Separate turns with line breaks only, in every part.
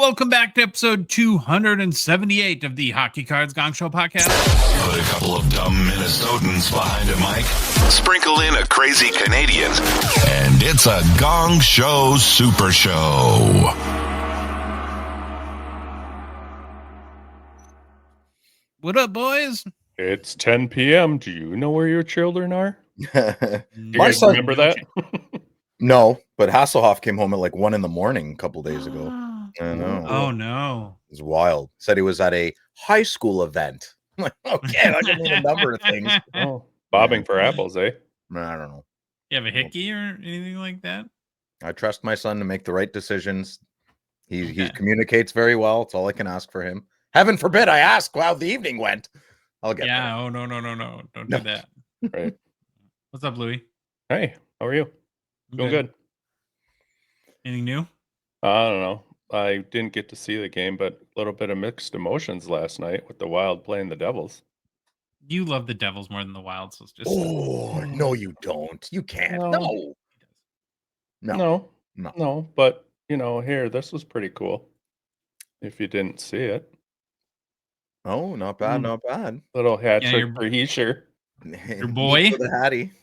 Welcome back to episode 278 of the Hockey Cards Gongshow podcast.
Put a couple of dumb Minnesotans behind a mic, sprinkle in a crazy Canadian, and it's a Gong Show Super Show.
What up, boys?
It's 10 p.m. Do you know where your children are? Do you
My
guys
son-
remember that?
No, but Hasselhoff came home at like 1 a.m. a couple days ago. I know.
Oh, no.
It was wild. Said he was at a high school event. I'm like, okay, I didn't need a number of things.
Oh, bobbing for apples, eh?
I don't know.
You have a hickey or anything like that?
I trust my son to make the right decisions. He
Okay.
communicates very well. It's all I can ask for him. Heaven forbid I ask how the evening went. I'll get
Yeah.
there.
Oh, no. Don't
No.
do that.
Right.
What's up, Louis?
Hey, how are you? Doing good.
Anything new?
I don't know. I didn't get to see the game, but a little bit of mixed emotions last night with the Wild playing the Devils.
You love the Devils more than the Wild, so it's just...
Oh, no, you don't. You can't.
No.
No.
No. But, here, this was pretty cool. If you didn't see it.
Oh, not bad, not bad.
Little hat
Yeah,
trick
your-
for Heischer.
Your boy?
For the Hattie.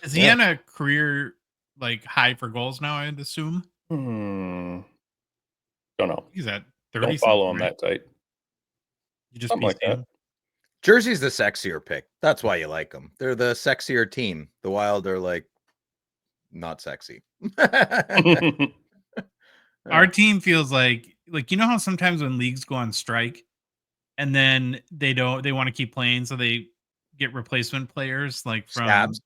Is he on a career high for goals now, I'd assume?
Don't know.
He's at 30.
Don't follow him
something, right?
that tight.
You just
Something like
PC him?
Jersey's the sexier pick. That's why you like them. They're the sexier team. The Wild are like not sexy.
Our team feels like you know how sometimes when leagues go on strike and then they want to keep playing, so they get replacement players like from
Scabs.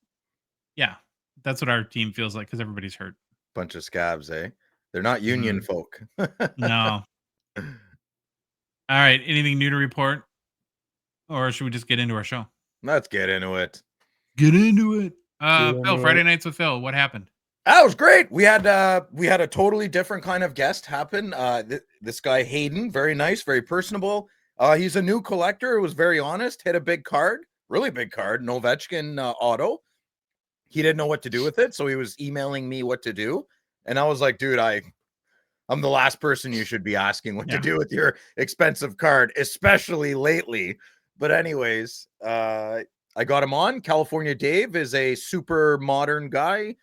Yeah, that's what our team feels like because everybody's hurt.
Bunch of scabs, eh? They're not union folk.
No. All right. Anything new to report, or should we just get into our show?
Let's get into it.
Get into it.
into
Phil, Friday
it.
nights with Phil. What happened?
That was great. We had a totally different kind of guest happen. This guy Hayden, very nice, very personable. He's a new collector. Was very honest. Hit a big card, really big card, an Ovechkin auto. He didn't know what to do with it, so he was emailing me what to do, and I was like, dude, I'm the last person you should be asking what to do with your expensive card, especially lately. But anyways, I got him on. California Dave is a super modern guy.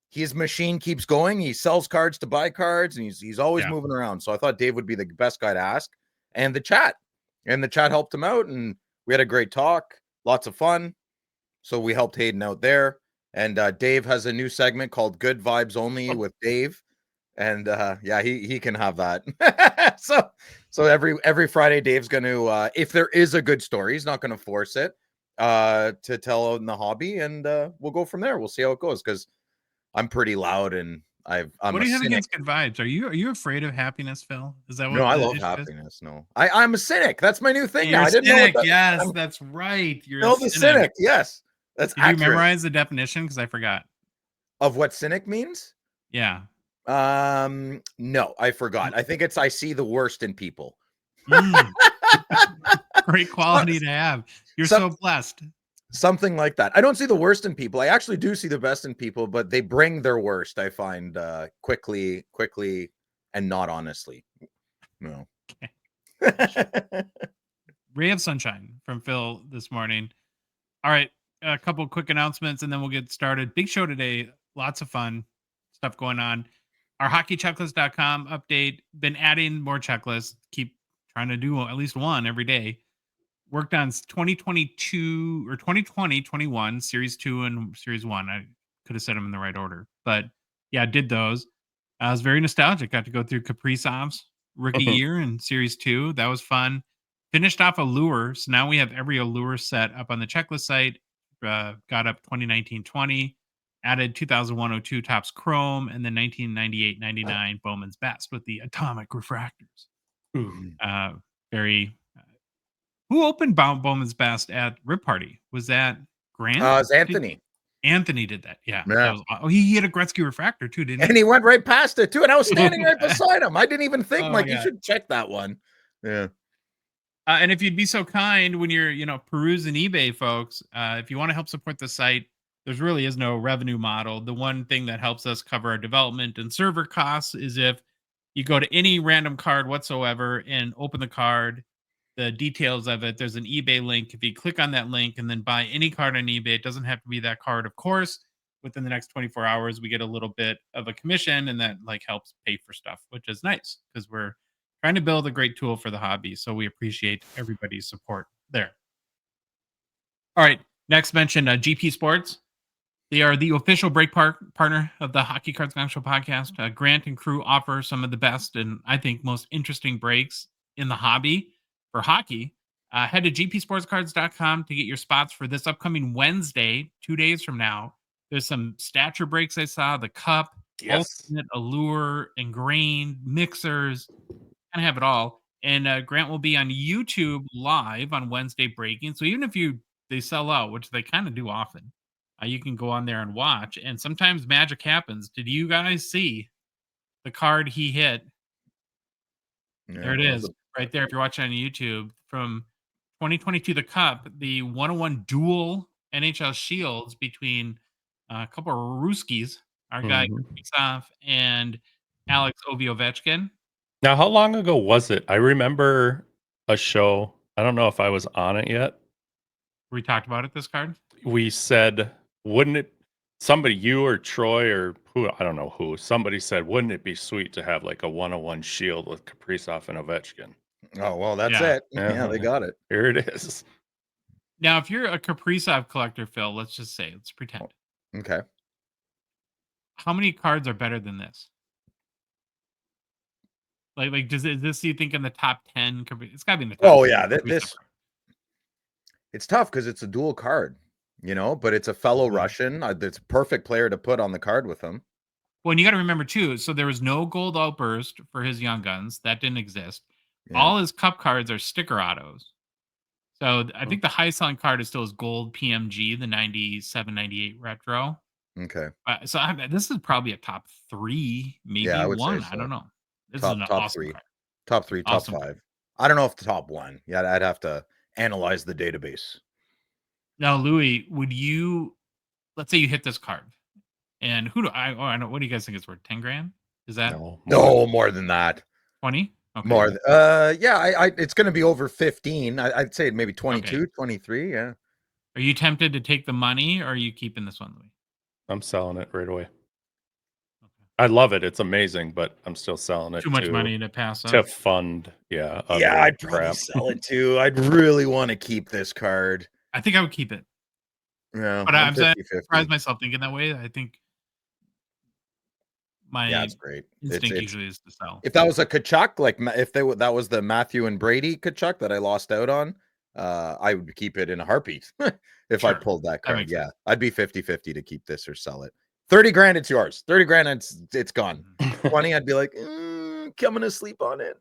His machine keeps going. He sells cards to buy cards, and he's always moving around. So I thought Dave would be the best guy to ask. And the chat helped him out, and we had a great talk, lots of fun. So we helped Hayden out there. And Dave has a new segment called Good Vibes Only with Dave. And he can have that. so every Friday, Dave's going to, if there is a good story, he's not going to force it to tell in the hobby. And we'll go from there. We'll see how it goes, because I'm pretty loud and I'm
What do you have
cynic.
against good vibes? Are you afraid of happiness, Phil? Is that what?
No, I
the
love
issue is?
happiness. No, I'm a cynic. That's my new thing
You're
now.
a
I didn't know
cynic.
what that,
Yes,
I'm
that's right. You're
still
a
the cynic. Yes, that's
Did you
accurate.
memorize the definition? Because I forgot.
Of what cynic means?
Yeah.
No, I forgot. I think I see the worst in people.
Great quality to have. You're so blessed.
Something like that. I don't see the worst in people. I actually do see the best in people, but they bring their worst, I find, quickly, and not honestly. No.
Ray of sunshine from Phil this morning. All right. A couple quick announcements and then we'll get started. Big show today. Lots of fun stuff going on. Our hockeychecklist.com update. Been adding more checklists. Keep trying to do at least one every day. Worked on 2022 or 2020, 21, Series 2 and Series 1. I could have said them in the right order. But yeah, I did those. I was very nostalgic. Got to go through Kaprizov's rookie year in Series 2. That was fun. Finished off Allure. So now we have every Allure set up on the checklist site. Got up 2019-20. Added 2001-02 Topps Chrome. And then 1998-99 Bowman's Best with the Atomic Refractors. Very... Who opened Bowman's Best at Rip Party? Was that Grant?
It's Anthony.
Anthony did that. Yeah. That was, he had a Gretzky refractor too, didn't he?
And he went right past it too. And I was standing right beside him. I didn't even think, you should check that one. Yeah.
And if you'd be so kind when you're, perusing eBay, folks, if you want to help support the site, there really is no revenue model. The one thing that helps us cover our development and server costs is if You go to any random card whatsoever and open the card, the details of it. There's an eBay link. If you click on that link and then buy any card on eBay, it doesn't have to be that card, of course. Within the next 24 hours, we get a little bit of a commission, and that like helps pay for stuff, which is nice because we're trying to build a great tool for the hobby. So we appreciate everybody's support there. All right. Next mention GP Sports. They are the official break partner of the Hockey Cards Gongshow podcast. Grant and crew offer some of the best and I think most interesting breaks in the hobby for hockey. Head to gpsportscards.com to get your spots for this upcoming Wednesday, 2 days from now. There's some stature breaks I saw, the cup, ultimate, allure, ingrained, mixers, kind of have it all. And Grant will be on YouTube live on Wednesday breaking. So even if they sell out, which they kind of do often, you can go on there and watch. And sometimes magic happens. Did you guys see the card he hit?
Yeah,
there it is, right there. If you're watching on YouTube from 2022, the Cup, the 101 dual NHL shields between a couple of Ruskies, our guy Kaprizov and Alex Ovechkin.
Now, how long ago was it? I remember a show. I don't know if I was on it yet.
We talked about it, this card.
We said, wouldn't it, somebody, you or Troy or who, I don't know who, somebody said, wouldn't it be sweet to have like a 101 shield with Kaprizov and Ovechkin?
Oh, well, that's
Yeah.
it. Yeah, they got it.
Here it is.
Now, if you're a Kaprizov collector, Phil, let's pretend.
Okay.
How many cards are better than this? Like, is this you think in the top 10? It's got to be in the top 10.
Oh, yeah. It's tough because it's a dual card, but it's a fellow Russian. It's a perfect player to put on the card with him.
Well, and you got to remember, too, so there was no gold outburst for his Young Guns. That didn't exist.
Yeah.
All his cup cards are sticker autos. So I think the highest selling card is still his gold PMG, the 97, 98 retro.
Okay.
So this is probably a top 3, maybe
I would say
1.
so.
I don't know. This
Top,
is an
top
awesome
3.
card.
Top 3, top
Awesome
5.
card.
I don't know if the top 1. Yeah, I'd have to analyze the database.
Now, Louis, let's say you hit this card, and I know, what do you guys think it's worth? 10 grand? Is that
no more than that?
20? Okay.
More. It's going to be over 15. I'd say maybe 22, 23. Yeah.
Are you tempted to take the money, or are you keeping this one, Louis?
I'm selling it right away. I love it. It's amazing, but I'm still selling it.
Too much money to pass up.
To fund,
I'd probably sell it too. I'd really want to keep this card.
I think I would keep it.
Yeah,
but I'm surprised myself thinking that way. I think
it's great.
Instinct usually is to sell.
If that was a Kachuk, like if that was the Matthew and Brady Kachuk that I lost out on, I would keep it in a heartbeat. If I pulled that card, I'd be 50-50 to keep this or sell it. 30 grand, it's yours. 30 grand, it's gone. 20, I'd be like, coming to sleep on it.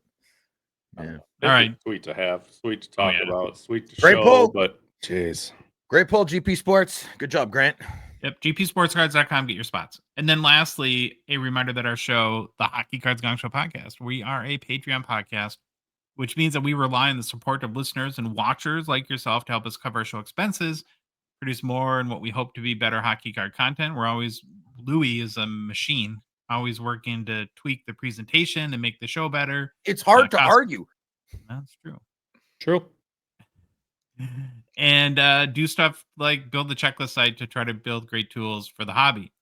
Yeah.
All right.
Sweet to have, sweet to talk about, sweet to
Great
show,
pull.
but jeez.
Great pull, GP Sports. Good job, Grant.
Yep, gpsportscards.com, get your spots. And then lastly, a reminder that our show, the Hockey Cards Gongshow podcast, we are a Patreon podcast, which means that we rely on the support of listeners and watchers like yourself to help us cover our show expenses, produce more and what we hope to be better hockey card content. Louis is a machine, always working to tweak the presentation and make the show better.
It's hard to argue.
That's true.
True.
And do stuff like build the checklist site to try to build great tools for the hobby.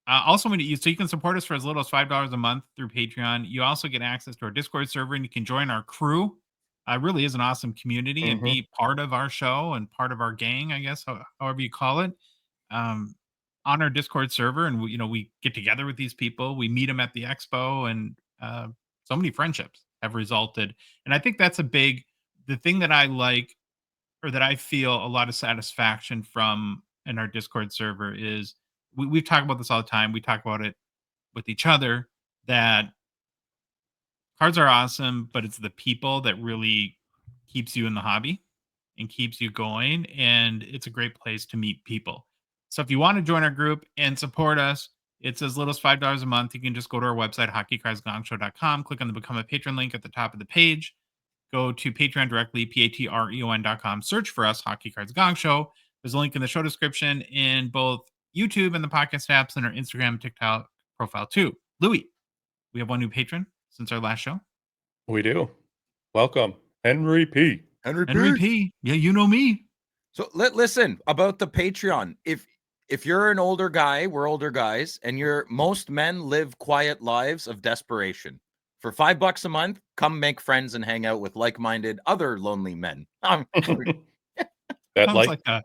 Also, so you can support us for as little as $5 a month through Patreon. You also get access to our Discord server, and you can join our crew. It really is an awesome community and be part of our show and part of our gang, I guess, however you call it, on our Discord server. And we get together with these people. We meet them at the expo, and so many friendships have resulted. And I think that's the thing that I like, or that I feel a lot of satisfaction from in our Discord server is we've talked about this all the time. We talk about it with each other, that cards are awesome, but it's the people that really keeps you in the hobby and keeps you going. And it's a great place to meet people. So if you want to join our group and support us, it's as little as $5 a month. You can just go to our website, hockeycardsgongshow.com, click on the Become a Patron link at the top of the page. Go to Patreon directly, patreon.com, search for us, Hockey Cards Gong Show. There's a link in the show description in both YouTube and the podcast apps and our Instagram and TikTok profile too. Louis, we have one new patron. since our last show?
We do. Welcome, Henry P.
Henry P. Yeah, you know me.
So listen about the Patreon. If you're an older guy, we're older guys, and most men live quiet lives of desperation. For $5 a month, come make friends and hang out with like-minded other lonely men.
That
Sounds like a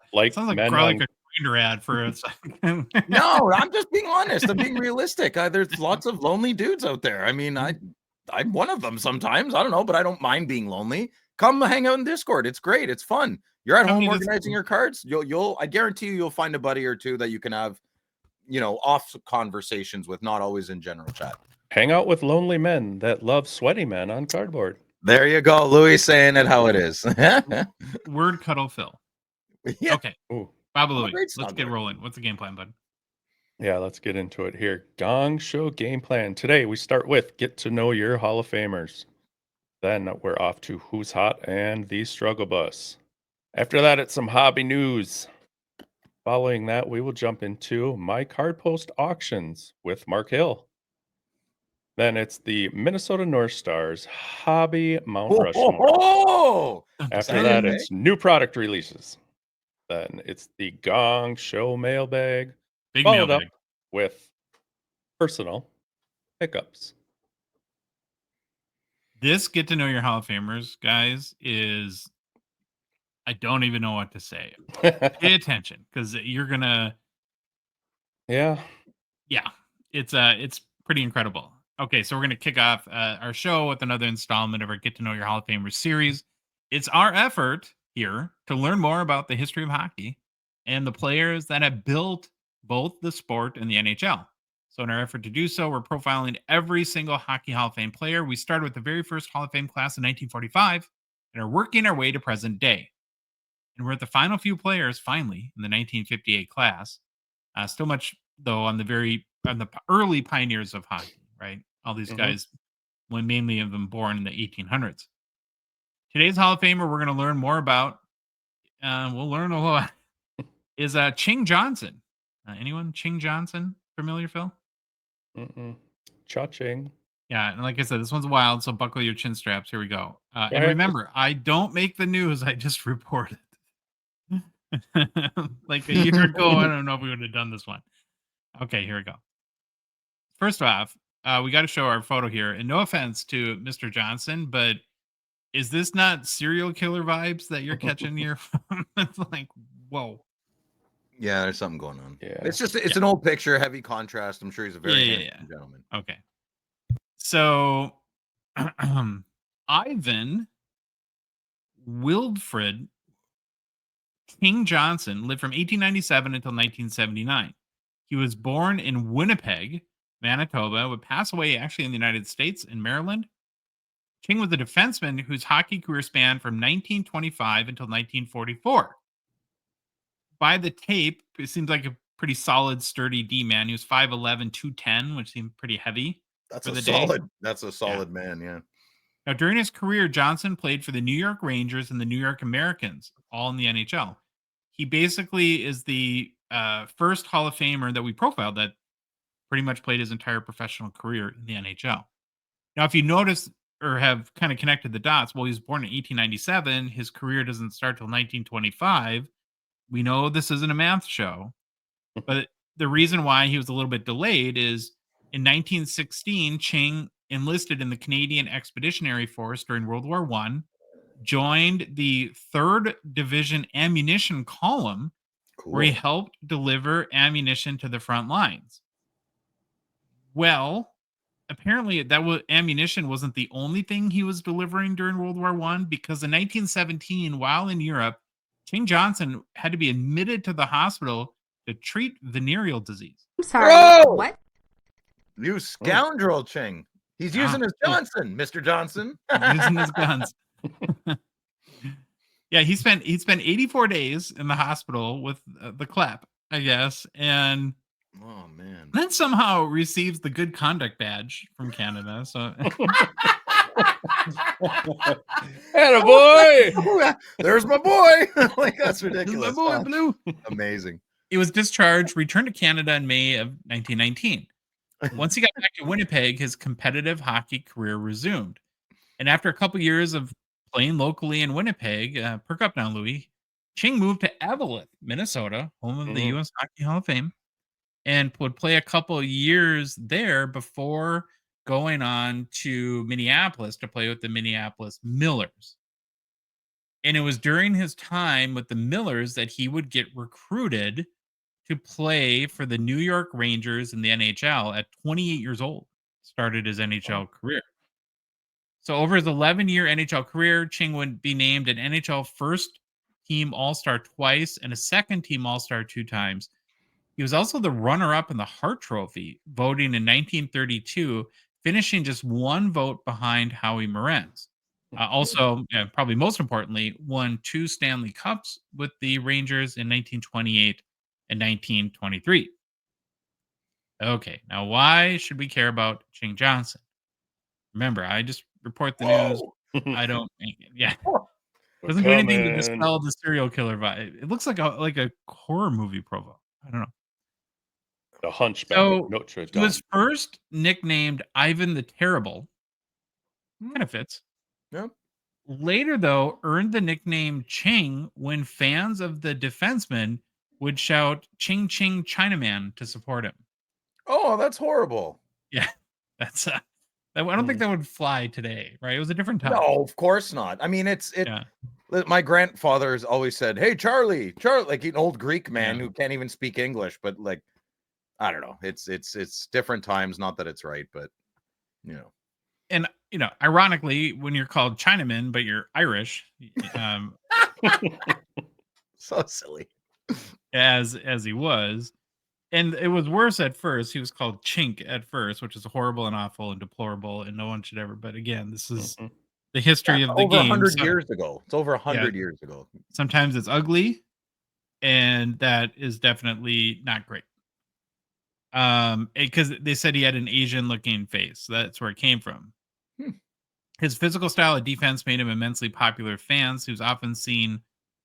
men
garlic
on-
grinder ad for a second.
No, I'm just being honest. I'm being realistic. There's lots of lonely dudes out there. I mean, I'm one of them sometimes. I don't know, but I don't mind being lonely. Come hang out in Discord. It's great. It's fun. You're at home organizing your cards. I guarantee you'll find a buddy or two that you can have, off conversations with, not always in general chat.
Hang out with lonely men that love sweaty men on cardboard.
There you go. Louis saying it how it is.
Word cuddle Phil.
Yeah.
Okay.
Ooh.
Baba Louis,
great
let's
sound
get
bite.
rolling. What's the game plan, bud?
Yeah, let's get into it here. Gongshow game plan. Today we start with get to know your Hall of Famers. Then we're off to Who's Hot and the Struggle Bus. After that, it's some hobby news. Following that, we will jump into My Card Post Auctions with Mark Hill. Then it's the Minnesota North Stars Hobby Mount Rushmore.
Oh,
After that, it's new product releases. Then it's the Gongshow Mailbag.
Big
Followed
mailbag.
up with personal pickups.
This get to know your Hall of Famers, guys, is I don't even know what to say. Pay attention because you're gonna.
Yeah.
It's pretty incredible. Okay, so we're gonna kick off our show with another installment of our Get to Know Your Hall of Famers series. It's our effort here to learn more about the history of hockey and the players that have built both the sport and the NHL. So in our effort to do so, we're profiling every single Hockey Hall of Fame player. We started with the very first Hall of Fame class in 1945 and are working our way to present day. And we're at the final few players, finally, in the 1958 class. Still much, though, on the early pioneers of hockey, right? All these guys, mainly of them born in the 1800s. Today's Hall of Famer we're going to learn more about, we'll learn a lot, is Ching Johnson. Anyone? Ching Johnson? Familiar, Phil?
Cha-ching.
Yeah, and like I said, this one's wild, so buckle your chin straps. Here we go. And
ahead.
remember, I don't make the news. I just report it. Like a year ago, I don't know if we would have done this one. Okay, here we go. First off, we got to show our photo here. And no offense to Mr. Johnson, but is this not serial killer vibes that you're catching here? It's like, whoa.
Yeah, there's something going on.
Yeah.
It's an old picture, heavy contrast. I'm sure he's a very handsome gentleman.
Okay. So Ivan Wilfred Ching Johnson lived from 1897 until 1979. He was born in Winnipeg, Manitoba, would pass away actually in the United States in Maryland. Ching was a defenseman whose hockey career spanned from 1925 until 1944. By the tape, it seems like a pretty solid, sturdy D man. He was 5'11", 210, which seemed pretty heavy.
That's
for
a
the
solid.
day.
That's a solid man. Yeah.
Now, during his career, Johnson played for the New York Rangers and the New York Americans, all in the NHL. He basically is the first Hall of Famer that we profiled that pretty much played his entire professional career in the NHL. Now, if you notice or have kind of connected the dots, well, he was born in 1897. His career doesn't start till 1925. We know this isn't a math show, but the reason why he was a little bit delayed is in 1916, Ching enlisted in the Canadian Expeditionary Force during World War I, joined the 3rd Division Ammunition Column, where he helped deliver ammunition to the front lines. Well, apparently ammunition wasn't the only thing he was delivering during World War I, because in 1917, while in Europe, Ching Johnson had to be admitted to the hospital to treat venereal disease.
I'm sorry.
Whoa!
What?
You scoundrel, Ching. He's using his Johnson, Mr. Johnson.
Using his guns. Yeah, he spent 84 days in the hospital with the clap, I guess, and
oh man,
then somehow receives the good conduct badge from Canada. So,
Attaboy!
There's my boy. Like, that's ridiculous.
my boy, Blue.
Amazing.
He was discharged, returned to Canada in May of 1919. Once he got back to Winnipeg, his competitive hockey career resumed. And after a couple years of playing locally in Winnipeg, perk up now, Louis, Ching moved to Evelyn, Minnesota, home of the
Mhm.
U.S. Hockey Hall of Fame, and would play a couple of years there before going on to Minneapolis to play with the Minneapolis Millers. And it was during his time with the Millers that he would get recruited to play for the New York Rangers in the NHL at 28 years old. Started his NHL career. So over his 11-year NHL career, Ching would be named an NHL first team All-Star twice and a second team All-Star 2 times. He was also the runner-up in the Hart Trophy, voting in 1932, finishing just one vote behind Howie Morenz. Also, probably most importantly, won 2 Stanley Cups with the Rangers in 1928 and 1923. Okay, now why should we care about Ching Johnson? Remember, I just report the news.
Whoa!
I don't, yeah,
We're
doesn't do anything to
coming.
dispel the serial killer vibe. It looks like a horror movie promo. I don't know.
The Hunchback of
So
Notre
he
Dame.
was first nicknamed Ivan the Terrible. Kind of fits.
Yep.
Later, though, earned the nickname Ching when fans of the defenseman would shout "Ching Ching Chinaman" to support him.
Oh, that's horrible.
Yeah, that's. I don't think that would fly today, right? It was a different time.
No, of course not. I mean,
Yeah.
my grandfather's always said, "Hey, Charlie," like an old Greek man
Yeah.
who can't even speak English, but like, I don't know. It's different times. Not that it's right, but you know.
And ironically, when you're called Chinaman but you're Irish,
So silly.
as he was, and it was worse at first. He was called Chink at first, which is horrible and awful and deplorable, and no one should ever. But again, this is the history of the
Over
game.
100 years ago. It's over 100 years ago.
Sometimes it's ugly, and that is definitely not great. Because they said he had an Asian looking face. That's where it came from. His physical style of defense made him immensely popular with fans. He was often seen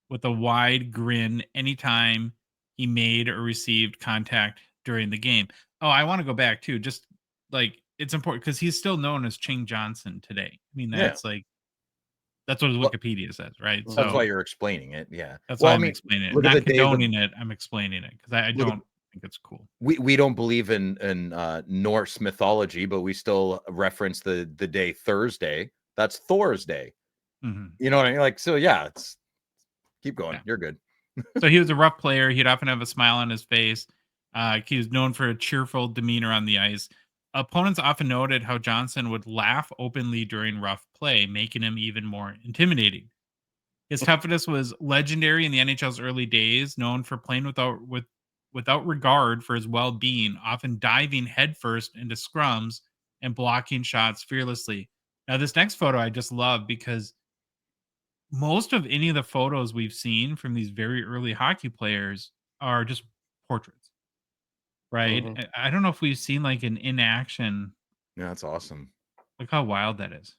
with a wide grin anytime he made or received contact during the game. Oh, I want to go back too. Just like it's important because he's still known as Ching Johnson today. I mean, that's that's what his Wikipedia says, right?
That's why you're explaining it. Yeah.
That's why I'm explaining it.
look at
Not
the day of the-
condoning it. I'm explaining it because I don't think it's cool.
We don't believe in Norse mythology, but we still reference the day Thursday. That's Thor's day. You know what I mean? Like, so yeah, it's keep going.
Yeah.
You're good.
So he was a rough player. He'd often have a smile on his face. He was known for a cheerful demeanor on the ice. Opponents often noted how Johnson would laugh openly during rough play, making him even more intimidating. His toughness was legendary in the NHL's early days, known for playing without regard for his well-being, often diving headfirst into scrums and blocking shots fearlessly. Now, this next photo I just love because most of any of the photos we've seen from these very early hockey players are just portraits, right? I don't know if we've seen like an in action.
Yeah, that's awesome.
Look how wild that is.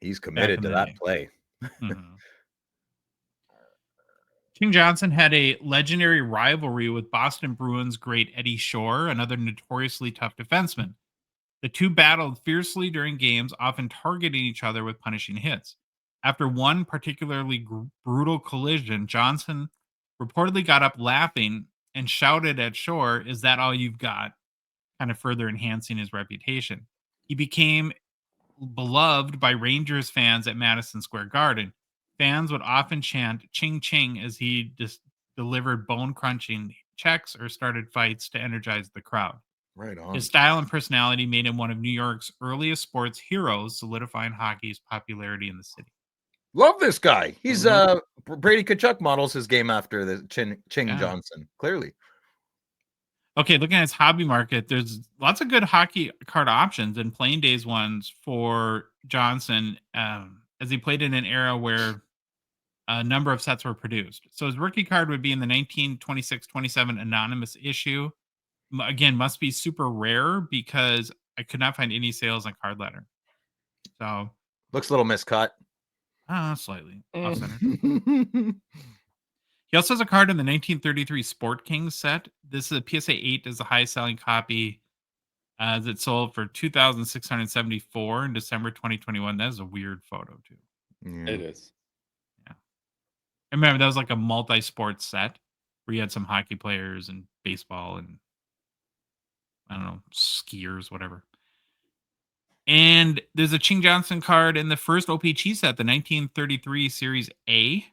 He's committed to that play.
Ching Johnson had a legendary rivalry with Boston Bruins great Eddie Shore, another notoriously tough defenseman. The two battled fiercely during games, often targeting each other with punishing hits. After one particularly brutal collision, Johnson reportedly got up laughing and shouted at Shore, "Is that all you've got?" kind of further enhancing his reputation. He became beloved by Rangers fans at Madison Square Garden. Fans would often chant "Ching Ching" as he delivered bone-crunching checks or started fights to energize the crowd.
Right on.
His style and personality made him one of New York's earliest sports heroes, solidifying hockey's popularity in the city.
Love this guy. He's Brady Tkachuk models his game after the Ching Johnson. Clearly.
Okay, looking at his hobby market, there's lots of good hockey card options and playing days ones for Johnson, as he played in an era where a number of sets were produced. So his rookie card would be in the 1926-27 anonymous issue. Again, must be super rare because I could not find any sales on Card Ladder. So
looks a little miscut.
Slightly off-center. He also has a card in the 1933 Sport Kings set. This is a PSA 8 is the highest selling copy As it sold for $2,674 in December 2021. That is a weird photo too.
Yeah.
It is.
Yeah. I remember that was like a multi-sport set where you had some hockey players and baseball and I don't know, skiers, whatever. And there's a Ching Johnson card in the first O-Pee-Chee set, the 1933 Series A.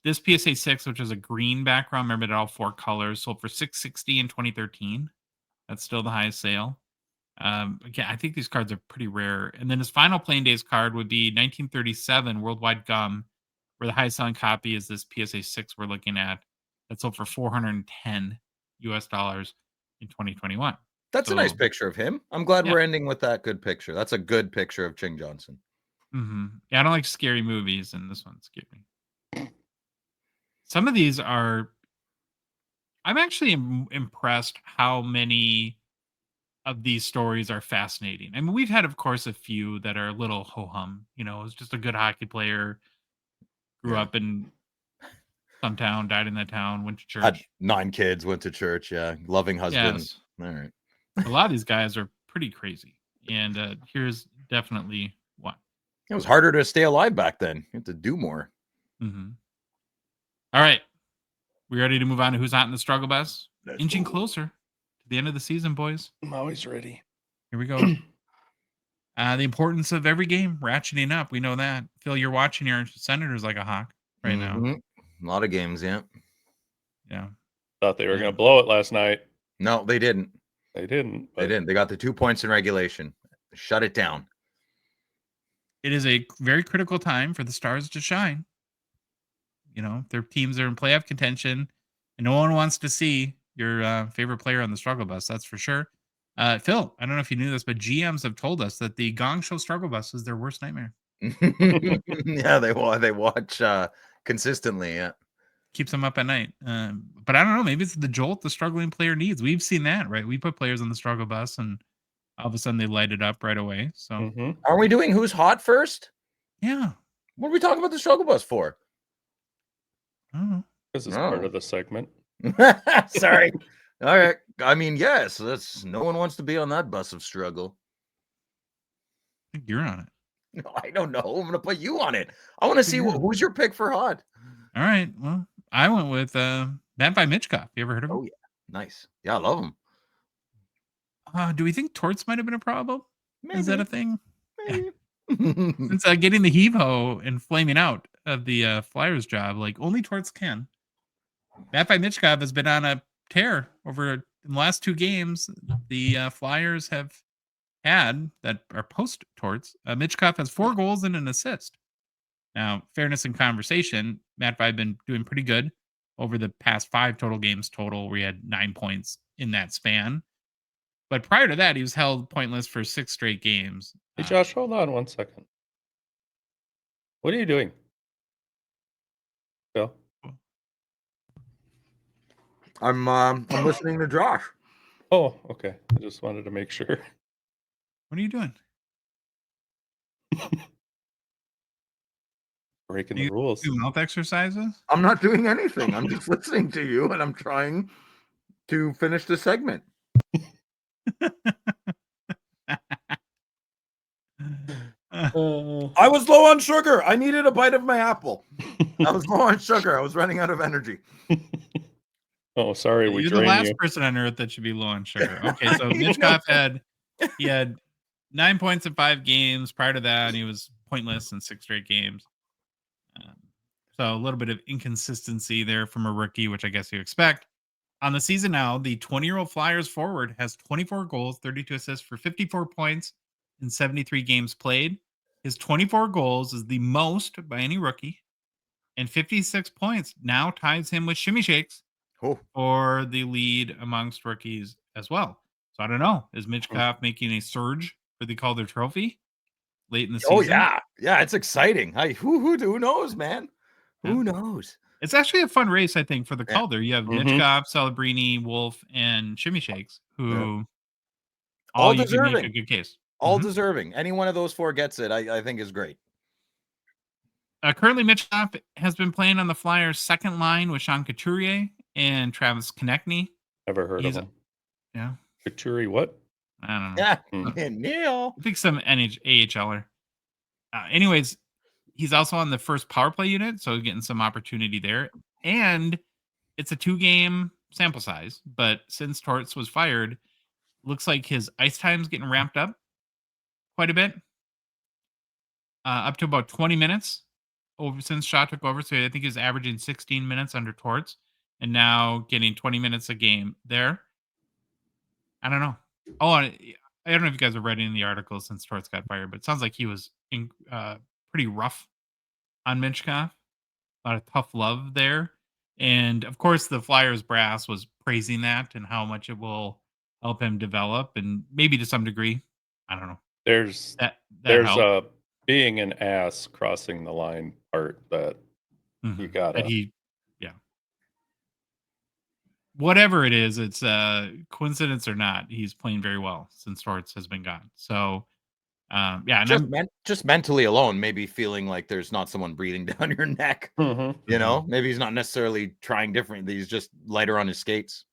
This PSA 6, which is a green background, remember it all 4 colors, sold for $660 in 2013. That's still the highest sale. Again, I think these cards are pretty rare. And then his final playing days card would be 1937 Worldwide Gum, where the highest selling copy is this PSA 6 we're looking at. That sold for $410 in 2021.
That's a nice picture of him. I'm glad we're ending with that good picture. That's a good picture of Ching Johnson.
Yeah, I don't like scary movies, and this one's scary. Some of these are... I'm actually impressed how many of these stories are fascinating. I mean, we've had, of course, a few that are a little ho-hum. You know, it was just a good hockey player, grew up in some town, died in that town, went to church.
Had 9 kids, went to church. Yeah, loving husband.
Yes.
All right.
A lot of these guys are pretty crazy, and here's definitely one.
It was harder to stay alive back then. You had to do more.
Mm-hmm. All right, we ready to move on to who's hot in the struggle bus? Inching closer to the end of the season, boys.
I'm always ready.
Here we go. The importance of every game ratcheting up. We know that. Phil, you're watching your Senators like a hawk right now.
A lot of games, yeah.
Yeah.
Thought they were going to blow it last night.
No, they didn't.
They didn't.
They didn't. They got the 2 points in regulation. Shut it down.
It is a very critical time for the Stars to shine. You know, their teams are in playoff contention, and no one wants to see your favorite player on the struggle bus. That's for sure. Phil, I don't know if you knew this, but GMs have told us that the Gongshow struggle bus is their worst nightmare.
Yeah, they watch consistently. Yeah,
keeps them up at night. But I don't know. Maybe it's the jolt the struggling player needs. We've seen that, right? We put players on the struggle bus, and all of a sudden they light it up right away. So,
Are we doing who's hot first?
Yeah.
What are we talking about the struggle bus for?
I don't know.
This is part of the segment.
Sorry. All right. I mean, yes. No one wants to be on that bus of struggle.
I think you're on it.
No, I don't know. I'm gonna put you on it. I want to see who's your pick for hot.
All right. Well, I went with Matt by Mitchkov. You ever heard of him?
Oh yeah, nice. Yeah, I love him.
Do we think torts might have been a problem?
Maybe.
Is that a thing?
Maybe.
Since getting the heave-ho and flaming out of the Flyers job, like only torts can. Matt by Mitchkov has been on a tear over in the last 2 games. The Flyers have had that are post torts. Mitchkov has 4 goals and an assist. Now, fairness and conversation, Matt I've been doing pretty good over the past 5 total games total, where he had 9 points in that span. But prior to that, he was held pointless for 6 straight games.
Hey, Josh, hold on 1 second. What are you doing? Phil?
I'm listening to Josh.
Oh, okay. I just wanted to make sure.
What are you doing?
Breaking the rules.
Do mouth exercises?
I'm not doing anything. I'm just listening to you, and I'm trying to finish the segment. I was low on sugar. I needed a bite of my apple. I was low on sugar. I was running out of energy.
Oh, sorry.
You're the last person on earth that should be low on sugar. Okay, so Mitchkov had 9 points in 5 games. Prior to that, he was pointless in 6 straight games. So a little bit of inconsistency there from a rookie, which I guess you expect. On the season now, the 20-year-old Flyers forward has 24 goals, 32 assists for 54 points in 73 games played. His 24 goals is the most by any rookie, and 56 points now ties him with Shimmy Shakes for the lead amongst rookies as well. So I don't know. Is Mitchkov making a surge for the Calder Trophy late in the season?
Oh, yeah. Yeah, it's exciting. Who knows, man? Who knows?
It's actually a fun race, I think, for the Calder. You have Mitchkov, Celebrini, Wolf, and Shimmy Shakes, who all you can make a good case.
All deserving. Any one of those 4 gets it, I think is great.
Currently, Mitchkov has been playing on the Flyers' second line with Sean Couturier and Travis Konechny.
Never heard of him.
Yeah.
Couturier, what?
I don't know.
Yeah,
Hmm.
Neil.
I think some AHLer. Anyways, he's also on the first power play unit, so getting some opportunity there. And it's a 2-game sample size, but since Torts was fired, looks like his ice time's getting ramped up quite a bit, up to about 20 minutes over since Shaw took over. So I think he's averaging 16 minutes under Torts, and now getting 20 minutes a game there. I don't know. Oh, I don't know if you guys have read any of the articles since Torts got fired, but it sounds like he was pretty rough on Minchkov. A lot of tough love there. And of course, the Flyers brass was praising that and how much it will help him develop, and maybe to some degree, I don't know,
There's
that
there's
helped.
a being an ass crossing the line part that you
That
gotta.
he, yeah, whatever it is, it's coincidence or not, he's playing very well since Torts has been gone. So, yeah, and
Just mentally alone, maybe feeling like there's not someone breathing down your neck.
Mhm.
You know, maybe he's not necessarily trying different. He's just lighter on his skates.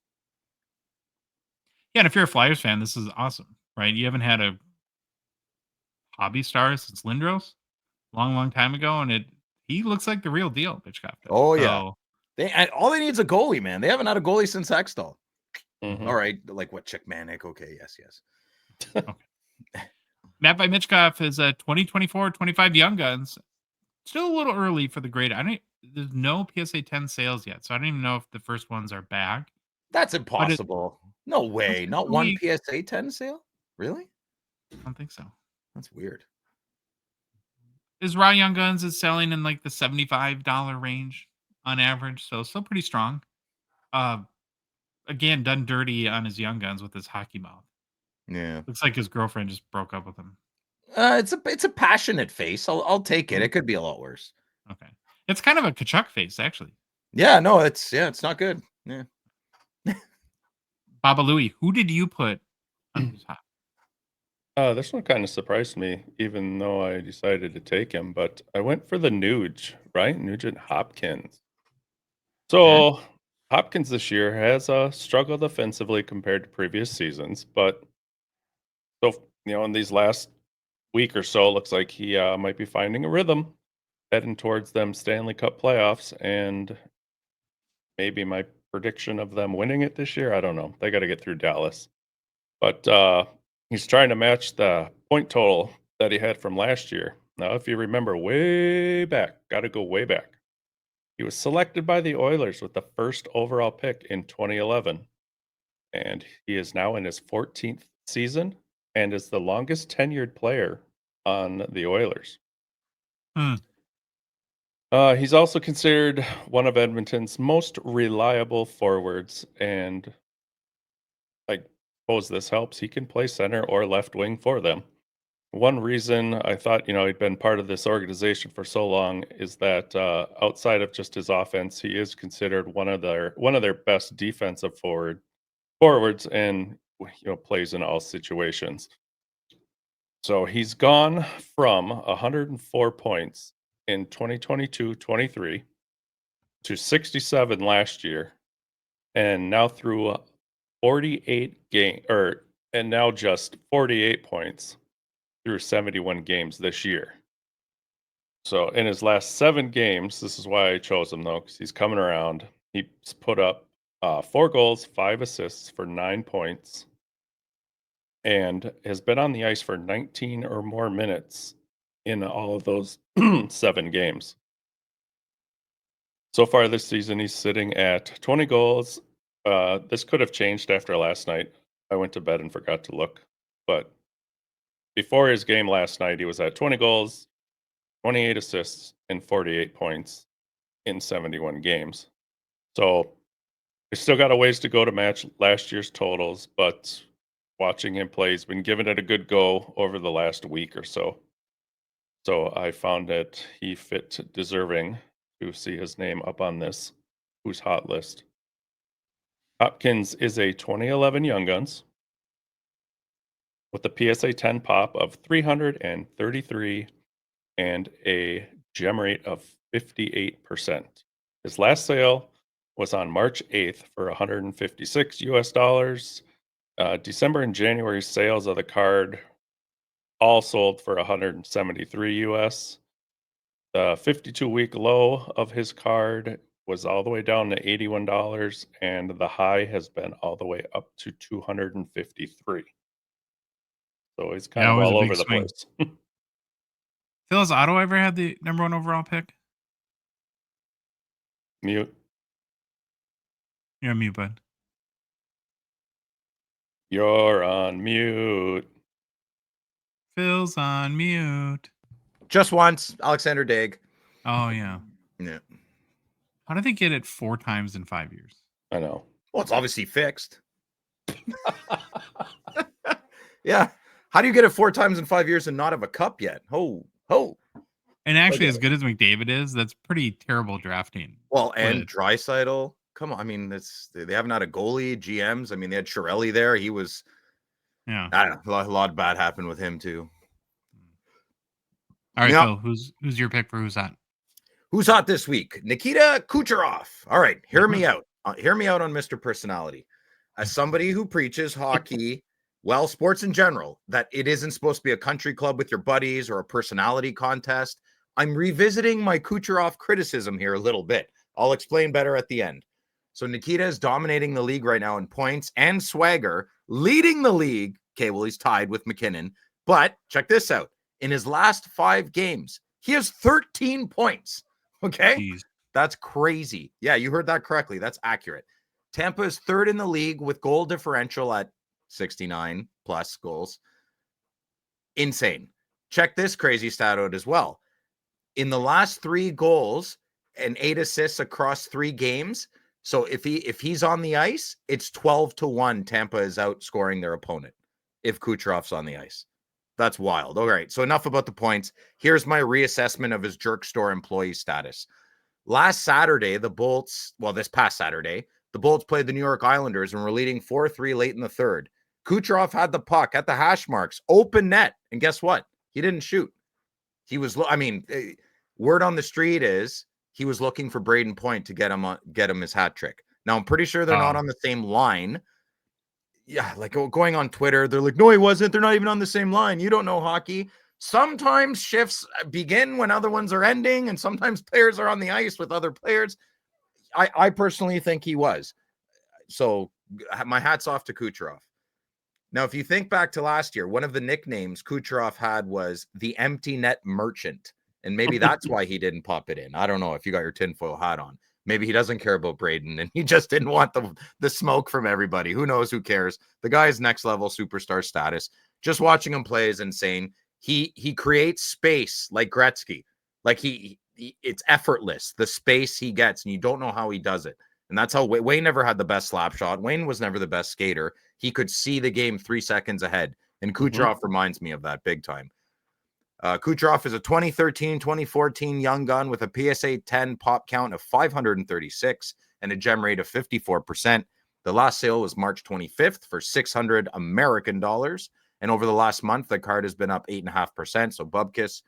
yeah, and if you're a Flyers fan, this is awesome, right? You haven't had a hobby star since Lindros, long, long time ago, and he looks like the real deal, Bitchkov does.
Oh yeah,
So,
all they need is a goalie, man. They haven't had a goalie since Hextall.
Mhm.
All right, like what, Chick-Manic? Okay, yes.
Matt by Mitchkoff is a 2024-25 Young Guns. Still a little early for the grade. There's no PSA 10 sales yet, so I don't even know if the first ones are back.
That's
But it
impossible. No
once
way.
it's
Not
a
one
week,
PSA 10 sale? Really?
I don't think so.
That's weird.
His raw Young Guns is selling in like the $75 range on average, so still pretty strong. Uh, Again, done dirty on his Young Guns with his hockey mouth.
Yeah.
Looks like his girlfriend just broke up with him.
It's a passionate face. I'll take it. It could be a lot worse.
Okay, it's kind of a Kachuk face actually.
Yeah, no, it's not good. Yeah.
Baba Louie, who did you put on who's hot?
This one kind of surprised me, even though I decided to take him. But I went for the Nuge, right? Nugent Hopkins.
Okay.
So Hopkins this year has struggled offensively compared to previous seasons, but in these last week or so, looks like he might be finding a rhythm, heading towards them Stanley Cup playoffs, and maybe my prediction of them winning it this year. I don't know. They got to get through Dallas, but he's trying to match the point total that he had from last year. Now, if you remember way back, got to go way back. He was selected by the Oilers with the first overall pick in 2011, and he is now in his 14th season and is the longest tenured player on the Oilers.
Hmm.
He's also considered one of Edmonton's most reliable forwards, and I suppose this helps. He can play center or left wing for them. One reason I thought, he'd been part of this organization for so long is that outside of just his offense, he is considered one of their best defensive forwards, and plays in all situations. So he's gone from 104 points in 2022-23 to 67 last year, and now through just 48 points through 71 games this year. So in his last 7 games, this is why I chose him though, because he's coming around. He's put up 4 goals, 5 assists for 9 points, and has been on the ice for 19 or more minutes in all of those 7 games. So far this season, he's sitting at 20 goals. This could have changed after last night. I went to bed and forgot to look, but before his game last night, he was at 20 goals, 28 assists, and 48 points in 71 games. So he's still got a ways to go to match last year's totals, but watching him play, he's been giving it a good go over the last week or so. So I found that he fit deserving to see his name up on this Who's Hot list. Hopkins is a 2011 Young Guns with a PSA 10 pop of 333 and a gem rate of 58%. His last sale was on March 8th for $156 US. December and January sales of the card all sold for $173 US. The 52-week low of his card was all the way down to $81, and the high has been all the way up to $253. So he's kind of
always a
all
big
over the
swing.
place.
Phil, has Otto ever had the number 1 overall pick?
Mute.
You're on mute, bud.
You're on mute.
Phil's on mute.
Just once, Alexander Daig.
Oh, yeah.
Yeah.
How did they get it 4 times in 5 years?
I know.
Well, it's obviously fixed. Yeah. How do you get it 4 times in 5 years and not have a cup yet? Ho.
And actually, as good as McDavid is, that's pretty terrible drafting.
Well, and Draisaitl. Come on. I mean, they haven't had a goalie, GMs. I mean, they had Chiarelli there. He was,
Yeah.
I don't know, a lot of bad happened with him too.
All right,
Yeah.
Phil, who's your pick for who's hot?
Who's hot this week? Nikita Kucherov. All right, hear me out. Hear me out on Mr. Personality. As somebody who preaches hockey, well, sports in general, that it isn't supposed to be a country club with your buddies or a personality contest, I'm revisiting my Kucherov criticism here a little bit. I'll explain better at the end. So Nikita is dominating the league right now in points and swagger, leading the league. Okay, well, he's tied with McKinnon. But check this out. In his last 5 games, he has 13 points. Okay?
Jeez.
That's crazy. Yeah, you heard that correctly. That's accurate. Tampa is 3rd in the league with goal differential at 69 plus goals. Insane. Check this crazy stat out as well. In the last 3 goals and 8 assists across 3 games. So if he's on the ice, it's 12-1. Tampa is outscoring their opponent if Kucherov's on the ice. That's wild. All right. So enough about the points. Here's my reassessment of his jerk store employee status. Last Saturday, this past Saturday, the Bolts played the New York Islanders and were leading 4-3 late in the 3rd. Kucherov had the puck at the hash marks, open net. And guess what? He didn't shoot. He was, word on the street is he was looking for Braden Point to get him his hat trick. Now, I'm pretty sure they're not on the same line. Yeah, like going on Twitter, they're like, no, he wasn't. They're not even on the same line. You don't know hockey. Sometimes shifts begin when other ones are ending, and sometimes players are on the ice with other players. I personally think he was. So my hat's off to Kucherov. Now, if you think back to last year, one of the nicknames Kucherov had was the empty net merchant. And maybe that's why he didn't pop it in. I don't know if you got your tinfoil hat on. Maybe he doesn't care about Braden and he just didn't want the smoke from everybody. Who knows? Who cares? The guy's next level superstar status. Just watching him play is insane. He creates space like Gretzky. Like it's effortless, the space he gets, and you don't know how he does it. And that's how Wayne never had the best slap shot. Wayne was never the best skater. He could see the game 3 seconds ahead. And Kucherov reminds me of that big time. Kucherov is a 2013-2014 young gun with a PSA 10 pop count of 536 and a gem rate of 54%. The last sale was March 25th for $600 American dollars. And over the last month, the card has been up 8.5%. So Bubkiss,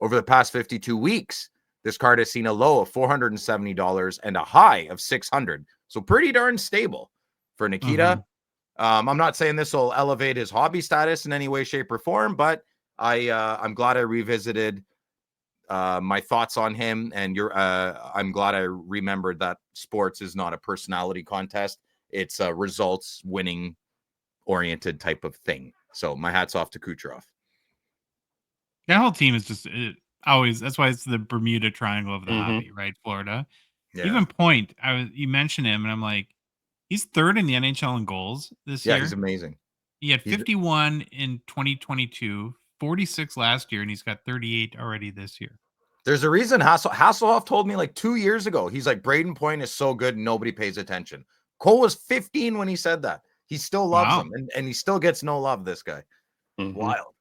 over the past 52 weeks, this card has seen a low of $470 and a high of $600. So pretty darn stable for Nikita. I'm not saying this will elevate his hobby status in any way, shape, or form, but I'm glad I revisited my thoughts on him, and I'm glad I remembered that sports is not a personality contest. It's a results winning oriented type of thing. So my hat's off to Kucherov.
That whole team is just always, that's why it's the Bermuda Triangle of the hobby, right? Florida. Yeah. Even Point, you mentioned him, and I'm like, he's 3rd in the NHL in goals this year.
Yeah, he's amazing.
He had 51 in 2022, 46 last year, and he's got 38 already this year.
There's a reason Hasselhoff told me like 2 years ago. He's like, Braden Point is so good, nobody pays attention. Cole was 15 when he said that. He still loves him, and he still gets no love, this guy. Wild.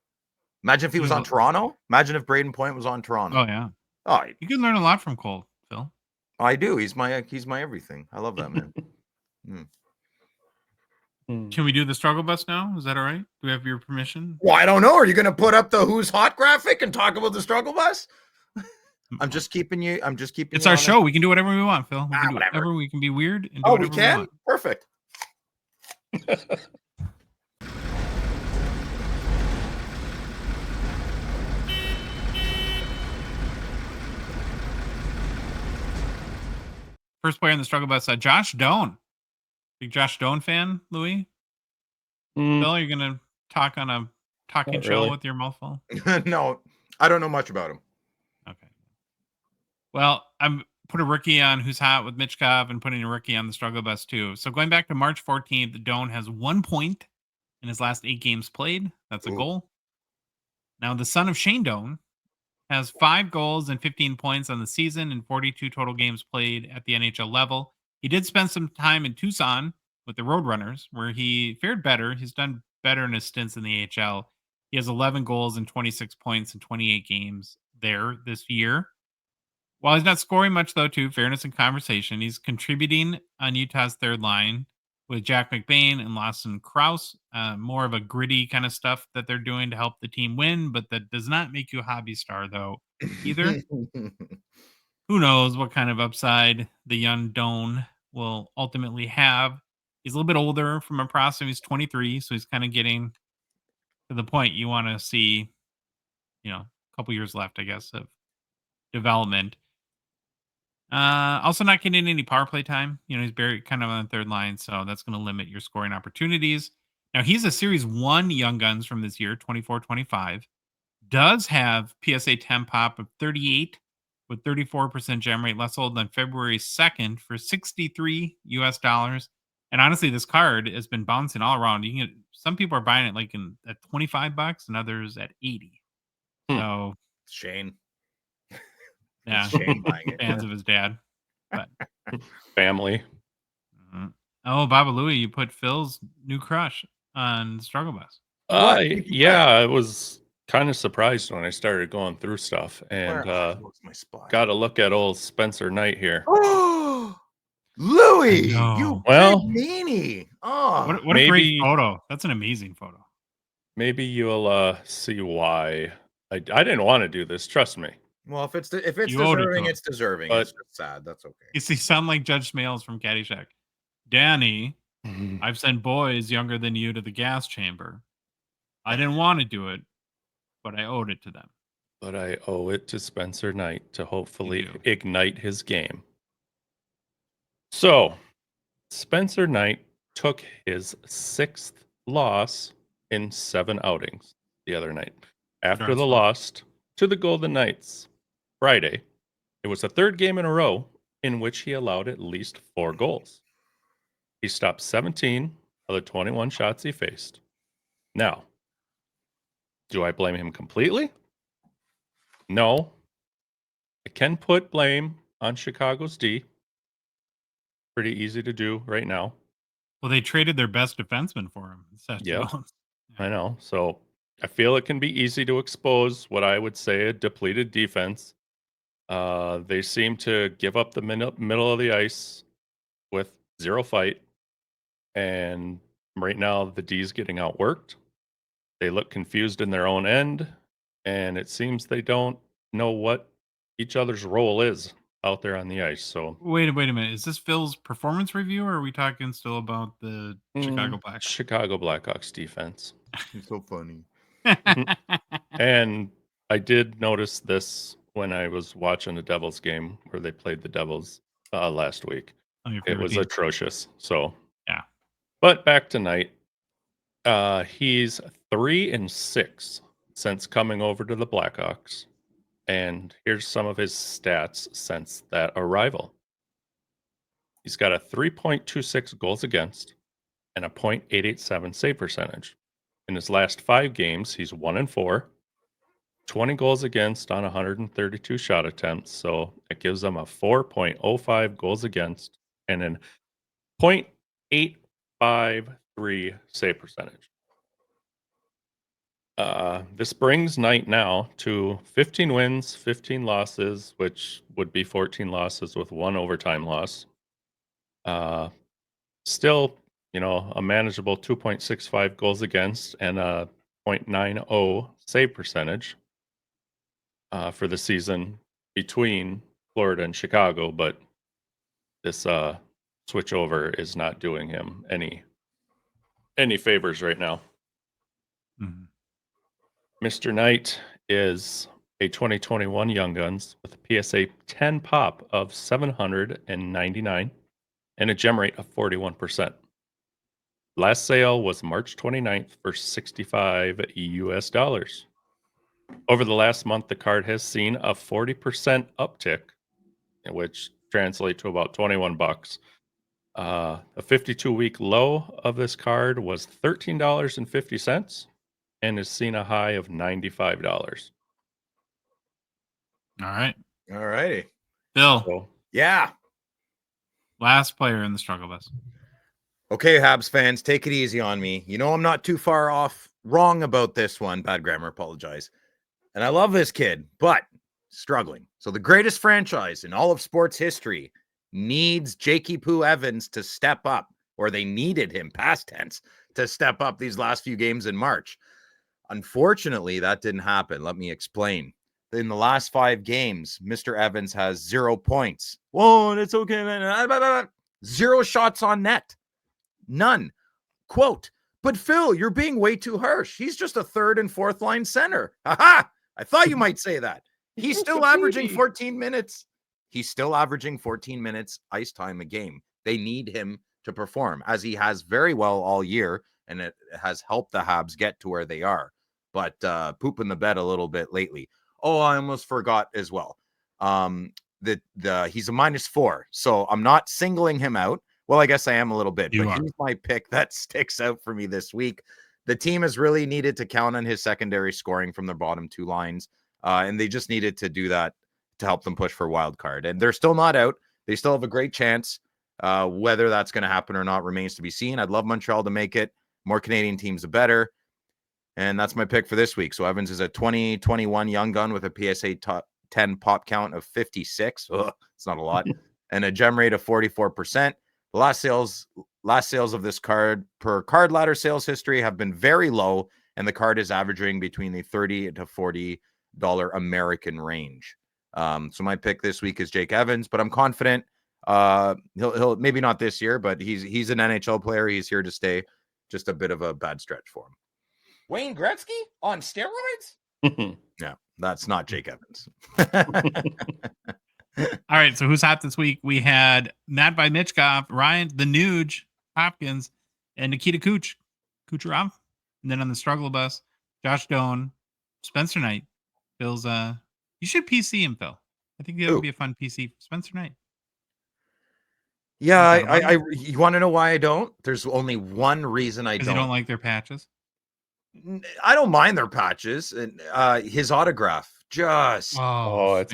Imagine if he was on Toronto. Imagine if Braden Point was on Toronto.
Oh, yeah.
Oh,
you can learn a lot from Cole, Phil.
I do. He's my everything. I love that man.
Can we do the struggle bus now? Is that all right? Do we have your permission?
Well, I don't know. Are you going to put up the who's hot graphic and talk about the struggle bus? I'm just keeping you.
It's our show. We can do whatever we want, Phil. We can do
whatever.
We can be weird. And do
we can?
want.
Perfect.
First player in the struggle bus, Josh Doan. Big Josh Doan fan, Louis? Phil, are you going to talk on a talking
Not
show
really.
with your mouth full?
No, I don't know much about him.
Okay. Well, I'm put a rookie on Who's Hot with Mitchkov and putting a rookie on the struggle bus too. So going back to March 14th, Doan has 1 point in his last 8 games played. That's a
Ooh.
goal. Now the son of Shane Doan has 5 goals and 15 points on the season and 42 total games played at the NHL level. He did spend some time in Tucson with the Roadrunners, where he fared better. He's done better in his stints in the AHL. He has 11 goals and 26 points in 28 games there this year. While he's not scoring much, though, too, fairness and conversation, he's contributing on Utah's third line with Jack McBain and Lawson Krause. More of a gritty kind of stuff that they're doing to help the team win, but that does not make you a hobby star, though, either. Who knows what kind of upside the young Doan will ultimately have. He's a little bit older from a process. He's 23, so he's kind of getting to the point you want to see, a couple years left, I guess, of development. Also not getting any power play time. He's very kind of on the third line, so that's going to limit your scoring opportunities. Now, he's a Series 1 Young Guns from this year, 24-25. Does have PSA 10 pop of 38 with 34% gem rate, less sold on February 2nd for $63 US. And honestly, this card has been bouncing all around. You can get, some people are buying it like at $25 and others at 80. So
Shane.
Yeah,
Shane buying it.
fans of his dad. But
Family.
Oh, Baba Louie, you put Phil's new crush on the struggle bus.
Yeah, I was kind of surprised when I started going through stuff and
my spot.
got to look at old Spencer Knight here.
Oh, Louie,
I know.
you
Well,
big meanie. Oh,
What a great photo. That's an amazing photo.
Maybe you'll see why I didn't want to do this. Trust me.
well, if it's
You owed it to
deserving,
him.
it's deserving.
But-
It's just sad. That's okay.
You sound like Judge Smales from Caddyshack. Danny, I've sent boys younger than you to the gas chamber. I didn't want to do it, but I owed it to them.
But I owe it to Spencer Knight to hopefully
You do.
ignite his game. So, Spencer Knight took his 6th loss in 7 outings the other night. After the
Stressful.
loss to the Golden Knights Friday, it was the 3rd game in a row in which he allowed at least 4 goals. He stopped 17 of the 21 shots he faced. Now, do I blame him completely? No. I can put blame on Chicago's D. Pretty easy to do right now.
Well, they traded their best defenseman for him. Seth
Yep.
Jones.
I know. So I feel it can be easy to expose what I would say a depleted defense. They seem to give up the middle of the ice with 0 fight. And right now, the D's getting outworked. They look confused in their own end. And it seems they don't know what each other's role is out there on the ice. So
Wait a minute. Is this Phil's performance review, or are we talking still about the Chicago Blackhawks?
Chicago Blackhawks defense.
It's so funny.
And I did notice this when I was watching the Devils game where they played the Devils last week.
Oh, your
It
favorite
was
team.
atrocious. So
Yeah.
But back tonight, he's 3-6 since coming over to the Blackhawks. And here's some of his stats since that arrival. He's got a 3.26 goals against and a .887 save percentage. In his last 5 games, he's 1-4, 20 goals against on 132 shot attempts. So it gives them a 4.05 goals against and an .853 save percentage. This brings Knight now to 15 wins, 15 losses, which would be 14 losses with 1 overtime loss. Still, a manageable 2.65 goals against and a .90 save percentage for the season between Florida and Chicago, but this switch over is not doing him any favors right now.
Mhm.
Mr. Knight is a 2021 Young Guns with a PSA 10 pop of 799 and a gem rate of 41%. Last sale was March 29th for $65 US. Over the last month, the card has seen a 40% uptick, which translates to about $21. A 52-week low of this card was $13.50 and has seen a high of $95.
All right.
All righty.
Bill,
So,
Yeah.
last player in the struggle bus.
Okay, Habs fans, take it easy on me. You know I'm not too far off wrong about this one. Bad grammar, apologize. And I love this kid, but struggling. So the greatest franchise in all of sports history needs Jakey Poo Evans to step up, or they needed him, past tense, to step up these last few games in March. Unfortunately, that didn't happen. Let me explain. In the last 5 games, Mr. Evans has 0 points. Whoa, it's okay, man. 0 shots on net. None. Quote, but Phil, you're being way too harsh. He's just a third and fourth line center. Aha! I thought you might say that. He's still averaging 14 minutes. He's still averaging 14 minutes ice time a game. They need him to perform, as he has very well all year, and it has helped the Habs get to where they are. But pooping the bed a little bit lately. Oh, I almost forgot as well. He's a -4, so I'm not singling him out. Well, I guess I am a little bit, but he's my pick that sticks out for me this week. The team has really needed to count on his secondary scoring from their bottom 2 lines, and they just needed to do that to help them push for wild card. And they're still not out. They still have a great chance. Whether that's going to happen or not remains to be seen. I'd love Montreal to make it. More Canadian teams, the better. And that's my pick for this week. So Evans is a 2021 young gun with a PSA top 10 pop count of 56. Ugh, it's not a lot. And a gem rate of 44%. The last sales of this card per card ladder sales history have been very low, and the card is averaging between the $30 to $40 American range. So my pick this week is Jake Evans, but I'm confident he'll maybe not this year, but he's an NHL player. He's here to stay. Just a bit of a bad stretch for him. Wayne Gretzky on steroids? Yeah, that's not Jake Evans.
All right, so who's hot this week? We had Matt by Mitchkov, Ryan, the Nuge, Hopkins, and Nikita Kucherov. And then on the struggle bus, Josh Doan, Spencer Knight. Phil's you should PC him, Phil. I think that would be a fun PC for Spencer Knight.
Yeah, you want to know why I don't? There's only one reason I don't.
Because you don't like their patches?
I don't mind their patches. And his autograph, just
it's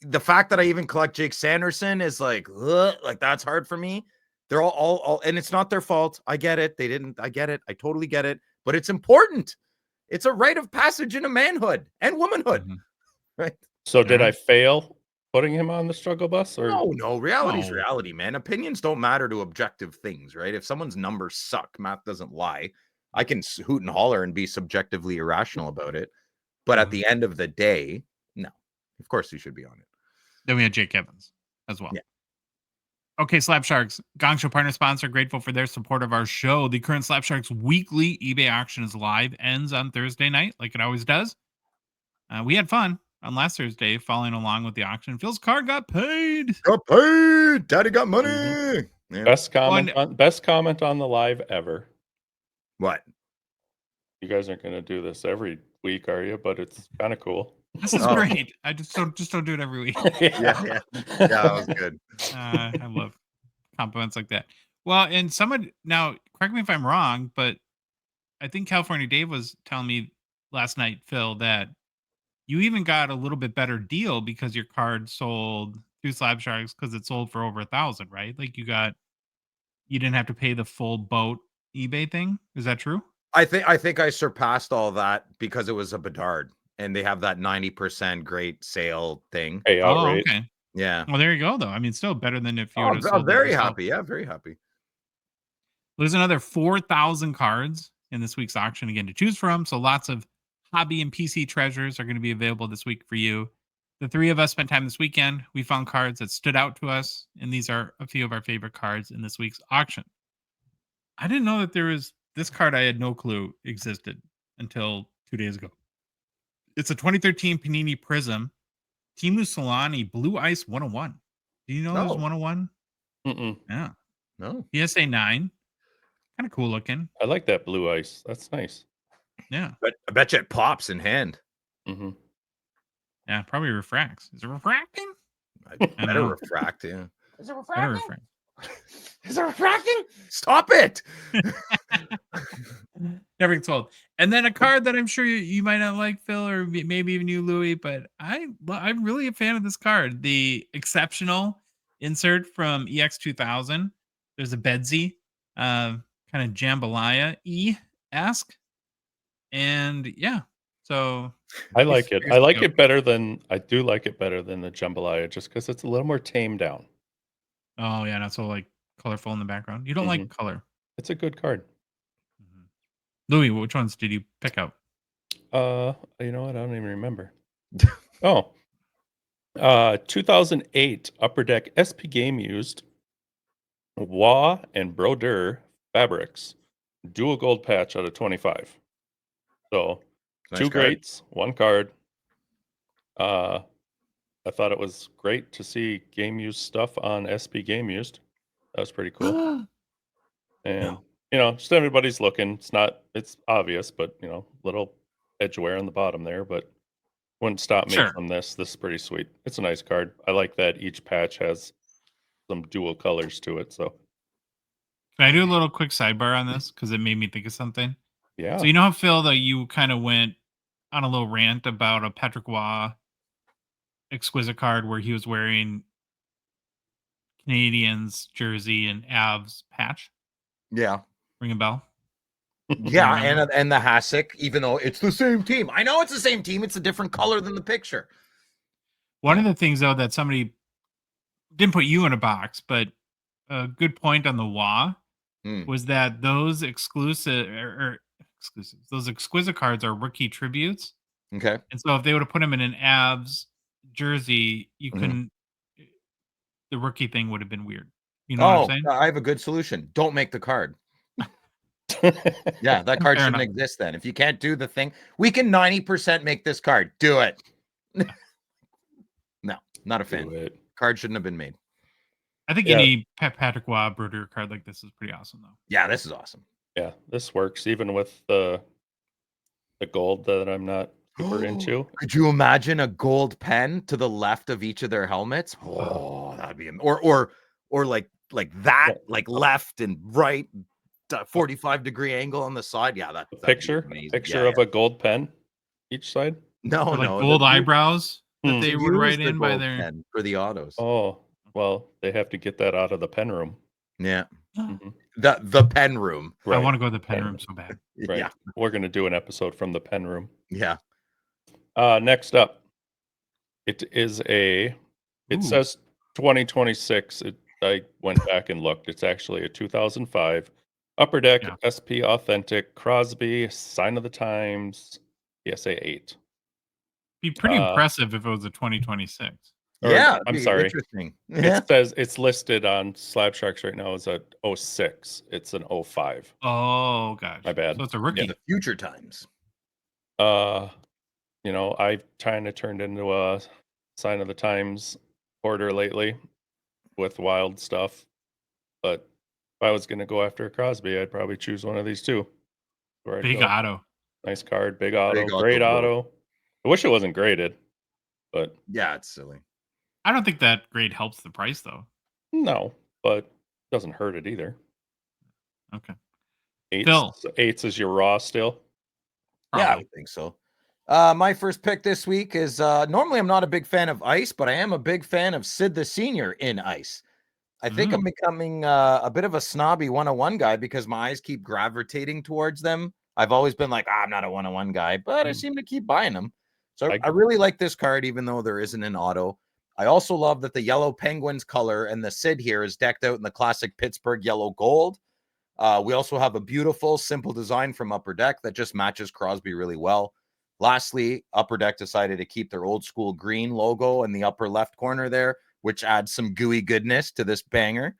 the fact that I even collect Jake Sanderson is like that's hard for me. They're all, and it's not their fault. I get it. I get it. I totally get it. But it's important. It's a rite of passage into manhood and womanhood. Mm-hmm. Right.
So did I fail putting him on the struggle bus? Or
no, reality's reality, man. Opinions don't matter to objective things, right? If someone's numbers suck, math doesn't lie. I can hoot and holler and be subjectively irrational about it. But at the end of the day, no, of course he should be on it.
Then we had Jake Evans as well.
Yeah.
Okay, Slap Sharks, Gongshow partner sponsor, grateful for their support of our show. The current Slap Sharks weekly eBay auction is live, ends on Thursday night, like it always does. We had fun on last Thursday, following along with the auction. Phil's card got paid.
Got paid. Daddy got money. Mm-hmm.
Yeah. Best comment on the live ever.
What?
You guys aren't going to do this every week, are you? But it's kind of cool.
This is great. I just don't do it every week.
Yeah, that was good.
I love compliments like that. Well, and someone now, correct me if I'm wrong, but I think California Dave was telling me last night, Phil, that you even got a little bit better deal because your card sold through Slab Sharks because it sold for over 1,000, right? Like you didn't have to pay the full boat eBay thing. Is that true?
I think I surpassed all that because it was a Bedard. And they have that 90% great sale thing.
Payout rate.
Okay.
Yeah.
Well, there you go, though. I mean, still better than if you would have sold.
I'm very happy. Yeah, very happy.
There's another 4,000 cards in this week's auction again to choose from. So lots of hobby and PC treasures are going to be available this week for you. The three of us spent time this weekend. We found cards that stood out to us, and these are a few of our favorite cards in this week's auction. I didn't know that there was this card. I had no clue existed until 2 days ago. It's a 2013 Panini Prism. Timu Solani Blue Ice 101. Do you know there's
No.
101?
Mm-mm.
Yeah.
No.
PSA 9. Kind of cool looking.
I like that blue ice. That's nice.
Yeah.
But I bet you it pops in hand.
Mm-hmm.
Yeah, probably refracts. Is it refracting?
I
don't
better
know.
refract. Yeah.
Is it refracting?
Is it refracting? Stop it.
Never gets old. And then a card that I'm sure you might not like, Phil, or maybe even you, Louis, but I'm really a fan of this card. The exceptional insert from EX 2000. There's a Bedsy, kind of jambalaya esque, and yeah. So
I like it. I
here's
like
the
it better than I do like it better than the jambalaya, just because it's a little more tamed down.
Oh yeah, not so like colorful in the background. You don't like color.
It's a good card.
Louis, which ones did you pick out?
You know what? I don't even remember. Oh, 2008 Upper Deck SP Game used Wa and Brodeur fabrics, dual gold patch out of 25. So
Nice
two
card.
greats, one card. I thought it was great to see game used stuff on SP Game Used. That was pretty cool. And you know, just everybody's looking. It's obvious, but you know, little edge wear on the bottom there, but wouldn't stop me
Sure.
from this. This is pretty sweet. It's a nice card. I like that each patch has some dual colors to it. So
Can I do a little quick sidebar on this because it made me think of something?
yeah.
So you know how Phil that you kind of went on a little rant about a Patrick Waugh exquisite card where he was wearing Canadians jersey and Avs patch.
Yeah.
Ring a bell?
Yeah,
remember?
and the Hasek, even though it's the same team. I know it's the same team. It's a different color than the picture.
One of the things though that somebody didn't put you in a box, but a good point on the Waugh was that those exclusives, those exquisite cards are rookie tributes.
Okay.
And so if they would have put him in an Avs jersey, you couldn't. The rookie thing would have been weird. You know what I'm saying?
I have a good solution. Don't make the card. Yeah, that card
Fair
shouldn't
enough.
exist then. If you can't do the thing, we can 90% make this card. Do it. No, not a fan.
Do it.
Card shouldn't have been made.
I think
Yeah.
any Patrick Waugh Brodeur card like this is pretty awesome, though.
Yeah, this is awesome.
Yeah, this works even with the gold that I'm not super into.
Could you imagine a gold pen to the left of each of their helmets? Oh, that'd be or like that, like left and right, 45-degree angle on the side. Yeah, that'd be
Picture
amazing.
of a gold pen each side.
No,
Or like
no,
gold
the view-
eyebrows that they would
use
write
the
in by
gold
their.
pen for the autos.
Oh, well, they have to get that out of the pen room.
Yeah,
Mhm.
the pen room.
I want to go to the pen room so bad.
Right.
Yeah,
We're going to do an episode from the pen room.
yeah.
Next up, it says 2026. I went back and looked. It's actually a 2005 Upper Deck
Yeah.
SP Authentic Crosby Sign of the Times PSA 8.
Be pretty
Uh,
impressive if it was a 2026.
Or,
Yeah,
I'm
it'd be
sorry.
Interesting. Yeah.
It says it's listed on Slab Sharks right now as a 06. It's an 05.
Oh gosh,
My bad.
So it's a rookie.
The future times.
You know, I've kind of turned into a Sign of the Times hoarder lately with wild stuff. But if I was going to go after a Crosby, I'd probably choose one of these two. Where I'd
Big
go.
auto.
Nice card, big auto,
Big auto,
great
bro.
auto. I wish it wasn't graded, but
Yeah, it's silly.
I don't think that grade helps the price though.
no, but doesn't hurt it either.
Okay.
Eights
Phil.
is your raw still.
Yeah, I
Probably.
would think so. My first pick this week is normally I'm not a big fan of ice, but I am a big fan of Sid the Senior in ice. I think I'm becoming a bit of a snobby 101 guy because my eyes keep gravitating towards them. I've always been like, I'm not a 101 guy, but I seem to keep buying them. So I really like this card, even though there isn't an auto. I also love that the yellow Penguins color and the Sid here is decked out in the classic Pittsburgh yellow gold. We also have a beautiful, simple design from Upper Deck that just matches Crosby really well. Lastly, Upper Deck decided to keep their old school green logo in the upper left corner there, which adds some gooey goodness to this banger.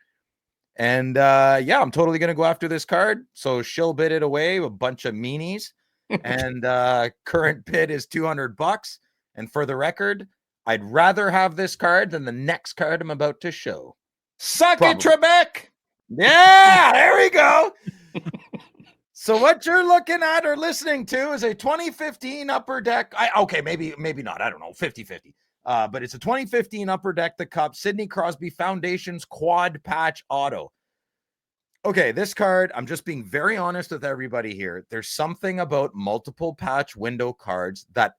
And yeah, I'm totally going to go after this card. So she'll bid it away, a bunch of meanies. and current bid is $200. And for the record, I'd rather have this card than the next card I'm about to show.
Suck
Probably.
it, Trebek.
Yeah, there we go. So what you're looking at or listening to is a 2015 Upper Deck. Okay, maybe not. I don't know, 50-50. But it's a 2015 Upper Deck the Cup Sidney Crosby Foundations Quad Patch Auto. Okay, this card, I'm just being very honest with everybody here. There's something about multiple patch window cards that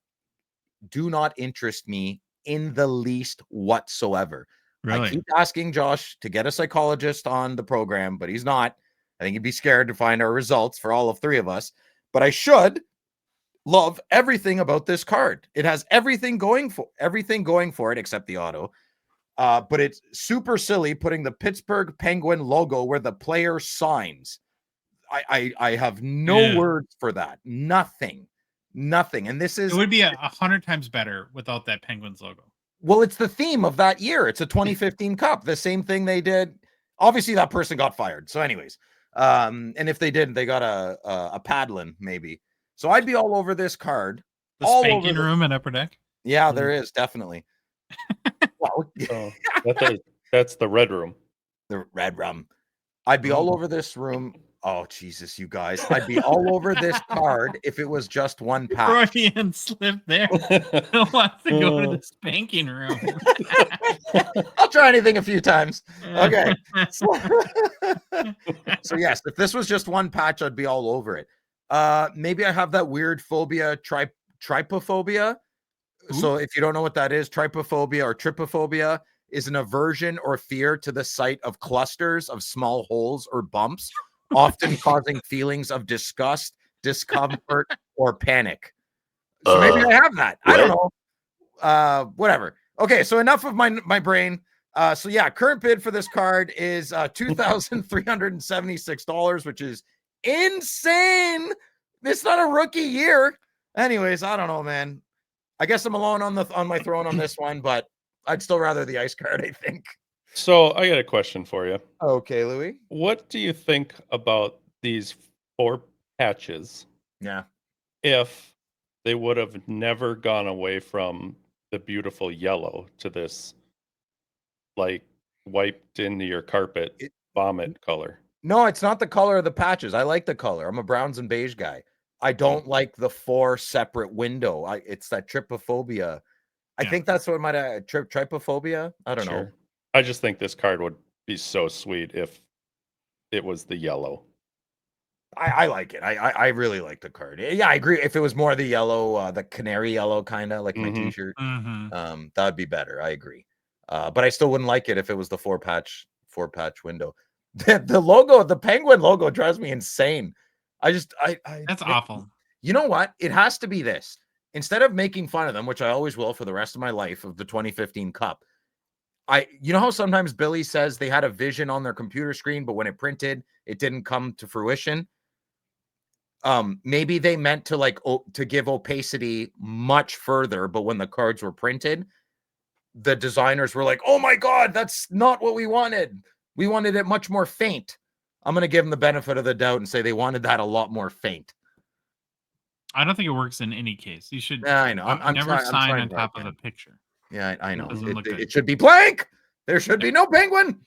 do not interest me in the least whatsoever.
Really?
I keep asking Josh to get a psychologist on the program, but he's not. I think he'd be scared to find our results for all of three of us. But I should love everything about this card. It has everything going for it except the auto. But it's super silly putting the Pittsburgh Penguin logo where the player signs. I have no words for that. Nothing. And this is,
it would be 100 times better without that Penguins logo.
well, it's the theme of that year. It's a 2015 Cup. The same thing they did. Obviously, that person got fired. So, anyways, and if they didn't, they got a Padlin maybe. So I'd be all over this card.
The spanking room at Upper Deck.
Yeah, there is definitely. Well,
That's the red room.
the red room. I'd be all over this room. Oh, Jesus, you guys. I'd be all over this card if it was just one patch.
Freudian slip there. Who wants to go to the spanking room?
I'll try anything a few times. Okay. So yes, if this was just one patch, I'd be all over it. Maybe I have that weird phobia, trypophobia. So if you don't know what that is, trypophobia or trypophobia is an aversion or fear to the sight of clusters of small holes or bumps, often causing feelings of disgust, discomfort, or panic. So maybe I have that. I don't know. Whatever. Okay, so enough of my brain. So yeah, current bid for this card is $2,376, which is insane. It's not a rookie year. Anyways, I don't know, man. I guess I'm alone on my throne on this one, but I'd still rather the ice card, I think.
So I got a question for you.
Okay, Louis.
What do you think about these 4 patches
Yeah.
if they would have never gone away from the beautiful yellow to this, like, wiped into your carpet vomit color?
No, it's not the color of the patches. I like the color. I'm a browns and beige guy. I don't like the 4 separate window. It's that trypophobia. I think that's what might have trypophobia. I don't know.
I just think this card would be so sweet if it was the yellow.
I like it. I really like the card. Yeah, I agree. If it was more the yellow, the canary yellow kind of like my t-shirt, that would be better. I agree. But I still wouldn't like it if it was the 4 patch window. The logo, the Penguin logo drives me insane. That's
awful.
You know what? It has to be this. Instead of making fun of them, which I always will for the rest of my life of the 2015 Cup, you know how sometimes Billy says they had a vision on their computer screen, but when it printed, it didn't come to fruition. Maybe they meant to to give opacity much further, but when the cards were printed, the designers were like, "Oh my God, that's not what we wanted. We wanted it much more faint." I'm going to give them the benefit of the doubt and say they wanted that a lot more faint.
I don't think it works in any case. You should.
I know. I'm
never
trying,
sign on top of a picture.
Yeah, I know.
It
should be blank. There should be no penguin.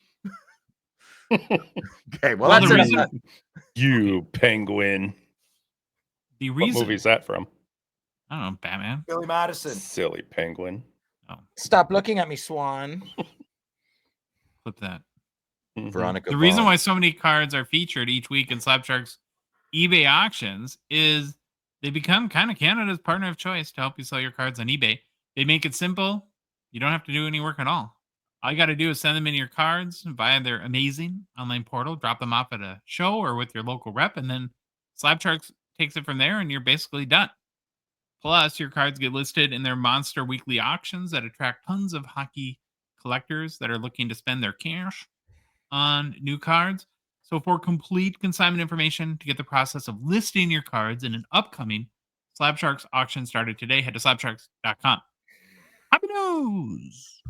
Okay, well that's
the
it.
reason,
You penguin.
The reason.
What movie is that from?
I don't know. Batman.
Billy Madison.
Silly penguin.
Oh,
stop looking at me, Swan.
Flip that.
Veronica.
The reason why so many cards are featured each week in Slapshark's eBay auctions is they become kind of Canada's partner of choice to help you sell your cards on eBay. They make it simple. You don't have to do any work at all. All you got to do is send them in your cards via their amazing online portal, drop them off at a show or with your local rep, and then Slapsharks takes it from there and you're basically done. Plus, your cards get listed in their monster weekly auctions that attract tons of hockey collectors that are looking to spend their cash on new cards. So for complete consignment information to get the process of listing your cards in an upcoming Slapsharks auction started today, head to slapsharks.com. Happy news!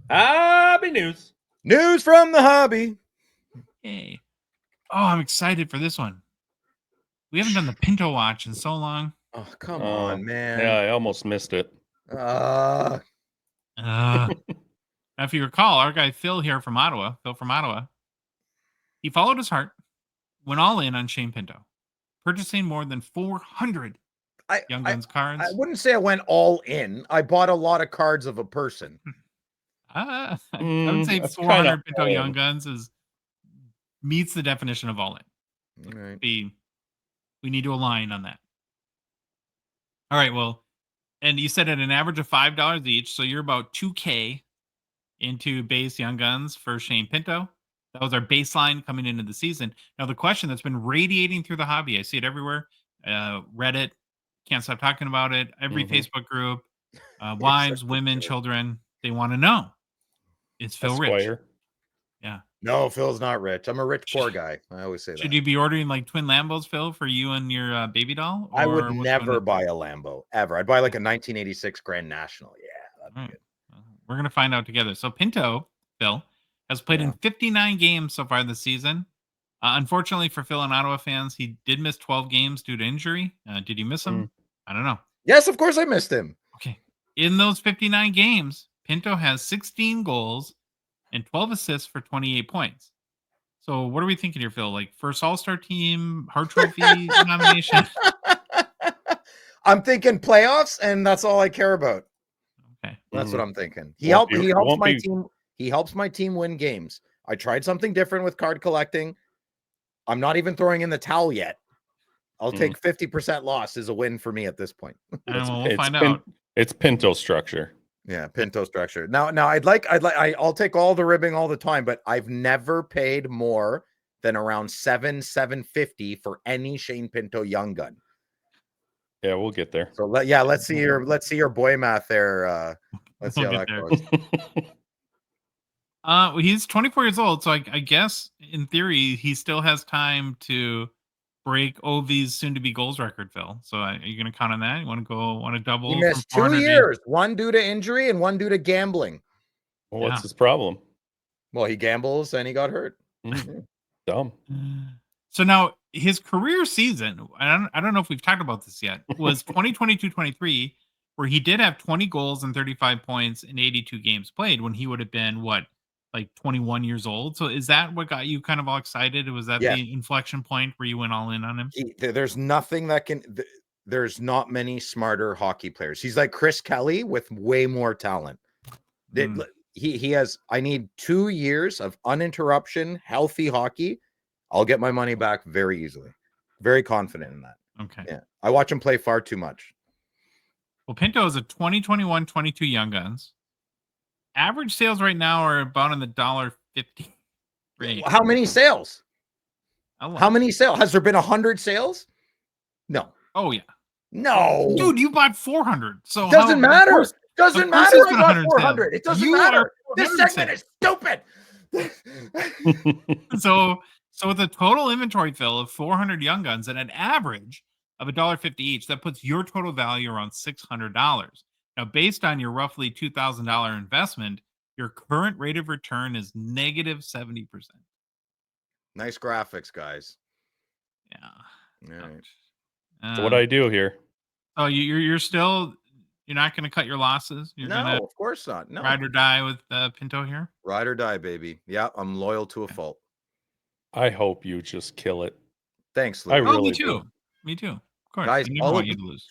Happy news!
News from the hobby.
Hey. Oh, I'm excited for this one. We haven't done the PINTO Watch in so long.
Oh, come on,
Yeah,
man.
I almost missed it.
Now, if you recall, our guy Phil from Ottawa, he followed his heart, went all in on Shane Pinto, purchasing more than 400 Young Guns
I
cards.
wouldn't say I went all in. I bought a lot of cards of a person.
I would say
That's
400 Pinto
all
Young
in.
Guns meets the definition of all in.
All right.
We need to align on that. All right, well, and you said at an average of $5 each, so you're about $2K into base Young Guns for Shane Pinto. That was our baseline coming into the season. Now, the question that's been radiating through the hobby, I see it everywhere. Reddit, can't stop talking about it. Every Facebook group, wives, women, children, they want to know, is Phil rich?
Esquire.
Yeah.
No, Phil's not rich. I'm a rich poor guy. I always say
Should
that.
you be ordering like twin Lambos, Phil, for you and your baby doll?
I would
or what's going
never
on?
buy a Lambo ever. I'd buy like a 1986 Grand National. Yeah, that'd be
All right.
good.
We're going to find out together. So Pinto, Phil, has played in 59 games so far this season. Unfortunately for Phil and Ottawa fans, he did miss 12 games due to injury. Did you miss him? I don't know.
Yes, of course I missed him.
Okay. In those 59 games, Pinto has 16 goals and 12 assists for 28 points. So what are we thinking here, Phil? Like first All-Star team, Hart Trophy nomination?
I'm thinking playoffs, and that's all I care about.
Okay.
That's what I'm thinking. He
Won't
helps my
be-
team. He helps my team win games. I tried something different with card collecting. I'm not even throwing in the towel yet. I'll take 50% loss as a win for me at this point.
And we'll find out.
It's Pinto structure.
Yeah, Pinto structure. Now I'll take all the ribbing all the time, but I've never paid more than around $750 for any Shane Pinto Young Gun.
Yeah, we'll get there.
So let's see your boy math there. Let's see how that goes.
Well, he's 24 years old, so I guess in theory he still has time to break Ovi's soon-to-be goals record, Phil. So are you going to count on that? You want to double?
He missed 2 years, one due to injury and one due to gambling.
Well, what's his problem?
Well, he gambles and he got hurt.
Dumb.
So now his career season, I don't know if we've talked about this yet, was 2022-23, where he did have 20 goals and 35 points in 82 games played when he would have been, like 21 years old. So is that what got you kind of all excited? Was that the inflection point where you went all in on him?
There's nothing that can... There's not many smarter hockey players. He's like Chris Kelly with way more talent. He has... I need 2 years of uninterruption, healthy hockey. I'll get my money back very easily. Very confident in that.
Okay.
Yeah. I watch him play far too much.
Well, Pinto is a 2021-22 Young Guns. Average sales right now are about in the $1.50 range.
How many sales? How many sales? Has there been 100 sales? No.
Oh, yeah.
No.
Dude, you bought 400. So
doesn't matter. Doesn't matter. I got 400. It doesn't matter. This segment is stupid.
So with a total inventory fill of 400 Young Guns and an average of $1.50 each, that puts your total value around $600. Now, based on your roughly $2,000 investment, your current rate of return is negative 70%.
Nice graphics, guys.
Yeah.
All right.
That's what I do here.
Oh, you're not going to cut your losses? You're gonna
of course not. No.
Ride or die with Pinto here?
Ride or die, baby. Yeah, I'm loyal to a fault.
I hope you just kill it.
Thanks, Lou.
I really
me too.
do.
Me too. Of course.
Guys,
I never want you to lose.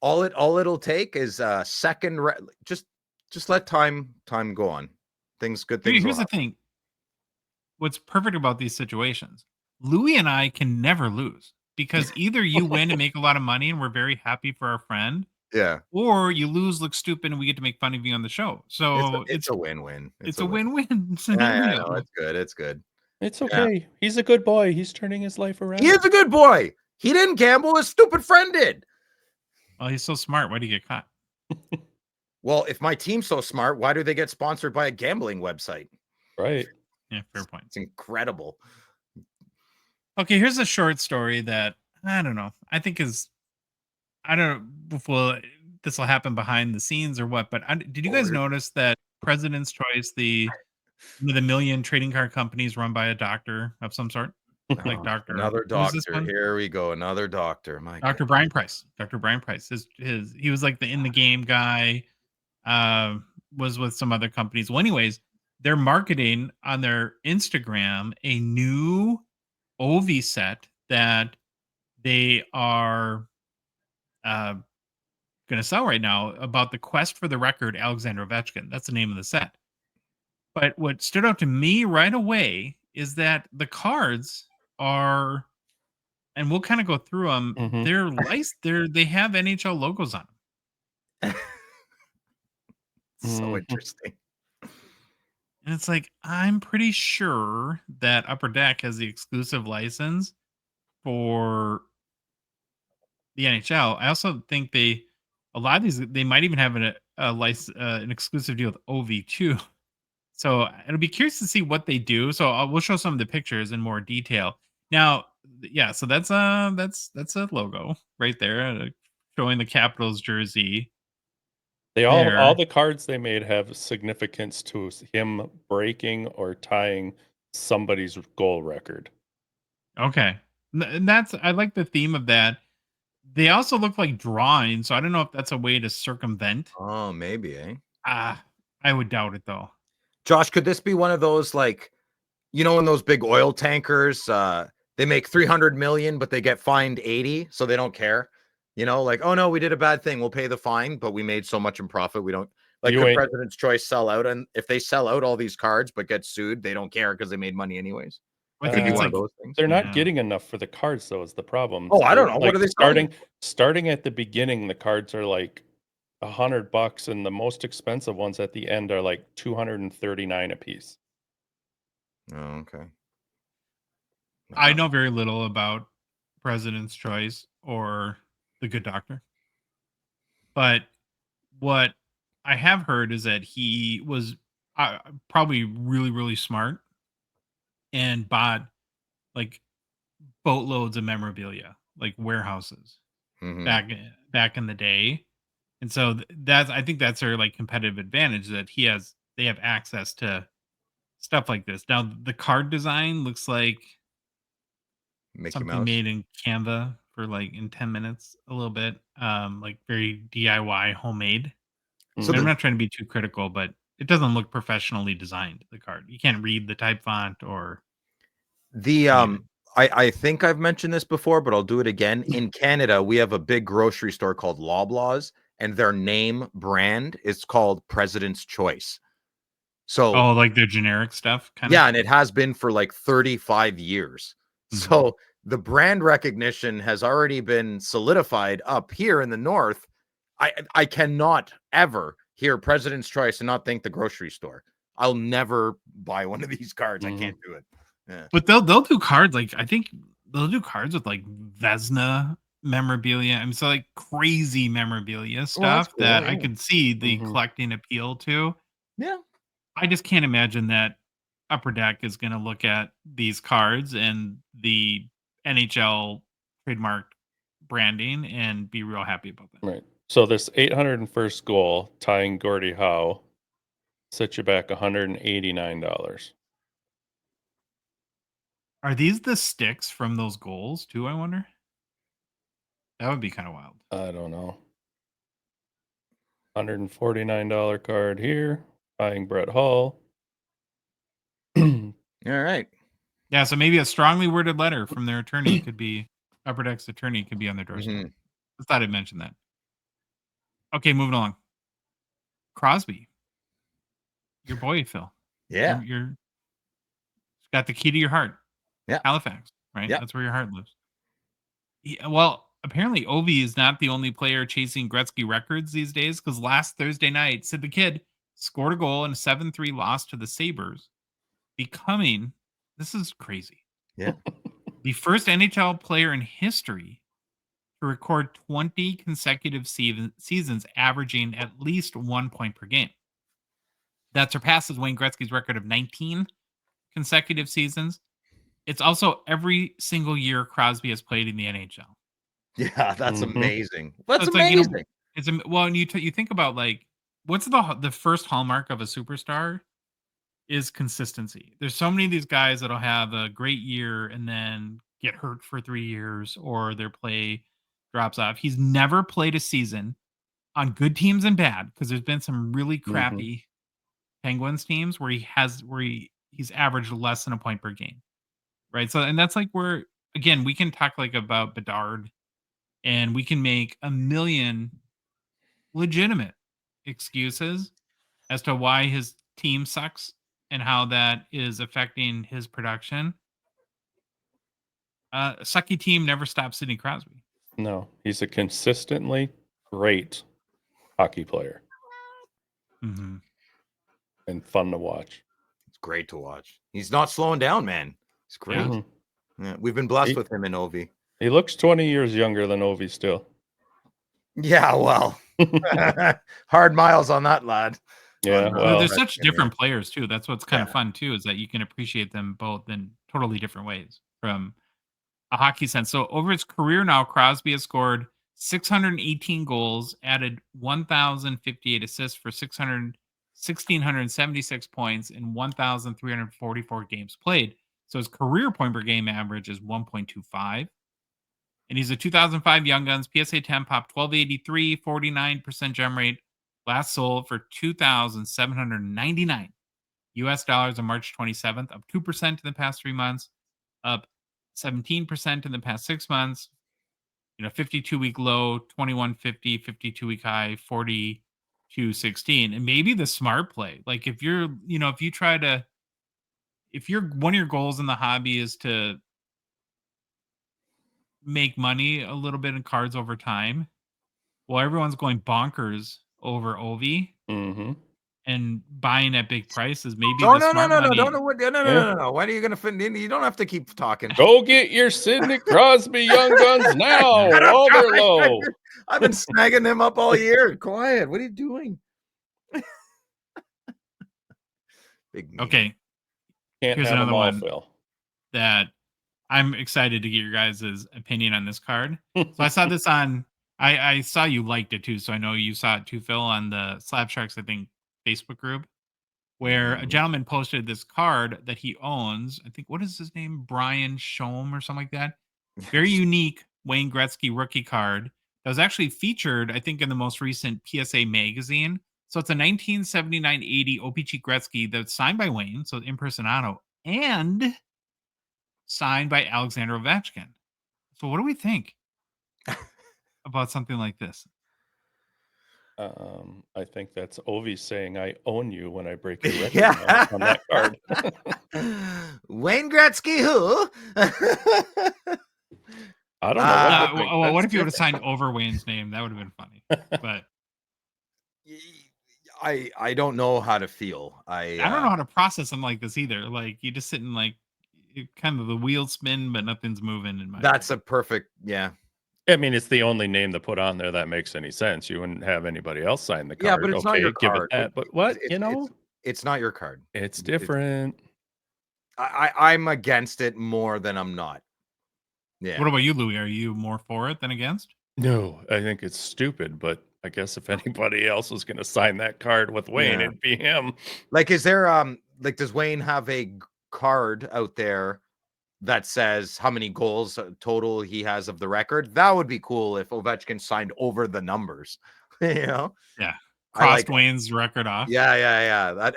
All it'll take is a second. Just let time go on. Good things.
Here's the thing. What's perfect about these situations, Louie and I can never lose because either you win and make a lot of money and we're very happy for our friend.
Yeah.
Or you lose, look stupid, and we get to make fun of you on the show. So
it's a win-win.
It's a win-win.
I know, it's good. It's good.
It's okay. Yeah. He's a good boy. He's turning his life around.
He is a good boy. He didn't gamble. His stupid friend did.
Well, he's so smart. Why did he get caught?
Well, if my team's so smart, why do they get sponsored by a gambling website?
Right.
Yeah, fair point.
It's incredible.
Okay, here's a short story that I don't know. I think I don't know if this will happen behind the scenes or what, but did you guys notice that President's Choice, the million trading card companies run by a doctor of some sort? like Doctor.
Another
Who's this
doctor.
one?
Here we go. Another doctor. My
Dr. Brian Price. Dr. Brian Price. He was like the in the game guy. Was with some other companies. Well, anyways, they're marketing on their Instagram a new OV set that they are uh, going to sell right now about the quest for the record, Alexander Ovechkin. That's the name of the set. But what stood out to me right away is that the cards are, and we'll kind of go through them.
Mhm.
They have NHL logos on them.
So
Mhm.
interesting.
And it's like, I'm pretty sure that Upper Deck has the exclusive license for the NHL. I also think a lot of these, they might even have an exclusive deal with OV too. So it'll be curious to see what they do. So we'll show some of the pictures in more detail. Now, yeah, so that's a logo right there, showing the Capitals jersey.
All
There.
the cards they made have significance to him breaking or tying somebody's goal record.
Okay. And I like the theme of that. They also look like drawings, so I don't know if that's a way to circumvent.
Oh, maybe, eh?
I would doubt it though.
Josh, could this be one of those, like, in those big oil tankers, they make 300 million, but they get fined 80, so they don't care. Like, oh no, we did a bad thing. We'll pay the fine, but we made so much in profit. We don't like,
You
could
ain't-
President's Choice sell out? And if they sell out all these cards but get sued, they don't care because they made money anyways.
I
Could
think
be
it's
one
like
of those things.
They're not
Yeah.
getting enough for the cards, though, is the problem.
Oh, I don't know.
Like,
What are they selling?
starting at the beginning, the cards are like $100, and the most expensive ones at the end are like $239 a piece.
Oh, okay.
I know very little about President's Choice or The Good Doctor. But what I have heard is that he was probably really, really smart and bought like boatloads of memorabilia, like warehouses
Mhm.
back in the day. And so I think that's their like competitive advantage, that they have access to stuff like this. Now the card design looks like
Mickey
something
Mouse.
made in Canva for like in 10 minutes, a little bit. Like very DIY homemade.
So
And I'm
the
not trying to be too critical, but it doesn't look professionally designed, the card. You can't read the type font or anything.
I think I've mentioned this before, but I'll do it again. In Canada, we have a big grocery store called Loblaws, and their name brand is called President's Choice. So
Oh, like the generic stuff kind
yeah,
of?
and it has been for like 35 years.
Mhm.
So the brand recognition has already been solidified up here in the north. I cannot ever hear President's Choice and not think the grocery store. I'll never buy one of these cards. I can't do it. Yeah.
But they'll do cards, like I think they'll do cards with like Vesna memorabilia. I mean, so like crazy memorabilia stuff
cool,
that I
yeah.
could see the
Mhm.
collecting appeal to.
Yeah.
I just can't imagine that Upper Deck is going to look at these cards and the NHL trademark branding and be real happy about that.
Right. So this 801st goal, tying Gordie Howe, set you back $189.
Are these the sticks from those goals too, I wonder? That would be kind of wild.
I don't know. $149 card here, tying Brett Hull.
All right.
Yeah, so maybe a strongly worded letter from their attorney could be Upper Deck's attorney could be on their doorstep.
Mhm.
I thought I'd mention that. Okay, moving along. Crosby, your boy Phil.
Yeah.
You're got the key to your heart.
Yeah.
Halifax, right?
Yeah.
That's where your heart lives. Yeah, well, apparently Ovi is not the only player chasing Gretzky records these days, because last Thursday night, Sid the Kid scored a goal in a 7-3 loss to the Sabres, becoming, this is crazy.
Yeah.
The first NHL player in history to record 20 consecutive seasons averaging at least 1 point per game. That surpasses Wayne Gretzky's record of 19 consecutive seasons. It's also every single year Crosby has played in the NHL.
Yeah, that's
Mhm.
amazing. That's
So it's like,
amazing.
well, and you think about like, what's the first hallmark of a superstar is consistency. There's so many of these guys that'll have a great year and then get hurt for 3 years or their play drops off. He's never played a season on good teams and bad because there's been some really crappy Penguins teams where he's averaged less than a point per game. Right? So and that's like where again, we can talk like about Bedard and we can make a million legitimate excuses as to why his team sucks and how that is affecting his production. A sucky team never stops Sidney Crosby.
No, he's a consistently great hockey player and fun to watch.
It's great to watch. He's not slowing down, man. It's great.
Yeah.
Yeah, we've been blessed with him in Ovi.
He looks 20 years younger than Ovi still.
Yeah, well, hard miles on that lad.
Yeah, well,
they're such different players too. That's what's kind of fun too, is that you can appreciate them both in totally different ways from a hockey sense. So over his career now, Crosby has scored 618 goals, added 1,058 assists for 1,676 points in 1,344 games played. So his career point per game average is 1.25. And he's a 2005 Young Guns, PSA 10 pop, 1283, 49% gem rate. Last sold for $2,799 US dollars on March 27th, up 2% in the past 3 months, up 17% in the past 6 months. 52-week low, 2150, 52-week high, 4216. And maybe the smart play, like if you're, if one of your goals in the hobby is to make money a little bit in cards over time, well, everyone's going bonkers over Ovi and buying at big prices. Maybe
No.
Why
are you gonna fit in? You don't have to keep talking.
Go get your Sidney Crosby Young Guns now. While they're low.
I've been snagging them up all year. Quiet. What are you doing?
Okay.
Can't
Here's
have
another
them all,
one
Phil.
that I'm excited to get your guys' opinion on this card. So I saw this on. I saw you liked it too, so I know you saw it too, Phil, on the Slab Sharks, I think, Facebook group, where a gentleman posted this card that he owns. I think, what is his name? Brian Shom or something like that. Very unique Wayne Gretzky rookie card that was actually featured, I think, in the most recent PSA magazine. So it's a 1979-80 O-Pee-Chee Gretzky that's signed by Wayne, so impersonato, and signed by Alexander Ovechkin. So what do we think about something like this?
I think that's Ovi saying, "I own you" when I break your record on that card.
Wayne Gretzky, who?
I don't know.
What if you would have signed over Wayne's name? That would have been funny. But
I don't know how to feel. I
don't know how to process something like this either. Like you just sitting like kind of the wheels spin, but nothing's moving. In my
That's a perfect, yeah.
I mean, it's the only name to put on there that makes any sense. You wouldn't have anybody else sign the card.
Yeah, but it's not your
give
card.
It that. But what,
it's not your card.
It's different.
I'm against it more than I'm not. Yeah.
What about you, Louis? Are you more for it than against?
No, I think it's stupid. But I guess if anybody else was going to sign that card with Wayne, it'd be him.
Like, is there does Wayne have a card out there that says how many goals total he has of the record? That would be cool if Ovechkin signed over the numbers.
Yeah. Crossed Wayne's record off.
Yeah.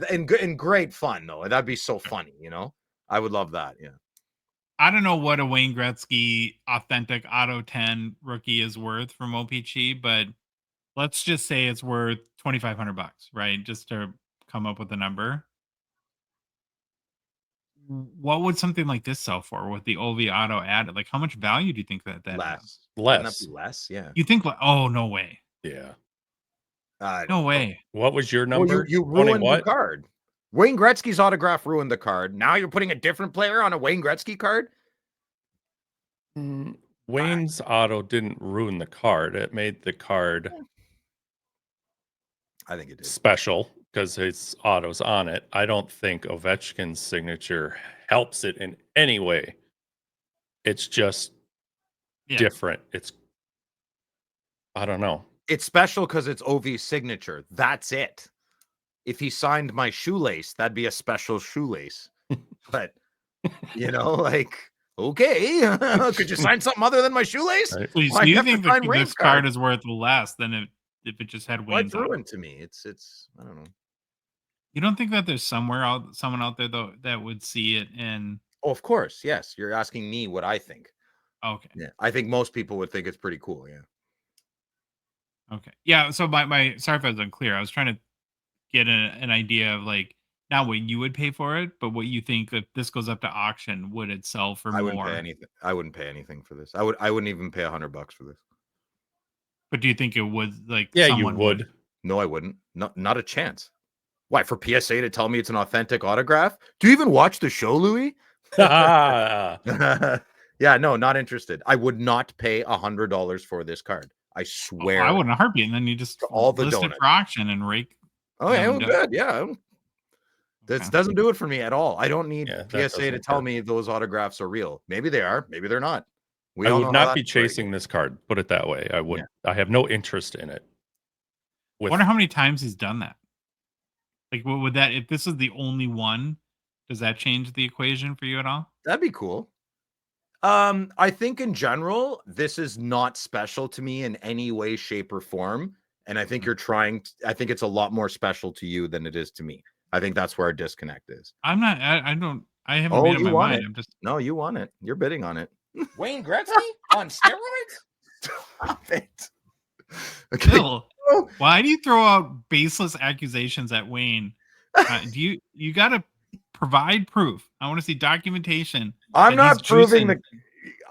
And great fun though. That'd be so funny, I would love that. Yeah.
I don't know what a Wayne Gretzky authentic auto 10 rookie is worth from O-Pee-Chee, but let's just say it's worth $2,500, right? Just to come up with a number. What would something like this sell for with the OV auto added? Like, how much value do you think that has?
Less, yeah.
You think? Oh, no way.
Yeah.
No way.
What was your number?
Well, you ruined the card. Wayne Gretzky's autograph ruined the card. Now you're putting a different player on a Wayne Gretzky card?
Wayne's auto didn't ruin the card. It made the card,
I think it did,
special because his auto's on it. I don't think Ovechkin's signature helps it in any way. It's just different. I don't know.
It's special because it's OV's signature. That's it. if he signed my shoelace, that'd be a special shoelace. But like, okay, could you sign something other than my shoelace?
Right.
So
Why
you
have to
think
sign
that
Wayne's
this card is worth less than if it just had
Well,
Wayne's
it's
on it?
ruined to me. It's I don't know.
You don't think that there's someone out there though that would see it and
Oh, of course, yes. You're asking me what I think.
okay.
Yeah, I think most people would think it's pretty cool. Yeah.
Okay. Yeah. So my sorry if I was unclear. I was trying to get an idea of like not what you would pay for it, but what you think if this goes up to auction, would it sell for
I
more?
wouldn't pay anything. I wouldn't pay anything for this. I wouldn't even pay $100 for this.
But do you think it would like
Yeah,
someone
you would.
No, I wouldn't. Not a chance. Why, for PSA to tell me it's an authentic autograph? Do you even watch the show, Louis? Yeah, no, not interested. I would not pay $100 for this card. I swear.
I wouldn't heartbeat, and then you just
all the
list it
donuts.
for auction and rake.
Oh, yeah,
them
well,
down.
good. Yeah. This
Okay.
doesn't do it for me at all. I don't need
Yeah, that
PSA to
doesn't
tell
work.
me those autographs are real. Maybe they are. Maybe they're not. We
I
all
would
know how
not be
that story
chasing this card. Put it that way. I would.
Yeah.
I have no interest in it.
I wonder how many times he's done that. Like, what would that if this is the only one? Does that change the equation for you at all?
That'd be cool. I think in general, this is not special to me in any way, shape, or form. And I think I think it's a lot more special to you than it is to me. I think that's where our disconnect is.
I'm not. I don't. I haven't
Oh,
made up
you
my
want
mind.
it.
I'm just.
No, you want it. You're bidding on it.
Wayne Gretzky on steroids?
Stop it. Okay.
Bill, why do you throw out baseless accusations at Wayne? You got to provide proof. I want to see documentation.
I'm
that he's
not proving
juicing.
that.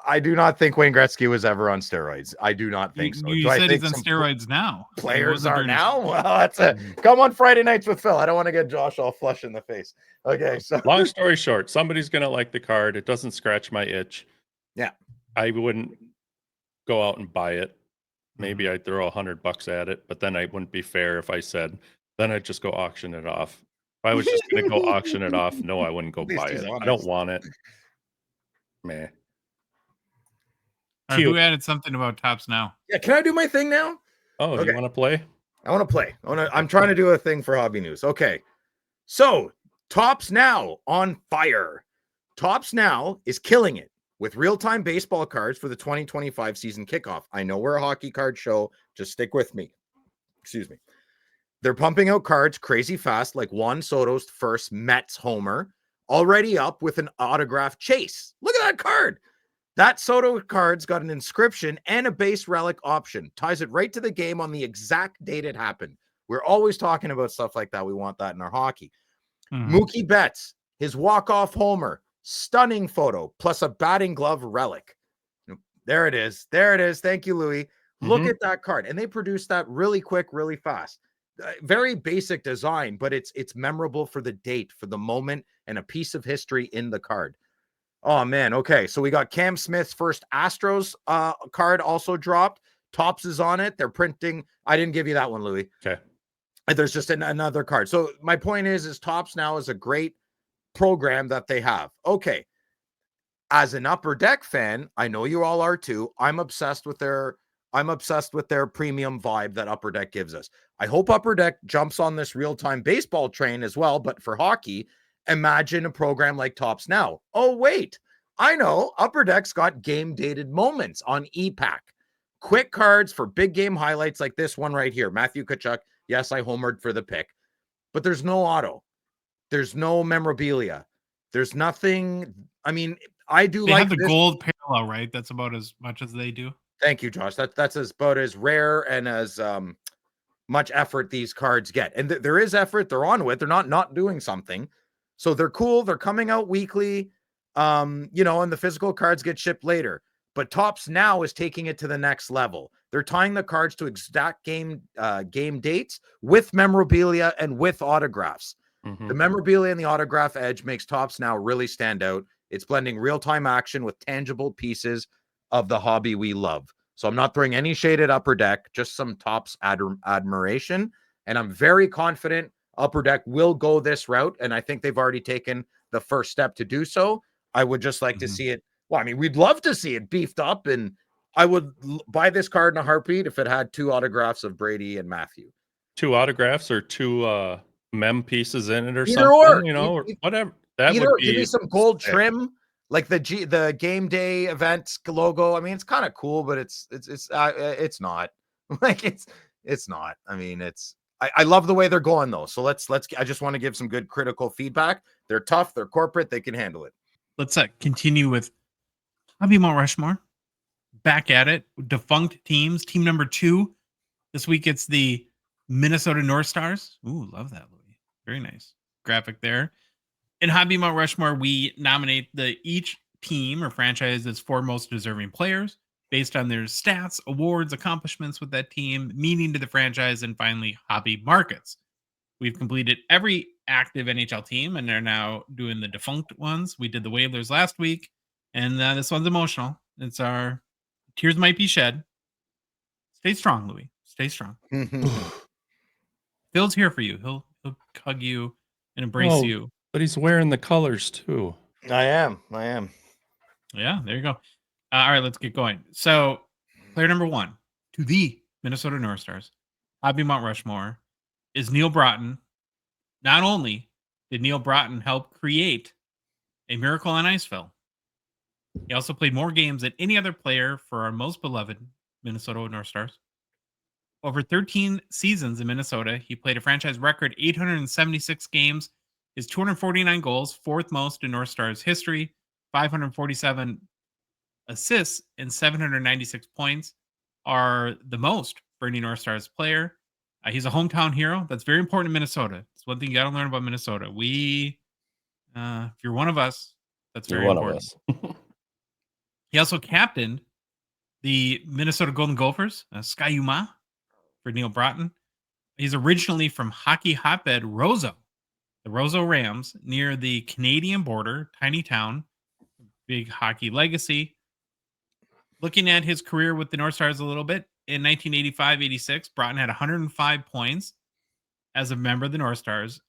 I do not think Wayne Gretzky was ever on steroids. I do not think so.
You
Do I
said
think
he's on
some
steroids now. He
players
wasn't
are
during his-
now? Well, that's it. Come on Friday nights with Phil. I don't want to get Josh all flush in the face. Okay, so
Long story short, somebody's gonna like the card. It doesn't scratch my itch.
Yeah.
I wouldn't go out and buy it. Maybe I'd throw $100 at it, but then I wouldn't be fair if I said, then I'd just go auction it off. If I was just gonna go auction it off, no, I wouldn't go
At least
buy
he's
it. I
honest.
don't want it. Meh.
All right,
Cute.
who added something about tops now?
yeah, can I do my thing now?
Oh,
Okay.
you want to play?
I want to play. I'm trying to do a thing for Hobby News. Okay. So, Tops Now on fire. Tops Now is killing it with real-time baseball cards for the 2025 season kickoff. I know we're a hockey card show. Just stick with me. Excuse me. They're pumping out cards crazy fast, like Juan Soto's first Mets homer, already up with an autograph chase. Look at that card. That Soto card's got an inscription and a base relic option. Ties it right to the game on the exact date it happened. We're always talking about stuff like that. We want that in our hockey. Mookie Betts, his walk-off homer, stunning photo, plus a batting glove relic. There it is. There it is. Thank you, Louis. Look at that card. And they produced that really quick, really fast. Very basic design, but it's memorable for the date, for the moment, and a piece of history in the card. Oh, man. Okay. So we got Cam Smith's first Astros card also dropped. Tops is on it. They're printing. I didn't give you that one, Louis.
Okay.
There's just another card. So my point is Tops Now is a great program that they have. Okay. As an Upper Deck fan, I know you all are too. I'm obsessed with their premium vibe that Upper Deck gives us. I hope Upper Deck jumps on this real-time baseball train as well, but for hockey, imagine a program like Tops Now. Oh, wait. I know Upper Deck's got game-dated moments on ePack. Quick cards for big game highlights like this one right here. Matthew Tkachuk. Yes, I homered for the pick. But there's no auto. There's no memorabilia. There's nothing. I mean, I do
They
like
have the
this.
gold parallel, right? That's about as much as they do.
Thank you, Josh. That's about as rare and as much effort these cards get. And there is effort. They're on with. They're not doing something. So they're cool. They're coming out weekly. And the physical cards get shipped later. But Tops Now is taking it to the next level. They're tying the cards to exact game dates with memorabilia and with autographs. The memorabilia and the autograph edge makes Tops Now really stand out. It's blending real-time action with tangible pieces of the hobby we love. So I'm not throwing any shade at Upper Deck, just some Tops admiration. And I'm very confident Upper Deck will go this route. And I think they've already taken the first step to do so. I would just like to see it. Well, I mean, we'd love to see it beefed up. And I would buy this card in a heartbeat if it had 2 autographs of Brady and Matthew.
2 autographs or 2 mem pieces in it or
Either
something,
or.
or whatever. That
Either
would
give me
be
some gold
sick.
trim, like the game day events logo. I mean, it's kind of cool, but it's not like it's not. I mean, I love the way they're going though. So let's I just want to give some good critical feedback. They're tough. They're corporate. They can handle it.
Let's continue with Hobby Mount Rushmore. Back at it. Defunct teams. Team number 2. This week it's the Minnesota North Stars. Ooh, love that, Louis. Very nice graphic there. In Hobby Mount Rushmore, we nominate each team or franchise's 4 most deserving players based on their stats, awards, accomplishments with that team, meaning to the franchise, and finally, hobby markets. We've completed every active NHL team, and they're now doing the defunct ones. We did the Whalers last week, and this one's emotional. It's our tears might be shed. Stay strong, Louis. Stay strong. Phil's here for you. He'll hug you and embrace you.
But he's wearing the colors too.
I am.
Yeah, there you go. All right, let's get going. So, player number 1 to the Minnesota North Stars, Hobby Mount Rushmore, is Neil Broughton. Not only did Neil Broughton help create a Miracle on Iceville, he also played more games than any other player for our most beloved Minnesota North Stars. Over 13 seasons in Minnesota, he played a franchise record 876 games. His 249 goals, 4th most in North Stars history, 547 assists, and 796 points are the most for any North Stars player. He's a hometown hero. That's very important in Minnesota. It's one thing you got to learn about Minnesota. If you're one of us, that's very important. He also captained the Minnesota Golden Gophers, Sky Yuma, for Neil Broughton. He's originally from hockey hotbed Roseau, the Roseau Rams, near the Canadian border, tiny town, big hockey legacy. Looking at his career with the North Stars a little bit, in 1985-86, Broughton had 105 points as a member of the North Stars.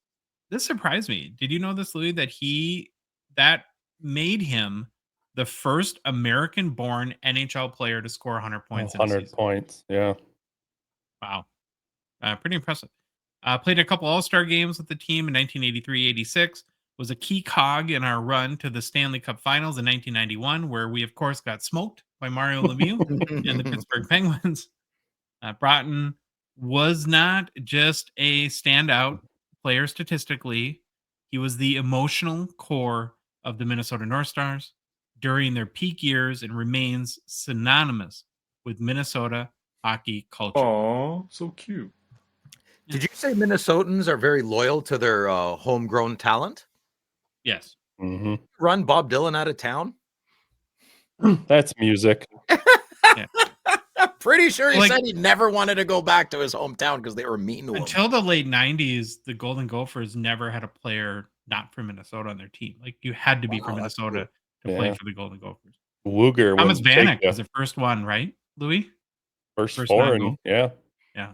This surprised me. Did you know this, Louis, that made him the first American-born NHL player to score 100 points in a season?
100 points, yeah.
Wow. Pretty impressive. Played a couple All-Star games with the team in 1983-86. Was a key cog in our run to the Stanley Cup Finals in 1991, where we, of course, got smoked by Mario Lemieux and the Pittsburgh Penguins. Broughton was not just a standout player statistically. He was the emotional core of the Minnesota North Stars during their peak years and remains synonymous with Minnesota hockey culture.
Oh, so cute.
Did you say Minnesotans are very loyal to their homegrown talent?
Yes.
Mm-hmm.
Run Bob Dylan out of town?
That's music.
Yeah.
Pretty sure he said he never wanted to go back to his hometown because they were mean to him.
Until the late 90s, the Golden Gophers never had a player not from Minnesota on their team. Like, you had to be from Minnesota to play for the Golden Gophers.
Wooger.
Thomas Vanek was the first one, right, Louis?
First foreign, yeah.
Yeah.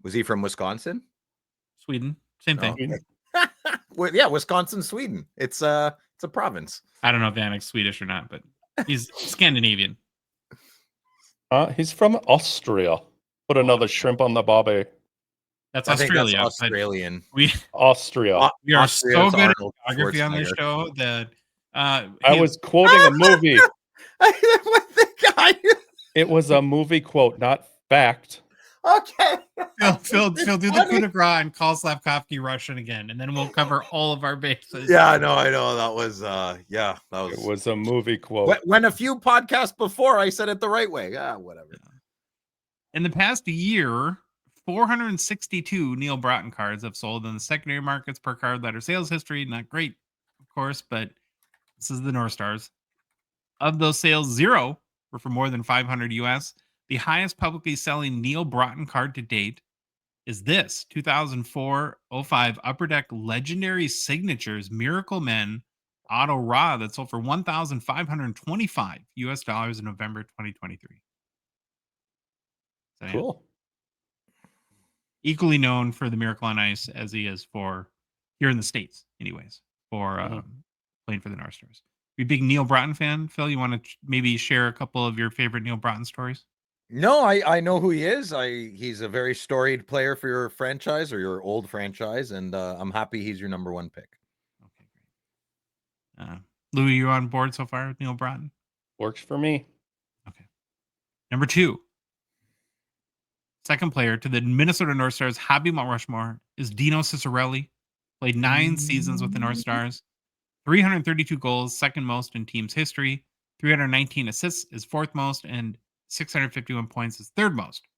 Was he from Wisconsin?
Sweden. Same thing.
Well, yeah, Wisconsin, Sweden. It's a province.
I don't know if Vanek's Swedish or not, but he's Scandinavian.
He's from Austria. Put another shrimp on the bobby.
That's
I think
Australia.
that's Australian.
Austria.
We are
Austria,
so
it's
good at
Arnold
geography on this
Schwarzenegger.
show that
I was quoting a movie. It was a movie quote, not fact.
Okay.
Phil, do the coup de grace and call Slavkovsky Russian again, and then we'll cover all of our bases.
Yeah, I know. That was
It was a movie quote.
When a few podcasts before I said it the right way. Whatever.
In the past year, 462 Neil Broughton cards have sold in the secondary markets per card letter sales history. Not great, of course, but this is the North Stars. Of those sales, 0 were for more than 500 US. The highest publicly selling Neil Broughton card to date is this 2004-05 Upper Deck Legendary Signatures Miracle Men Auto Raw that sold for $1,525 US in November 2023. So,
Cool.
Equally known for the Miracle on Ice as he is for here in the States, anyways, for playing for the North Stars. You a big Neil Broughton fan, Phil? You want to maybe share a couple of your favorite Neil Broughton stories?
No, I know who he is. He's a very storied player for your franchise or your old franchise, and I'm happy he's your number one pick.
Okay, great. Louis, you on board so far with Neil Broughton?
Works for me.
Okay. Number 2. Second player to the Minnesota North Stars Hobby Mount Rushmore is Dino Ciccarelli. Played 9 seasons with the North Stars. 332 goals, second most in team's history. 319 assists is fourth most, and 651 points is third most.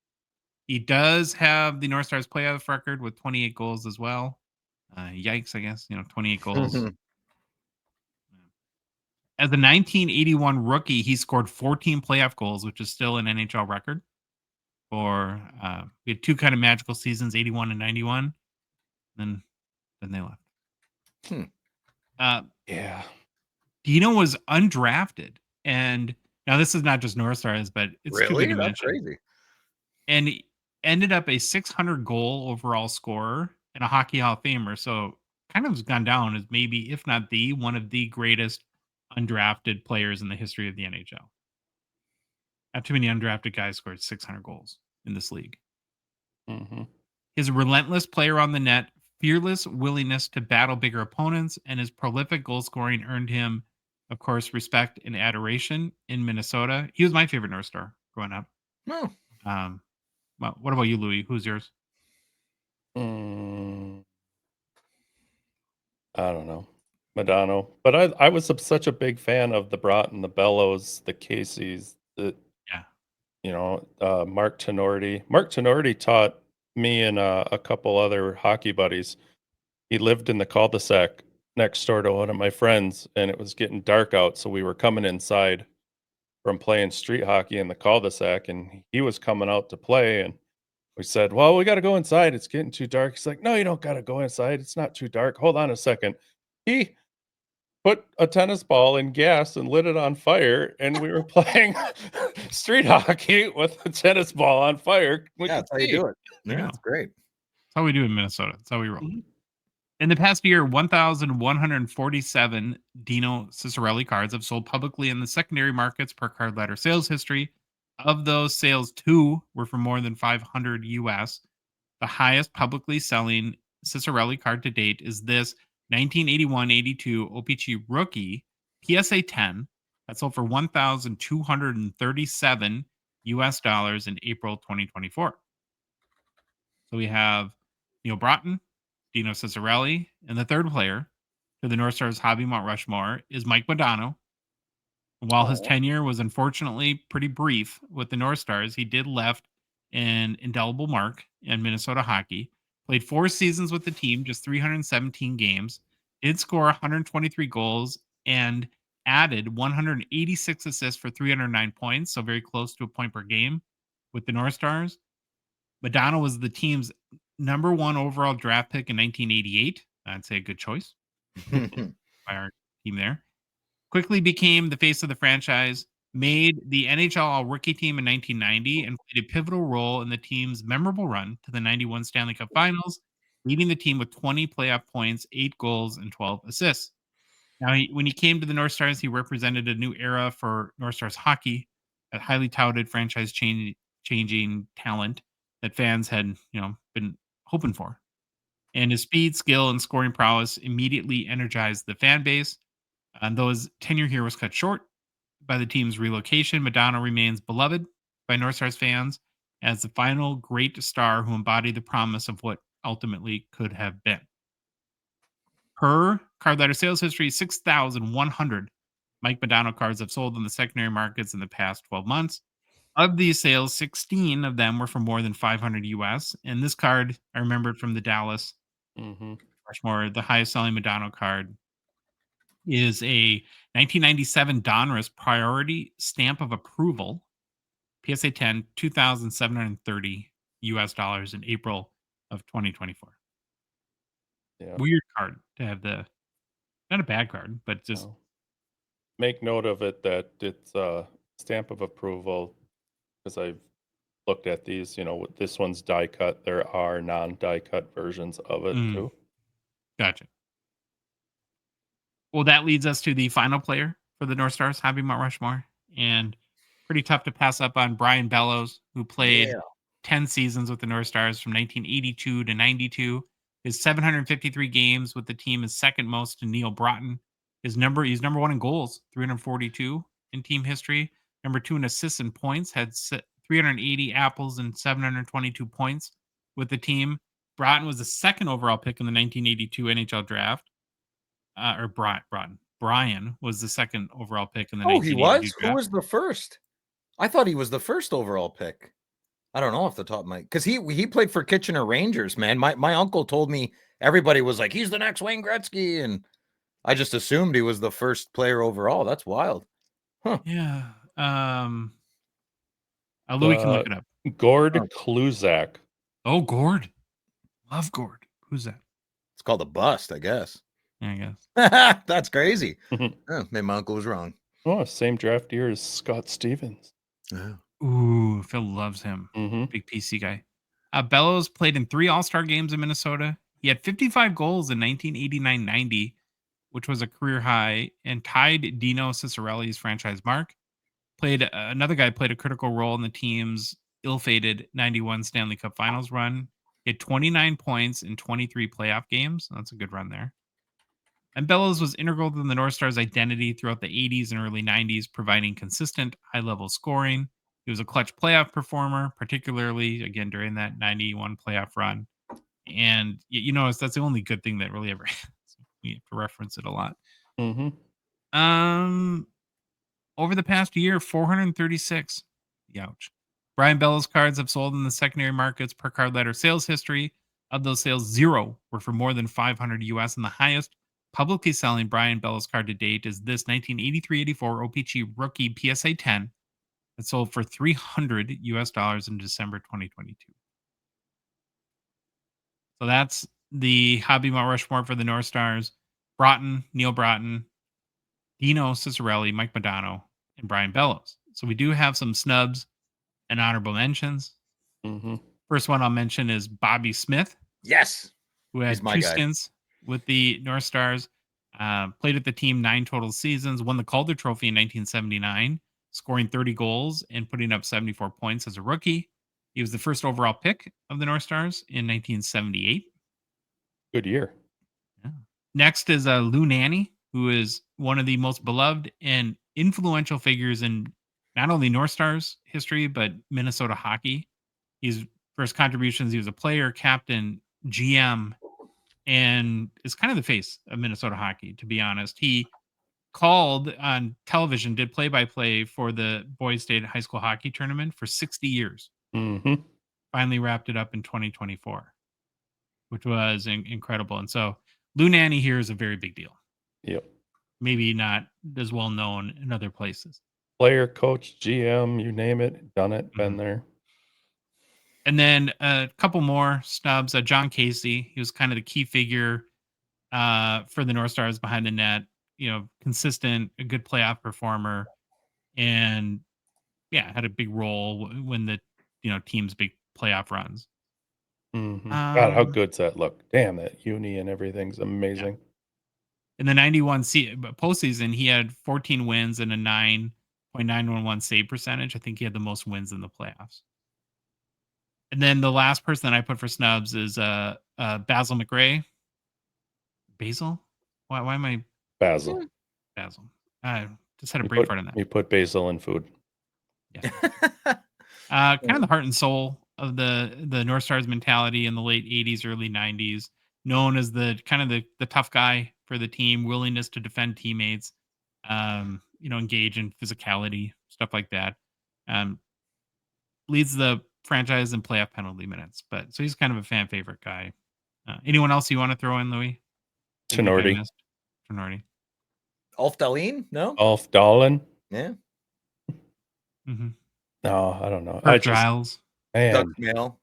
He does have the North Stars playoff record with 28 goals as well. Yikes, I guess. 28 goals. As a 1981 rookie, he scored 14 playoff goals, which is still an NHL record. We had 2 kind of magical seasons, 81 and 91. Then they left.
Yeah.
Dino was undrafted, and now this is not just North Stars, but it's too good to
That's
mention.
crazy.
And he ended up a 600 goal overall scorer and a Hockey Hall of Famer. So kind of has gone down as maybe, if not one of the greatest undrafted players in the history of the NHL. Not too many undrafted guys scored 600 goals in this league.
Mm-hmm.
His relentless player on the net, fearless willingness to battle bigger opponents, and his prolific goal scoring earned him, of course, respect and adoration in Minnesota. He was my favorite North Star growing up.
No.
Well, what about you, Louis? Who's yours?
I don't know. Madonna. But I was such a big fan of the Broughton, the Bellows, the Caseys, Mark Tenorti. Mark Tenorti taught me and a couple other hockey buddies. He lived in the cul-de-sac next door to one of my friends, and it was getting dark out, so we were coming inside from playing street hockey in the cul-de-sac, and he was coming out to play, and we said, well, we got to go inside. It's getting too dark. He's like, no, you don't got to go inside. It's not too dark. Hold on a second. He put a tennis ball in gas and lit it on fire, and we were playing street hockey with a tennis ball on fire.
That's how you do it.
Yeah,
that's great.
That's how we do in Minnesota. That's how we roll. Mm-hmm. In the past year, 1,147 Dino Ciccarelli cards have sold publicly in the secondary markets per card ladder sales history. Of those sales, 2 were for more than $500 US. The highest publicly selling Ciccarelli card to date is this 1981-82 O-Pee-Chee rookie PSA 10 that sold for $1,237 US in April 2024. So we have Neil Broughton, Dino Ciccarelli, and the third player to the North Stars Hobby Mount Rushmore is Mike Modano. While his tenure was unfortunately pretty brief with the North Stars, he did left an indelible mark in Minnesota hockey. Played 4 seasons with the team, just 317 games, did score 123 goals, and added 186 assists for 309 points, so very close to a point per game with the North Stars. Modano was the team's number 1 overall draft pick in 1988. I'd say a good choice by our team there. Quickly became the face of the franchise, made the NHL All-Rookie team in 1990, and played a pivotal role in the team's memorable run to the 91 Stanley Cup Finals, leading the team with 20 playoff points, 8 goals, and 12 assists. Now, when he came to the North Stars, he represented a new era for North Stars hockey, a highly touted franchise-changing talent that fans had, been hoping for. And his speed, skill, and scoring prowess immediately energized the fan base. And though his tenure here was cut short by the team's relocation, Modano remains beloved by North Stars fans as the final great star who embodied the promise of what ultimately could have been. Per card ladder sales history, 6,100 Mike Modano cards have sold in the secondary markets in the past 12 months. Of these sales, 16 of them were for more than 500 US. And this card, I remembered from the Dallas Rushmore, the highest selling Modano card is a 1997 Donruss Priority Stamp of Approval, PSA 10, $2,730 US in April of 2024.
Yeah.
Weird card to have not a bad card, but just
make note of it that it's a stamp of approval, because I've looked at these, this one's die cut. There are non-die cut versions of it too.
Gotcha. Well, that leads us to the final player for the North Stars, Hobby Mount Rushmore. And pretty tough to pass up on Brian Bellows, who played
Yeah.
10 seasons with the North Stars from 1982 to 92. His 753 games with the team is second most to Neil Broughton. He's number one in goals, 342 in team history. Number 2 in assists and points, had 380 apples and 722 points with the team. Broughton was the second overall pick in the 1982 NHL draft. Brian was the second overall pick in the
Oh, he
1982
was?
draft.
Who was the first? I thought he was the first overall pick. I don't know off the top of my, because he played for Kitchener Rangers, man. My uncle told me everybody was like, he's the next Wayne Gretzky, and I just assumed he was the first player overall. That's wild.
Yeah. Louis can look it up.
Gord
Oh.
Kluzak.
Oh, Gord. Love Gord. Who's that?
It's called a bust, I guess.
Yeah, I guess.
That's crazy.
Mhm.
Oh, maybe my uncle was wrong.
Oh, same draft year as Scott Stevens.
Ooh, Phil loves him.
Mm-hmm.
Big PC guy. Bellows played in 3 All-Star games in Minnesota. He had 55 goals in 1989-90, which was a career high, and tied Dino Ciccarelli's franchise mark. Another guy played a critical role in the team's ill-fated 91 Stanley Cup Finals run. He had 29 points in 23 playoff games. That's a good run there. And Bellows was integral to the North Stars' identity throughout the 80s and early 90s, providing consistent high-level scoring. He was a clutch playoff performer, particularly, again, during that 91 playoff run. And you notice that's the only good thing that really ever happens. We have to reference it a lot.
Mm-hmm.
Over the past year, 436. Youch. Brian Bellows cards have sold in the secondary markets per card letter sales history. Of those sales, 0 were for more than 500 US, and the highest publicly selling Brian Bellows card to date is this 1983-84 O-Pee-Chee rookie PSA 10 that sold for $300 US in December 2022. So that's the Hobby Mount Rushmore for the North Stars. Neil Broughton, Dino Ciccarelli, Mike Modano, and Brian Bellows. So we do have some snubs and honorable mentions.
Mm-hmm.
First one I'll mention is Bobby Smith,
Yes.
who had
He's my
2
guy.
stints with the North Stars, played with the team 9 total seasons, won the Calder Trophy in 1979, scoring 30 goals and putting up 74 points as a rookie. He was the first overall pick of the North Stars in 1978.
Good year.
Yeah. Next is Lou Nanne, who is one of the most beloved and influential figures in not only North Stars history, but Minnesota hockey. For his contributions, he was a player, captain, GM, and is kind of the face of Minnesota hockey, to be honest. He called on television, did play-by-play for the Boys State High School Hockey Tournament for 60 years.
Mm-hmm.
Finally wrapped it up in 2024, which was incredible. And so Lou Nanne here is a very big deal.
Yep.
Maybe not as well known in other places.
Player, coach, GM, you name it, done it, been
Mhm.
there.
And then a couple more snubs. John Casey, he was kind of the key figure for the North Stars behind the net. Consistent, a good playoff performer, and had a big role when the team's big playoff runs.
Mm-hmm. God, how good's that look? Damn, that uni and everything's amazing.
In the 91 postseason, he had 14 wins and a 9.911 save percentage. I think he had the most wins in the playoffs. And then the last person that I put for snubs is Basil McRae. Basil? Why am I
Basil.
Basil? I just had a brain fart on that.
You put basil in food.
Yeah. Kind of the heart and soul of the North Stars mentality in the late 80s, early 90s. Known as the tough guy for the team, willingness to defend teammates, engage in physicality, stuff like that. Leads the franchise in playoff penalty minutes. But so he's kind of a fan favorite guy. Anyone else you want to throw in, Louis?
Tenorti.
Ulf Dahlin? No?
Ulf Dahlin?
Yeah.
Mm-hmm.
No, I don't know.
Kirk Giles.
Man,
Doug Mail.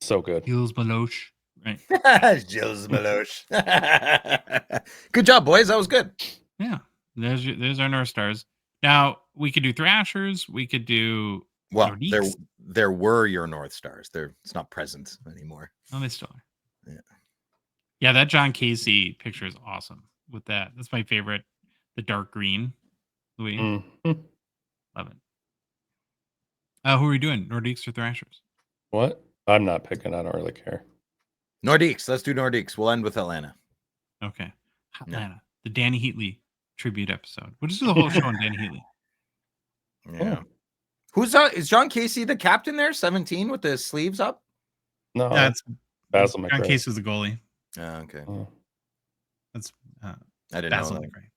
so good.
Jules Meloche. Right.
Jules Meloche. Good job, boys. That was good.
Yeah. There's our North Stars. Now, we could do Thrashers. We could do
Well,
Nordiques.
there were your North Stars. It's not present anymore.
Oh, they still are.
Yeah.
Yeah, that John Casey picture is awesome with that. That's my favorite. The dark green. Sweet.
Mhm.
Love it. Who are you doing? Nordiques or Thrashers?
What? I'm not picking. I don't really care.
Nordiques. Let's do Nordiques. We'll end with Atlanta.
Okay.
Yeah.
Atlanta. The Danny Heatley tribute episode. We'll just do the whole show on Danny Heatley.
Yeah. Who's that? Is John Casey the captain there? 17 with the sleeves up?
No,
That's
Basil
John
McRae.
Case was the goalie.
Okay.
Oh,
That's
I didn't
Basil
know that.
McRae.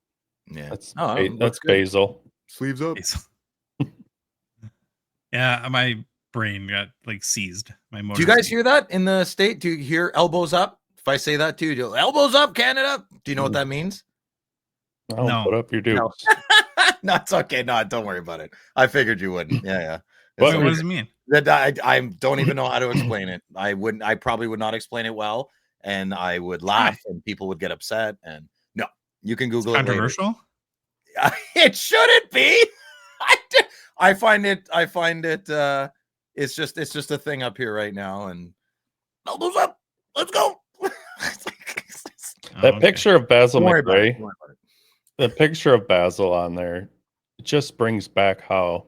Yeah.
that's
looks
that's
good.
Basil.
Sleeves up.
Yeah, my brain got like seized. My motor.
Do you guys hear that in the state? Do you hear elbows up? If I say that too, you go, elbows up, Canada. Do you know what that means?
Oh,
No.
put up your dukes.
No, it's okay. No, don't worry about it. I figured you wouldn't. Yeah.
What-
Wait,
It's
what does it mean?
that I don't even know how to explain it. I probably would not explain it well, and I would laugh and people would get upset. And no, you can Google it later.
Controversial?
It shouldn't be. I find it it's just a thing up here right now, and elbows up, let's go.
That
okay.
picture of Basil
Don't worry about it.
McRae, the picture of Basil on there, it just brings back how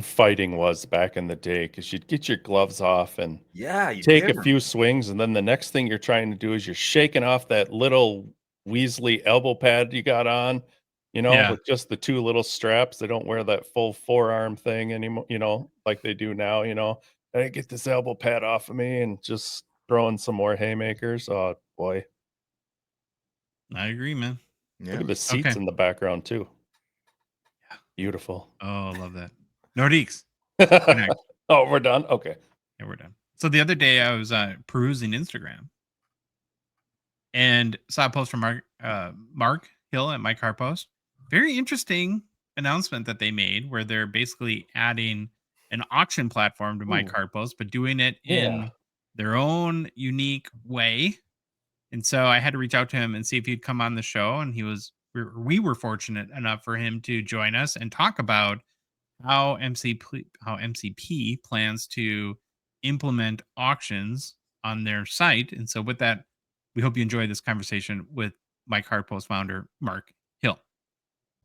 fighting was back in the day, because you'd get your gloves off and
Yeah, you
take
did.
a few swings, and then the next thing you're trying to do is you're shaking off that little Weasley elbow pad you got on,
Yeah.
with just the two little straps. They don't wear that full forearm thing anymore, like they do now. I get this elbow pad off of me and just throwing some more haymakers. Oh boy,
I agree, man.
Yeah.
look at the seats
Okay.
in the background too. Beautiful.
Oh, love that. Nordiques.
Oh, we're done. Okay.
Yeah, we're done. So the other day I was perusing Instagram and saw a post from Mark Hill at My Car Post. Very interesting announcement that they made, where they're basically adding an auction platform to My
Ooh.
Car Post, but doing it
Yeah.
in their own unique way. And so I had to reach out to him and see if he'd come on the show. And we were fortunate enough for him to join us and talk about how MCP plans to implement auctions on their site. And so with that, we hope you enjoy this conversation with My Card Post founder, Mark Hill.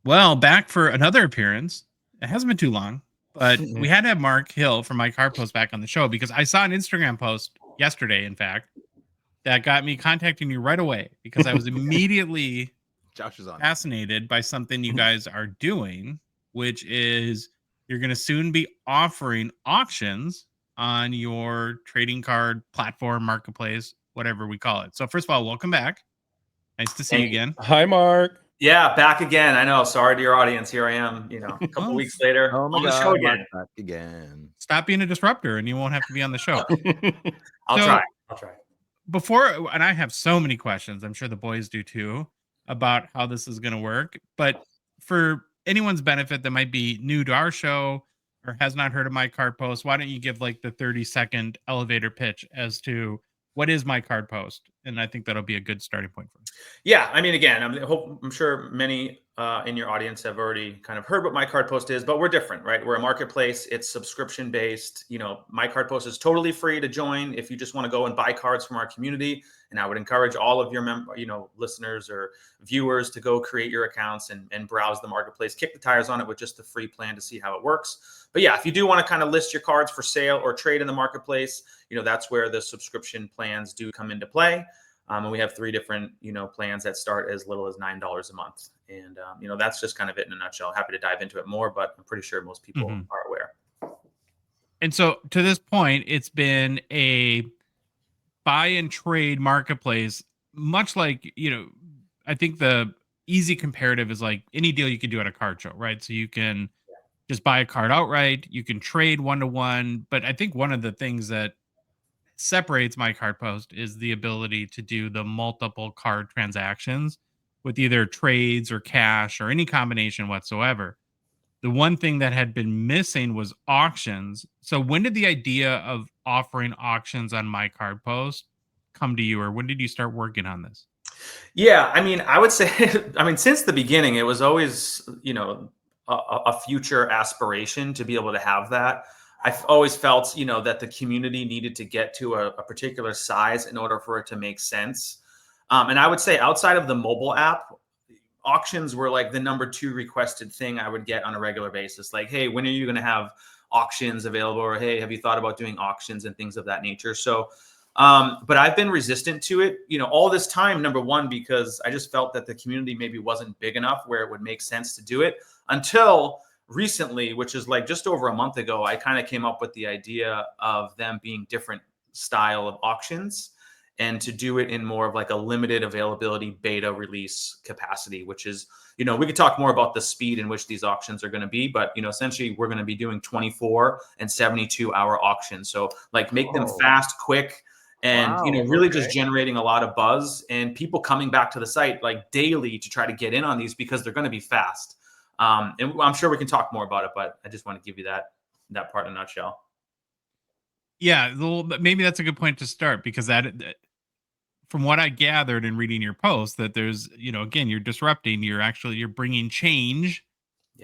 Well, back for another appearance. It hasn't been too long, but we had to have Mark Hill from My Card Post back on the show because I saw an Instagram post yesterday, in fact, that got me contacting you right away because I was immediately
Josh is on.
fascinated by something you guys are doing, which is you're going to soon be offering auctions on your trading card platform, marketplace, whatever we call it. So first of all, welcome back. Nice to see you again.
Hi, Mark.
Yeah, back again. I know. Sorry to your audience. Here I am, a couple
Oh.
weeks later
Oh my
on the
God,
show again.
Mark's back again.
Stop being a disruptor and you won't have to be on the show.
I'll
So-
try.
And I have so many questions, I'm sure the boys do too, about how this is going to work. But for anyone's benefit that might be new to our show or has not heard of My Card Post, why don't you give like the 30-second elevator pitch as to what is My Card Post? And I think that'll be a good starting point for us.
Yeah, I mean, again, I'm sure many in your audience have already kind of heard what My Card Post is, but we're different, right? We're a marketplace. It's subscription based. My Card Post is totally free to join if you just want to go and buy cards from our community. And I would encourage all of your listeners or viewers to go create your accounts and browse the marketplace, kick the tires on it with just the free plan to see how it works. But yeah, if you do want to kind of list your cards for sale or trade in the marketplace, that's where the subscription plans do come into play. And we have 3 different, plans that start as little as $9 a month. And, that's just kind of it in a nutshell. Happy to dive into it more, but I'm pretty sure most people are aware.
And so to this point, it's been a buy and trade marketplace, much like, I think the easy comparative is like any deal you could do at a card show, right? So you can just buy a card outright, you can trade 1-to-1. But I think one of the things that separates My Card Post is the ability to do the multiple card transactions with either trades or cash or any combination whatsoever. The one thing that had been missing was auctions. So when did the idea of offering auctions on My Card Post come to you, or when did you start working on this?
Yeah, I mean, I would say, since the beginning, it was always, a future aspiration to be able to have that. I've always felt, that the community needed to get to a particular size in order for it to make sense. And I would say outside of the mobile app, auctions were like the number 2 requested thing I would get on a regular basis. Like, hey, when are you going to have auctions available? Or, hey, have you thought about doing auctions and things of that nature? So, but I've been resistant to it, all this time, number one, because I just felt that the community maybe wasn't big enough where it would make sense to do it until recently, which is like just over a month ago. I kind of came up with the idea of them being different style of auctions and to do it in more of like a limited availability beta release capacity, which is, we could talk more about the speed in which these auctions are going to be, but, essentially we're going to be doing 24 and 72 hour auctions. So like make them fast, quick, and, really just generating a lot of buzz and people coming back to the site like daily to try to get in on these because they're going to be fast. And I'm sure we can talk more about it, but I just want to give you that part in a nutshell.
Yeah, maybe that's a good point to start, because that from what I gathered in reading your post, that there's, again, you're disrupting, you're bringing change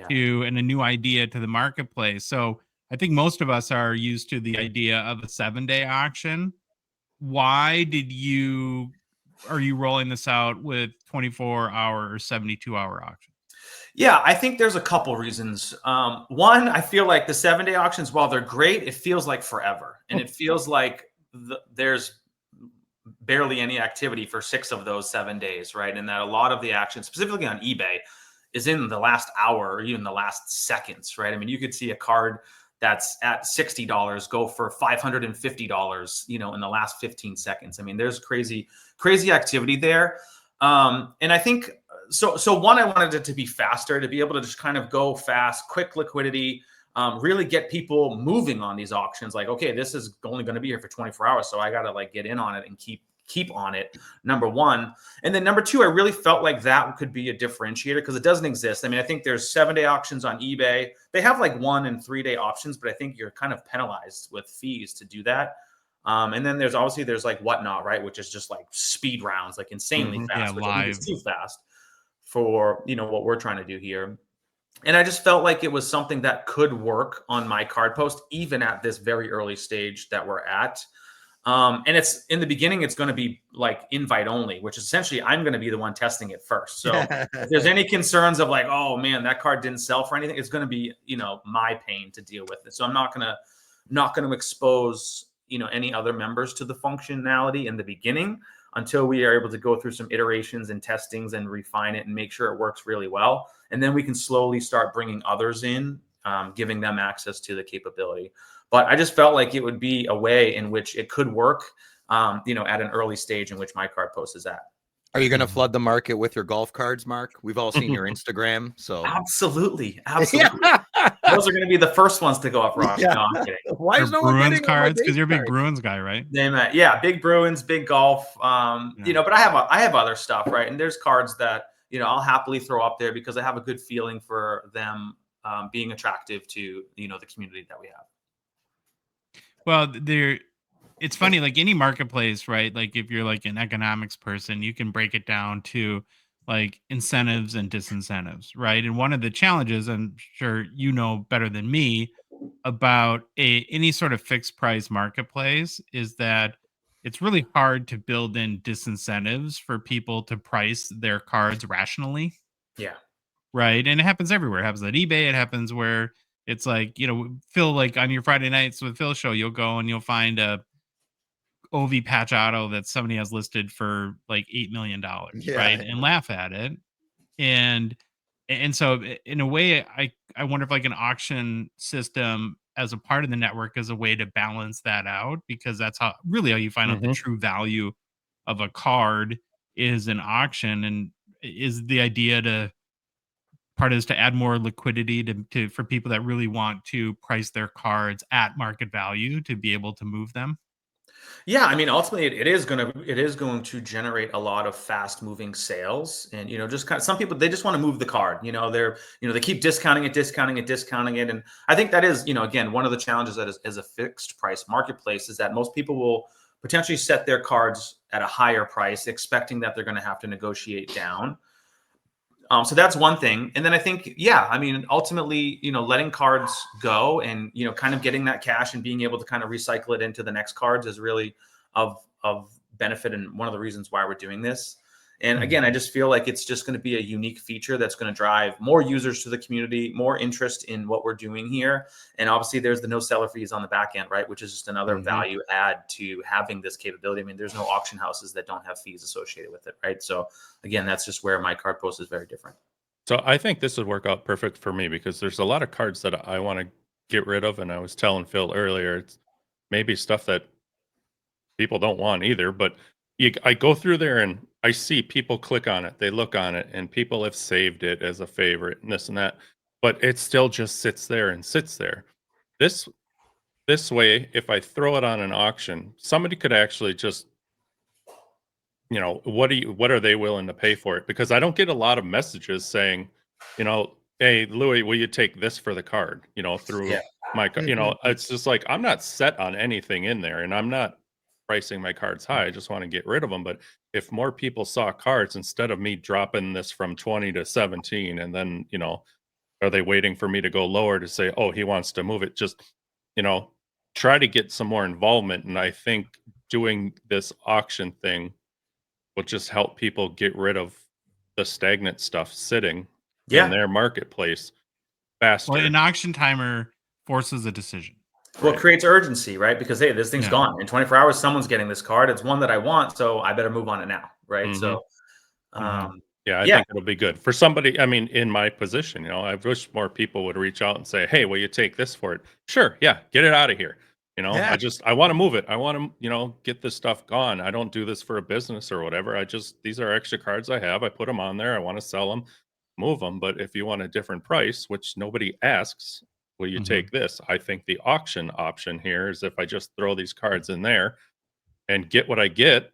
to and a new idea to the marketplace. So I think most of us are used to the idea of a 7-day auction. Why are you rolling this out with 24-hour or 72-hour auction?
Yeah, I think there's a couple reasons. One, I feel like the 7-day auctions, while they're great, it feels like forever. And it feels like there's barely any activity for 6 of those 7 days, right? And that a lot of the action, specifically on eBay, is in the last hour or even the last seconds, right? I mean, you could see a card that's at $60 go for $550, in the last 15 seconds. I mean, there's crazy activity there. And I think, so one, I wanted it to be faster, to be able to just kind of go fast, quick liquidity, really get people moving on these auctions. Like, okay, this is only going to be here for 24 hours. So I got to like get in on it and keep on it, number one. And then number two, I really felt like that could be a differentiator because it doesn't exist. I mean, I think there's 7-day auctions on eBay. They have like 1 and 3-day options, but I think you're kind of penalized with fees to do that. And then there's like Whatnot, right? Which is just like speed rounds, like insanely fast, which I think is too fast for, what we're trying to do here. And I just felt like it was something that could work on my card post, even at this very early stage that we're at. And it's in the beginning, it's going to be like invite only, which is essentially I'm going to be the one testing it first. So if there's any concerns of like, oh man, that card didn't sell for anything, it's going to be, my pain to deal with it. So I'm not going to expose, any other members to the functionality in the beginning until we are able to go through some iterations and testings and refine it and make sure it works really well. And then we can slowly start bringing others in, giving them access to the capability. But I just felt like it would be a way in which it could work, at an early stage in which my card post is at.
Are you going to flood the market with your golf cards, Mark? We've all seen your Instagram. So
absolutely. Those are going to be the first ones to go up, Ross.
Yeah.
No, I'm kidding.
Why is no one
Bruins
getting on my
cards? Because
base
you're a big
card?
Bruins guy, right?
Yeah, big Bruins, big golf. But I have other stuff, right? And there's cards that I'll happily throw up there because I have a good feeling for them being attractive to the community that we have.
Well, it's funny, like any marketplace, right? Like if you're like an economics person, you can break it down to like incentives and disincentives, right? And one of the challenges, I'm sure you know better than me about any sort of fixed price marketplace, is that it's really hard to build in disincentives for people to price their cards rationally.
Yeah.
Right. And it happens everywhere. It happens at eBay. It happens where it's like, Phil, like on your Friday nights with Phil show, you'll go and you'll find a O-Pee-Patch auto that somebody has listed for like $8 million, right? And laugh at it. And so in a way, I wonder if like an auction system as a part of the network is a way to balance that out, because that's how you find out the true value of a card is an auction. And is the idea part is to add more liquidity to for people that really want to price their cards at market value to be able to move them.
Yeah, I mean, ultimately, it is going to generate a lot of fast moving sales, and just kind of some people, they just want to move the card. They keep discounting it, and I think that is again one of the challenges that is as a fixed price marketplace is that most people will potentially set their cards at a higher price, expecting that they're going to have to negotiate down. So that's one thing. And then I think, ultimately, letting cards go and, kind of getting that cash and being able to kind of recycle it into the next cards is really of benefit. And one of the reasons why we're doing this. And again, I just feel like it's just going to be a unique feature that's going to drive more users to the community, more interest in what we're doing here. And obviously there's the no seller fees on the back end, right? Which is just another value add to having this capability. I mean, there's no auction houses that don't have fees associated with it, right? So again, that's just where my card post is very different.
So I think this would work out perfect for me because there's a lot of cards that I want to get rid of. And I was telling Phil earlier, it's maybe stuff that people don't want either, but I go through there and I see people click on it, they look on it, and people have saved it as a favorite and this and that, but it still just sits there and sits there. This way, if I throw it on an auction, somebody could actually just, what are they willing to pay for it? Because I don't get a lot of messages saying, hey, Louis, will you take this for the card? Through my, it's just like, I'm not set on anything in there, and I'm not pricing my cards high. I just want to get rid of them. But if more people saw cards instead of me dropping this from 20 to 17, and then, are they waiting for me to go lower to say, oh, he wants to move it? Just, try to get some more involvement. And I think doing this auction thing will just help people get rid of the stagnant stuff sitting in their marketplace faster.
Well, an auction timer forces a decision.
Well, it creates urgency, right? Because, hey, this thing's gone. In 24 hours, someone's getting this card. It's one that I want, so I better move on it now, right? So,
I think it'll be good for somebody. I mean, in my position, I wish more people would reach out and say, hey, will you take this for it? Sure. Yeah. Get it out of here. I want to move it. I want to, get this stuff gone. I don't do this for a business or whatever. These are extra cards I have. I put them on there. I want to sell them, move them. But if you want a different price, which nobody asks, will you take this? I think the auction option here is if I just throw these cards in there and get what I get,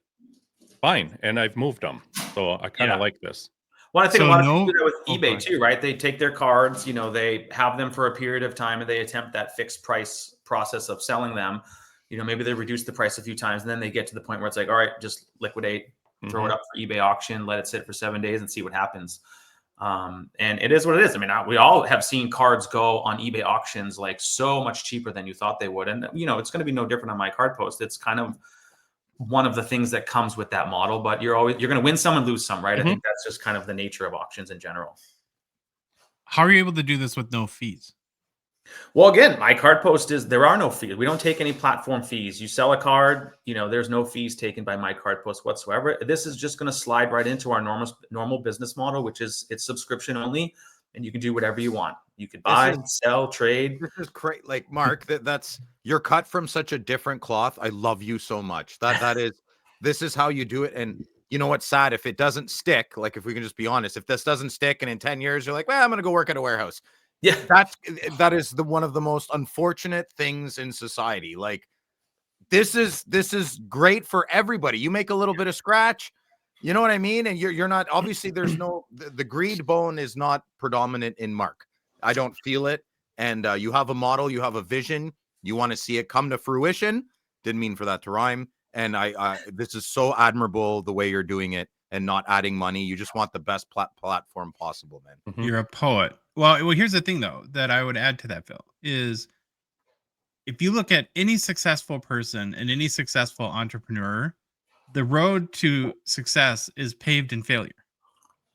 fine. And I've moved them. So I kind of like this.
Well, I think a lot of people do that with eBay too, right? They take their cards, they have them for a period of time and they attempt that fixed price process of selling them. Maybe they reduce the price a few times and then they get to the point where it's like, all right, just liquidate, throw it up for eBay auction, let it sit for 7 days and see what happens. And it is what it is. I mean, we all have seen cards go on eBay auctions like so much cheaper than you thought they would. And, it's going to be no different on my card post. It's kind of one of the things that comes with that model, but you're going to win some and lose some, right? I think that's just kind of the nature of auctions in general.
How are you able to do this with no fees?
Well, again, my card post there are no fees. We don't take any platform fees. You sell a card, there's no fees taken by my card post whatsoever. This is just going to slide right into our normal business model, which is it's subscription only, and you can do whatever you want. You could buy, sell, trade.
This is great. Like, Mark, that's you're cut from such a different cloth. I love you so much. This is how you do it. And you know what's sad? If it doesn't stick, like if we can just be honest, if this doesn't stick and in 10 years, you're like, well, I'm going to go work at a warehouse.
Yeah,
that is one of the most unfortunate things in society. Like, this is great for everybody. You make a little bit of scratch, you know what I mean? And you're not, obviously there's no, the greed bone is not predominant in Mark. I don't feel it. And you have a model, you have a vision, you want to see it come to fruition. Didn't mean for that to rhyme. And this is so admirable the way you're doing it and not adding money. You just want the best platform possible, man.
You're a poet. Well, here's the thing, though, that I would add to that, Phil, is if you look at any successful person and any successful entrepreneur, the road to success is paved in failure,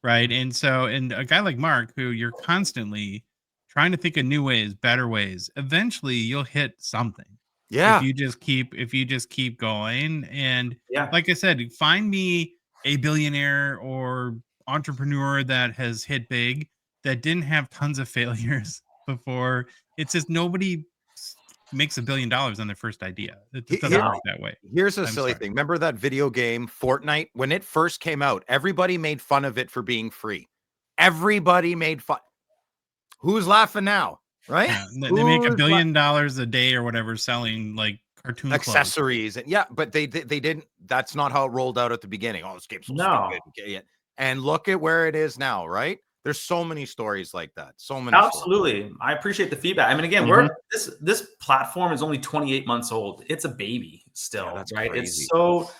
right? And so, and a guy like Mark, who you're constantly trying to think of new ways, better ways, eventually you'll hit something.
Yeah.
If you just keep going. And like I said, find me a billionaire or entrepreneur that has hit big that didn't have tons of failures before. It's just nobody makes $1 billion on their first idea. It doesn't work that way.
Here's a silly thing. Remember that video game Fortnite? When it first came out, everybody made fun of it for being free. Everybody made fun. Who's laughing now? Right?
Yeah, they make $1 billion a day or whatever selling like cartoon
accessories. And but they didn't. That's not how it rolled out at the beginning. Oh, this game's so stupid. And look at where it is now, right? There's so many stories like that. So many.
Absolutely. Stories. I appreciate the feedback. I mean, again, this platform is only 28 months old. It's a baby still, right? Crazy. It's so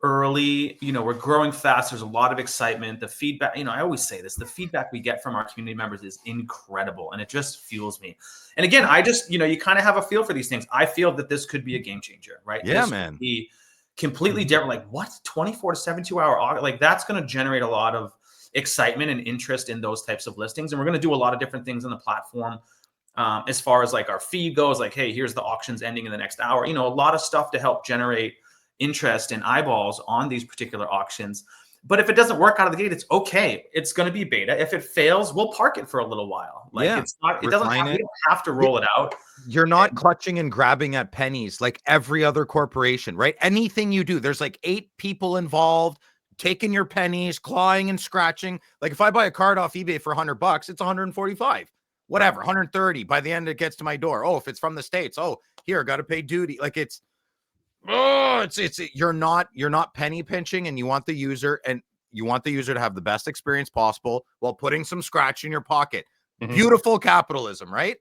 early. We're growing fast. There's a lot of excitement. The feedback, I always say this, the feedback we get from our community members is incredible. And it just fuels me. And again, I just, you kind of have a feel for these things. I feel that this could be a game changer, right?
Yeah,
this
man.
Be completely different. Like what 24 to 72 hour, like that's going to generate a lot of excitement and interest in those types of listings. And we're going to do a lot of different things on the platform. As far as like our feed goes, like, hey, here's the auctions ending in the next hour, a lot of stuff to help generate interest and eyeballs on these particular auctions. But if it doesn't work out of the gate, it's okay. It's going to be beta. If it fails, we'll park it for a little while. Like it's not, it doesn't have, you don't have to roll it out.
You're not clutching and grabbing at pennies like every other corporation, right? Anything you do, there's like 8 people involved, taking your pennies, clawing and scratching. Like if I buy a card off eBay for $100, it's 145, whatever, 130. By the end, it gets to my door. Oh, if it's from the States, oh, here, got to pay duty. Like it's you're not penny pinching, and you want the user to have the best experience possible while putting some scratch in your pocket. Beautiful capitalism, right?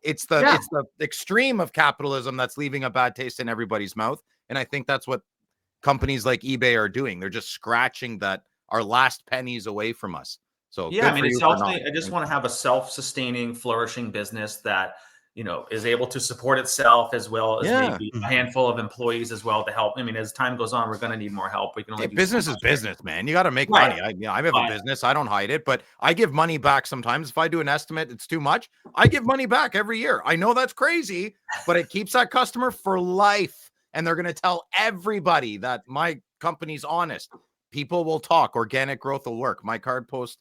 It's the extreme of capitalism that's leaving a bad taste in everybody's mouth. And I think that's what companies like eBay are doing. They're just scratching our last pennies away from us. So
yeah, I mean, it's ultimately, I just want to have a self-sustaining, flourishing business that is able to support itself, as well as maybe a handful of employees as well to help. I mean, as time goes on, we're going to need more help. We can only
business is business, man. You got to make money. I have a business. I don't hide it, but I give money back sometimes. If I do an estimate, it's too much. I give money back every year. I know that's crazy, but it keeps that customer for life. And they're going to tell everybody that my company's honest. People will talk. Organic growth will work. My card post,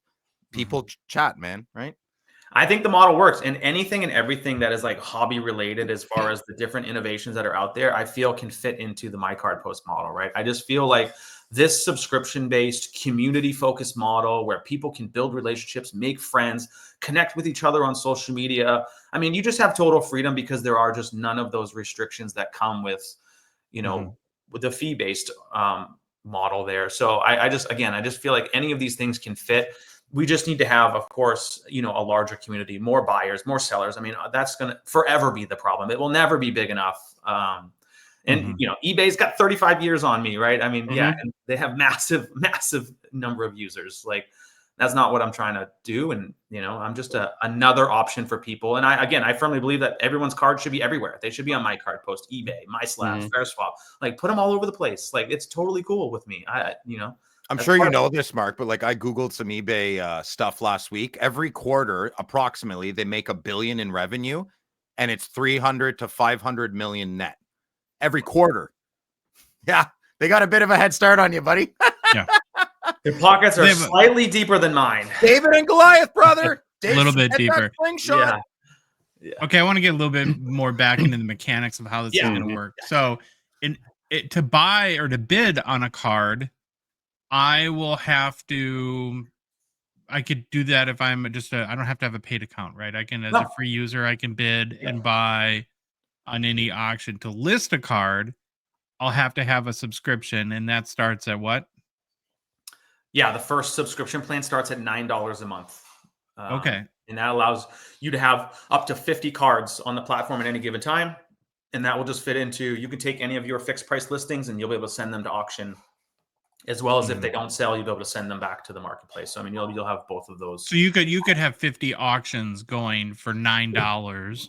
people chat, man. Right?
I think the model works, and anything and everything that is like hobby related, as far as the different innovations that are out there, I feel can fit into the My Card Post model, right? I just feel like this subscription-based, community-focused model where people can build relationships, make friends, connect with each other on social media. I mean, you just have total freedom because there are just none of those restrictions that come with, with the fee-based model there. So I just feel like any of these things can fit. We just need to have, of course, a larger community, more buyers, more sellers. I mean, that's going to forever be the problem. It will never be big enough. And, eBay's got 35 years on me, right? I mean, and they have massive number of users. Like, that's not what I'm trying to do. And, I'm just another option for people. And I firmly believe that everyone's cards should be everywhere. They should be on My Card Post, eBay, MySlabs, FairSwap, like put them all over the place. Like, it's totally cool with me.
I'm sure you know this, Mark, but like I Googled some eBay stuff last week. Every quarter, approximately, they make $1 billion in revenue, and it's 300 to 500 million net every quarter. Yeah, they got a bit of a head start on you, buddy.
Yeah,
their pockets are slightly deeper than mine.
David and Goliath, brother.
A little bit deeper.
Yeah.
Okay, I want to get a little bit more back into the mechanics of how this is going to work. So, to buy or to bid on a card, I could do that if I'm I don't have to have a paid account, right? I can, as a free user, I can bid and buy on any auction. To list a card, I'll have to have a subscription, and that starts at what?
Yeah, the first subscription plan starts at $9 a month.
Okay.
And that allows you to have up to 50 cards on the platform at any given time. And that will just fit into, you can take any of your fixed price listings and you'll be able to send them to auction. As well as if they don't sell, you'll be able to send them back to the marketplace. So I mean, you'll have both of those.
So you could have 50 auctions going for $9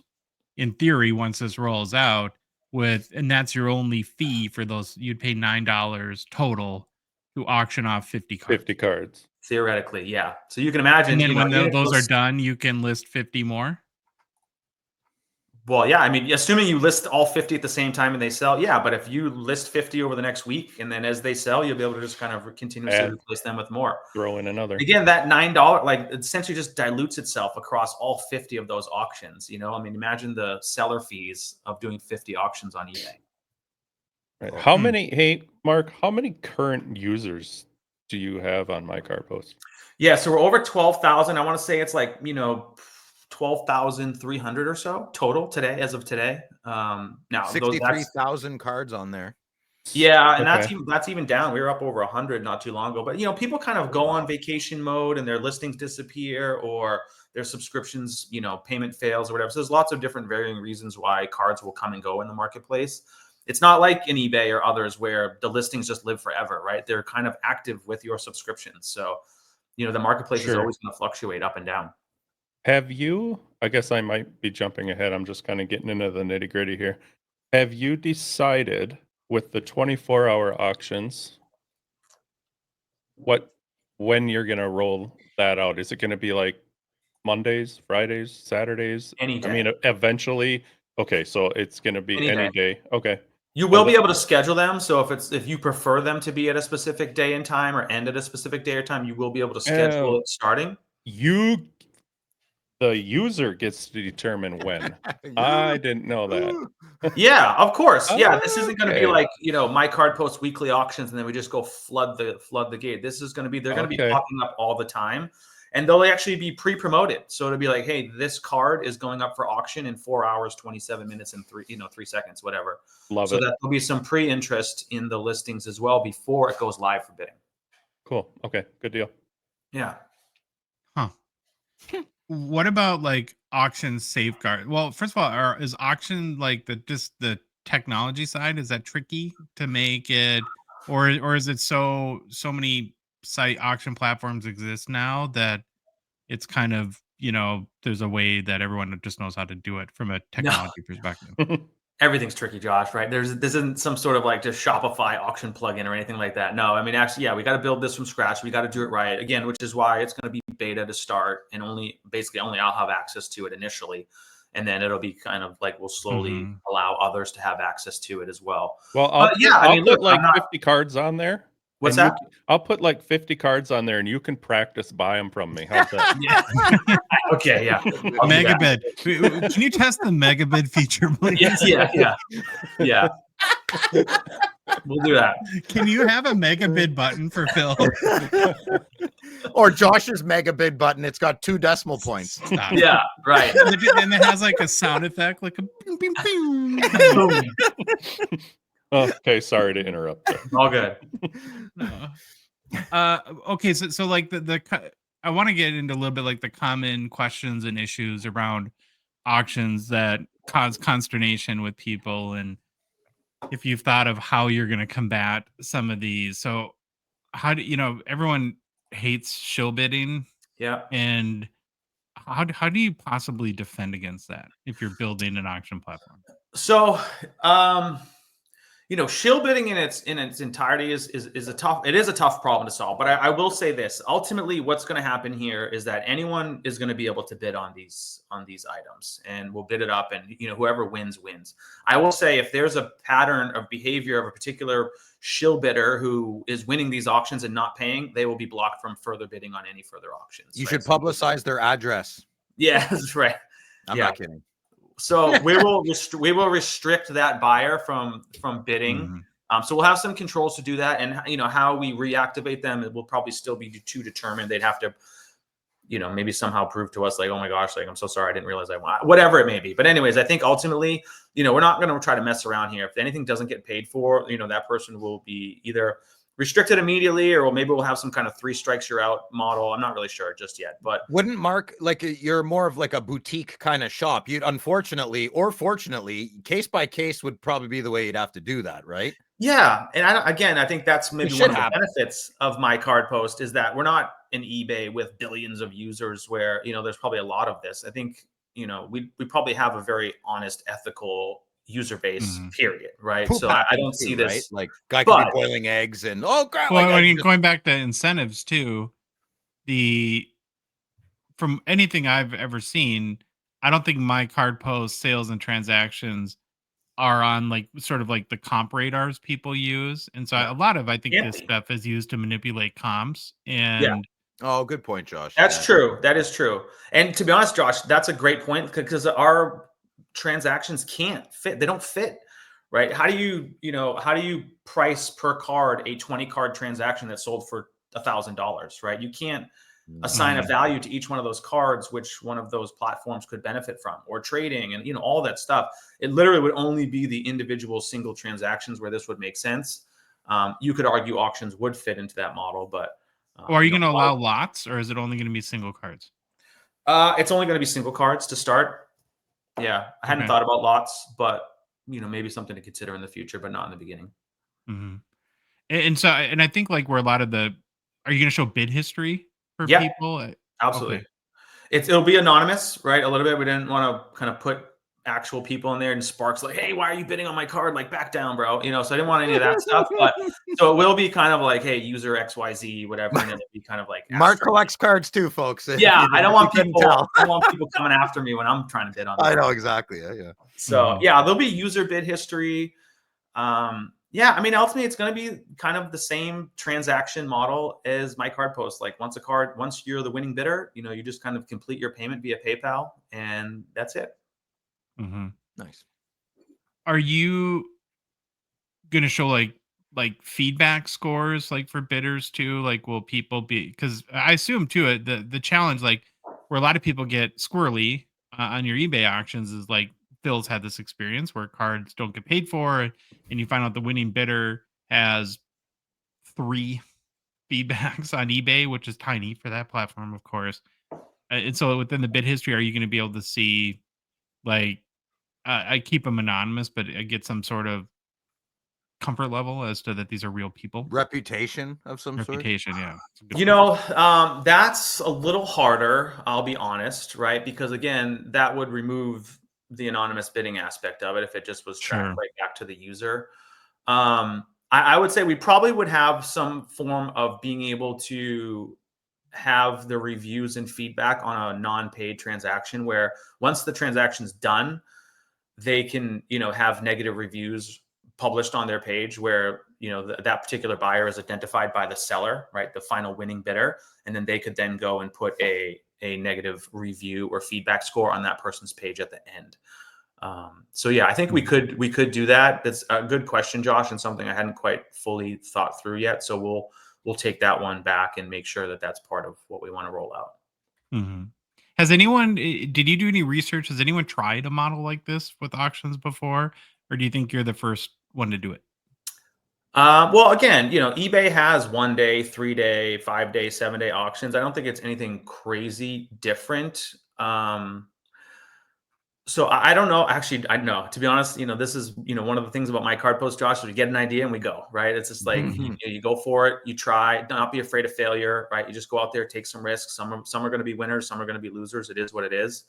in theory once this rolls out, and that's your only fee for those. You'd pay $9 total to auction off 50 cards.
50 cards.
Theoretically, yeah. So you can imagine.
And then when those are done, you can list 50 more.
Well, yeah, I mean, assuming you list all 50 at the same time and they sell, yeah. But if you list 50 over the next week, and then as they sell, you'll be able to just kind of continuously replace them with more.
Throw in another.
Again, that $9, like, essentially just dilutes itself across all 50 of those auctions. I mean, imagine the seller fees of doing 50 auctions on eBay.
Right. How many? Hey, Mark, how many current users do you have on My Card Post?
Yeah, so we're over 12,000. I want to say it's like 12,300 or so total today, as of today. Now
63,000 cards on there.
Yeah, and that's even down. We were up over 100 not too long ago. But people kind of go on vacation mode and their listings disappear, or their subscriptions, payment fails or whatever. So there's lots of different varying reasons why cards will come and go in the marketplace. It's not like in eBay or others where the listings just live forever, right? They're kind of active with your subscriptions. So, the marketplace is always going to fluctuate up and down.
Have you, I guess I might be jumping ahead. I'm just kind of getting into the nitty gritty here. Have you decided with the 24-hour auctions, when you're gonna roll that out? Is it gonna be like Mondays, Fridays, Saturdays?
Any
I mean,
day.
eventually. Okay, so it's gonna be
Any
any
day.
day. Okay.
You will be able to schedule them. So if you prefer them to be at a specific day and time or end at a specific day or time, you will be able to schedule it starting.
The user gets to determine when. I didn't know that.
Yeah, of course. Yeah, this isn't going to be
Okay.
like, my card post weekly auctions and then we just go flood the gate. This is going to be they're going to be
Okay.
popping up all the time, and they'll actually be pre-promoted. So it'll be like, hey, this card is going up for auction in 4 hours, 27 minutes, and 3 seconds, whatever.
Love
So
it.
that there'll be some pre-interest in the listings as well before it goes live for bidding.
Cool. Okay, good deal.
Yeah.
Huh. What about like auction safeguard? Well, first of all, is auction like just the technology side? Is that tricky to make it, or is it so many site auction platforms exist now that it's kind of there's a way that everyone just knows how to do it from a technology perspective?
Everything's tricky, Josh, right? This isn't some sort of like just Shopify auction plugin or anything like that. No, I mean, actually, yeah, we got to build this from scratch. We got to do it right again, which is why it's going to be beta to start, and only I'll have access to it initially, and then it'll be kind of like we'll slowly allow others to have access to it as well.
Well, I'll put like 50 cards on there.
What's that?
I'll put like 50 cards on there, and you can practice buy them from me. How's that?
Yeah. Okay. Yeah.
Megabid. Can you test the megabid feature, please?
Yeah. We'll do that.
Can you have a megabid button for Phil?
Or Josh's megabid button. It's got 2 decimal points.
Stop.
Yeah. Right.
And it has like a sound effect, like a bing, bing, bing.
Okay, sorry to interrupt there.
All good.
Okay, so like I want to get into a little bit like the common questions and issues around auctions that cause consternation with people, and if you've thought of how you're going to combat some of these. So how do everyone hates shill bidding?
Yeah.
And how do you possibly defend against that if you're building an auction platform?
So, shill bidding in its entirety is a tough problem to solve. But I will say this: ultimately, what's going to happen here is that anyone is going to be able to bid on these items, and we'll bid it up, and whoever wins. I will say if there's a pattern of behavior of a particular shill bidder who is winning these auctions and not paying, they will be blocked from further bidding on any further auctions.
You should publicize their address.
Yeah, that's right.
I'm not kidding.
So we will restrict that buyer from bidding. So we'll have some controls to do that, and how we reactivate them, it will probably still be to determine. They'd have to, maybe somehow prove to us like, oh my gosh, like I'm so sorry, I didn't realize I won. Whatever it may be. But anyways, I think ultimately, we're not going to try to mess around here. If anything doesn't get paid for, that person will be either restricted immediately, or maybe we'll have some kind of 3 strikes you're out model. I'm not really sure just yet, but
wouldn't Mark, like you're more of like a boutique kind of shop. You'd unfortunately or fortunately, case by case would probably be the way you'd have to do that, right?
Yeah. And I think that's maybe one of the benefits of my card post is that we're not an eBay with billions of users where, there's probably a lot of this. I think, we probably have a very honest, ethical user base, period. Right. So I don't see this
right? Like guy could be boiling eggs and crap.
Well, when you're going back to incentives too, from anything I've ever seen, I don't think my card post sales and transactions are on like sort of like the comp radars people use. And so a lot of, I think this stuff is used to manipulate comps. And
oh, good point, Josh.
That's true. That is true. And to be honest, Josh, that's a great point because our transactions can't fit. They don't fit, right? How do you price per card a 20 card transaction that sold for $1,000, right? You can't assign a value to each one of those cards, which one of those platforms could benefit from, or trading and all that stuff. It literally would only be the individual single transactions where this would make sense. You could argue auctions would fit into that model, but
are you going to allow lots, or is it only going to be single cards?
It's only going to be single cards to start. Yeah, I hadn't thought about lots, but maybe something to consider in the future, but not in the beginning.
And so, and I think like where a lot of are you going to show bid history for people?
Absolutely.
Okay.
It'll be anonymous, right? A little bit. We didn't want to kind of put actual people in there, and Spark's like, hey, why are you bidding on my card? Like, back down, bro. You know, so I didn't want any of that stuff. But so it will be kind of like, hey, user XYZ, whatever, and it'll be kind of like
Mark collects cards too, folks.
Yeah, I don't want people coming after me when I'm trying to bid on them.
I know exactly. Yeah.
So yeah, there'll be user bid history. Yeah, I mean, ultimately, it's going to be kind of the same transaction model as my card post. Like once you're the winning bidder, you know, you just kind of complete your payment via PayPal, and that's it.
Nice.
Are you gonna show like feedback scores like for bidders too? Like, will people be, because I assume too the challenge, like where a lot of people get squirrely on your eBay auctions, is like Phil's had this experience where cards don't get paid for, and you find out the winning bidder has 3 feedbacks on eBay, which is tiny for that platform, of course. And so within the bid history, are you going to be able to see like, I keep them anonymous, but I get some sort of comfort level as to that these are real people?
Reputation of some
Reputation, yeah.
You know, that's a little harder, I'll be honest, right? Because again, that would remove the anonymous bidding aspect of it if it just was tracked right back to the user. I would say we probably would have some form of being able to have the reviews and feedback on a non-paid transaction, where once the transaction's done, they can, you know, have negative reviews published on their page where, you know, that particular buyer is identified by the seller, right? The final winning bidder. And then they could then go and put a negative review or feedback score on that person's page at the end. So yeah, I think we could do that. That's a good question, Josh, and something I hadn't quite fully thought through yet. So we'll take that one back and make sure that that's part of what we want to roll out.
Has anyone, did you do any research? Has anyone tried a model like this with auctions before? Or do you think you're the first one to do it?
Well, again, you know, eBay has 1 day, 3 day, 5 day, 7 day auctions. I don't think it's anything crazy different. So I don't know. Actually, I know, to be honest, you know, this is, you know, one of the things about my card post, Josh, is we get an idea and we go, right? It's just like, you go for it, you try, do not be afraid of failure, right? You just go out there, take some risks. Some are going to be winners. Some are going to be losers. It is what it is.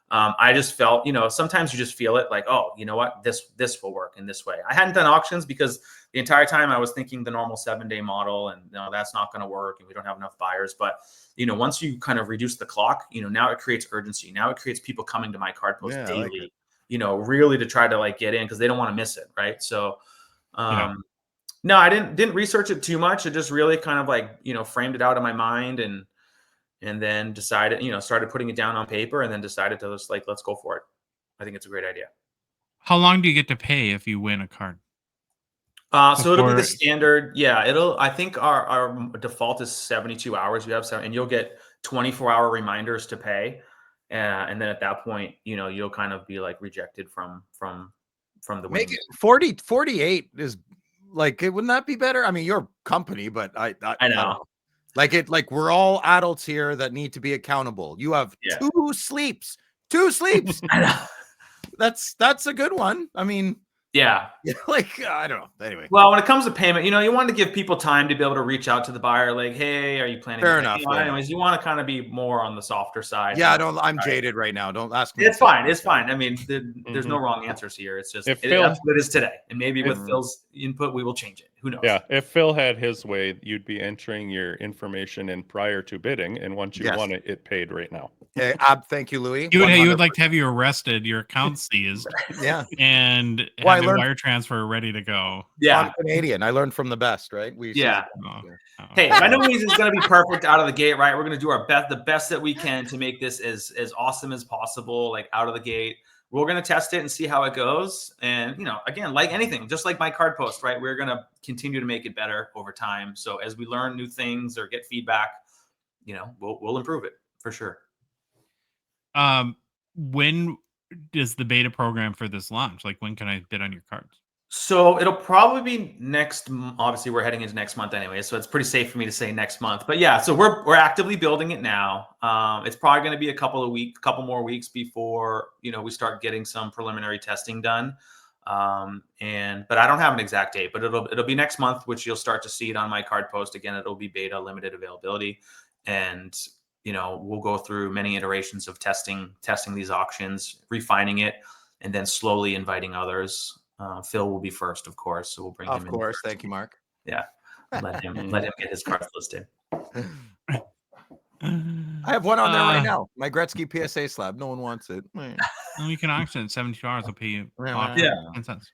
I just felt, you know, sometimes you just feel it like, oh, you know what, this will work in this way. I hadn't done auctions because the entire time I was thinking the normal 7 day model, and no, that's not going to work, and we don't have enough buyers. But, you know, once you kind of reduce the clock, you know, now it creates urgency. Now it creates people coming to my card post daily, like, you know, really to try to like get in because they don't want to miss it. Right. So, no, I didn't research it too much. It just really kind of like, you know, framed it out in my mind and then decided, you know, started putting it down on paper and then decided to just like, let's go for it. I think it's a great idea.
How long do you get to pay if you win a card?
So it'll be the standard. Yeah, I think our default is 72 hours. We have 7, and you'll get 24-hour reminders to pay. And then at that point, you know, you'll kind of be like rejected from the
Make it 48 is like, it wouldn't that be better? I mean, your company, but I know. Like we're all adults here that need to be accountable. You have 2 sleeps.
I know.
That's a good one. I mean, like, I don't know. Anyway.
Well, when it comes to payment, you know, you want to give people time to be able to reach out to the buyer. Like, hey, are you planning?
Fair enough.
Anyways, you want to kind of be more on the softer side.
Yeah, I'm jaded right now. Don't ask me.
It's fine. It's fine. I mean, there's no wrong answers here. It's just that's what it is today. And maybe with Phil's input, we will change it. Who knows?
Yeah. If Phil had his way, you'd be entering your information in prior to bidding, and once you won it, it paid right now.
Thank you, Louis.
You would like to have you arrested, your account seized, and have a wire transfer ready to go.
Yeah,
I'm Canadian. I learned from the best, right?
Hey, by no means it's going to be perfect out of the gate, right? We're going to do our best, the best that we can to make this as awesome as possible, like out of the gate. We're going to test it and see how it goes. And, you know, again, like anything, just like my card post, right? We're going to continue to make it better over time. So as we learn new things or get feedback, you know, we'll improve it for sure.
When does the beta program for this launch? Like, when can I bid on your cards?
So it'll probably be next. Obviously, we're heading into next month anyway, so it's pretty safe for me to say next month. But yeah, so we're actively building it now. It's probably going to be a couple more weeks before, you know, we start getting some preliminary testing done. But I don't have an exact date, but it'll be next month, which you'll start to see it on my card post. Again, it'll be beta, limited availability, and you know, we'll go through many iterations of testing these auctions, refining it. and then slowly inviting others. Phil will be first, of course, so we'll bring him in.
Of course,
first.
thank you, Mark.
Yeah, let him get his cards listed.
I have one on there right now. My Gretzky PSA slab. No one wants it.
Well, you can auction it. $72. I'll pay you.
Yeah.
10 cents.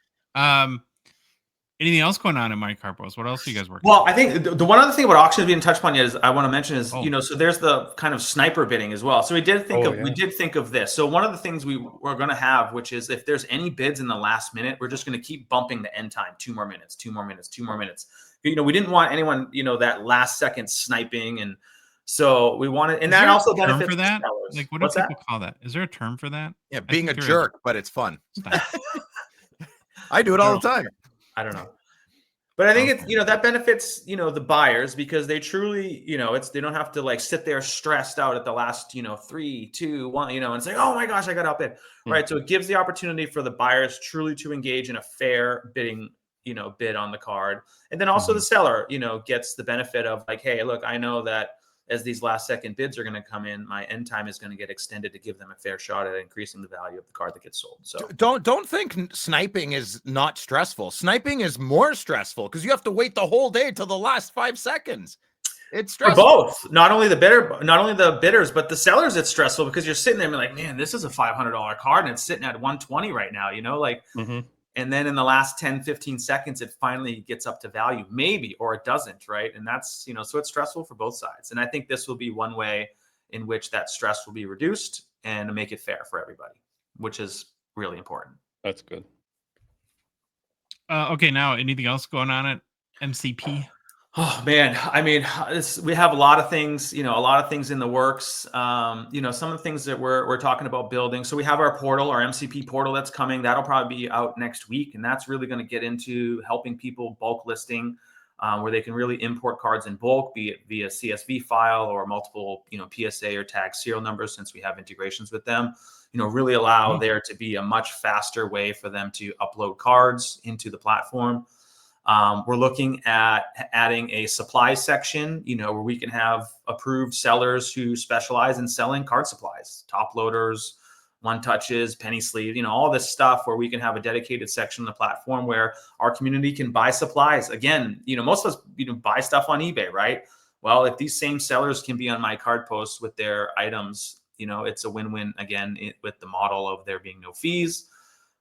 Anything else going on in my card post? What else are you guys working?
Well, I think the one other thing about auctions we didn't touch upon yet is I want to mention is so there's the kind of sniper bidding as well. So we did think of this. So one of the things we were going to have, which is if there's any bids in the last minute, we're just going to keep bumping the end time 2 more minutes, 2 more minutes, 2 more minutes. We didn't want anyone that last second sniping, and so we wanted, and that also benefits
for that.
sellers.
Like, what do people call that? Is there a term for that?
Yeah, being a jerk, but it's fun. I do it all the time.
I don't know. But I think it's, that benefits, the buyers because they truly, they don't have to like sit there stressed out at the last, 3, 2, 1, and say, oh my gosh, I got outbid. Right. So it gives the opportunity for the buyers truly to engage in a fair bidding, bid on the card. And then also the seller, gets the benefit of like, hey, look, I know that as these last second bids are going to come in, my end time is going to get extended to give them a fair shot at increasing the value of the card that gets sold. So
don't think sniping is not stressful. Sniping is more stressful because you have to wait the whole day till the last 5 seconds. It's stressful.
Both. Not only the bidders, but the sellers. It's stressful because you're sitting there and like, man, this is a $500 card and it's sitting at 120 right now. And then in the last 10, 15 seconds, it finally gets up to value, maybe, or it doesn't, right? And that's, so it's stressful for both sides. And I think this will be one way in which that stress will be reduced and make it fair for everybody, which is really important.
That's good.
Okay, now anything else going on at MCP?
Oh man, I mean, we have a lot of things, in the works. Some of the things that we're talking about building. So we have our portal, our MCP portal that's coming. That'll probably be out next week, and that's really going to get into helping people bulk listing, where they can really import cards in bulk, be it via CSV file or multiple, PSA or tag serial numbers, since we have integrations with them. Really allow there to be a much faster way for them to upload cards into the platform. We're looking at adding a supply section, where we can have approved sellers who specialize in selling card supplies, top loaders, one touches, penny sleeve, all this stuff where we can have a dedicated section on the platform where our community can buy supplies. Again, most of us, buy stuff on eBay, right? Well, if these same sellers can be on my card posts with their items, it's a win-win again with the model of there being no fees.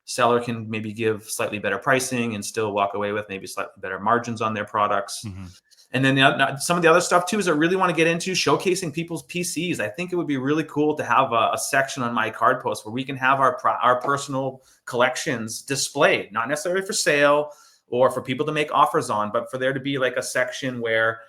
Seller can maybe give slightly better pricing and still walk away with maybe slightly better margins on their products. And then some of the other stuff too is I really want to get into showcasing people's PCs. I think it would be really cool to have a section on my card post where we can have our personal collections displayed, not necessarily for sale or for people to make offers on, but for there to be like a section where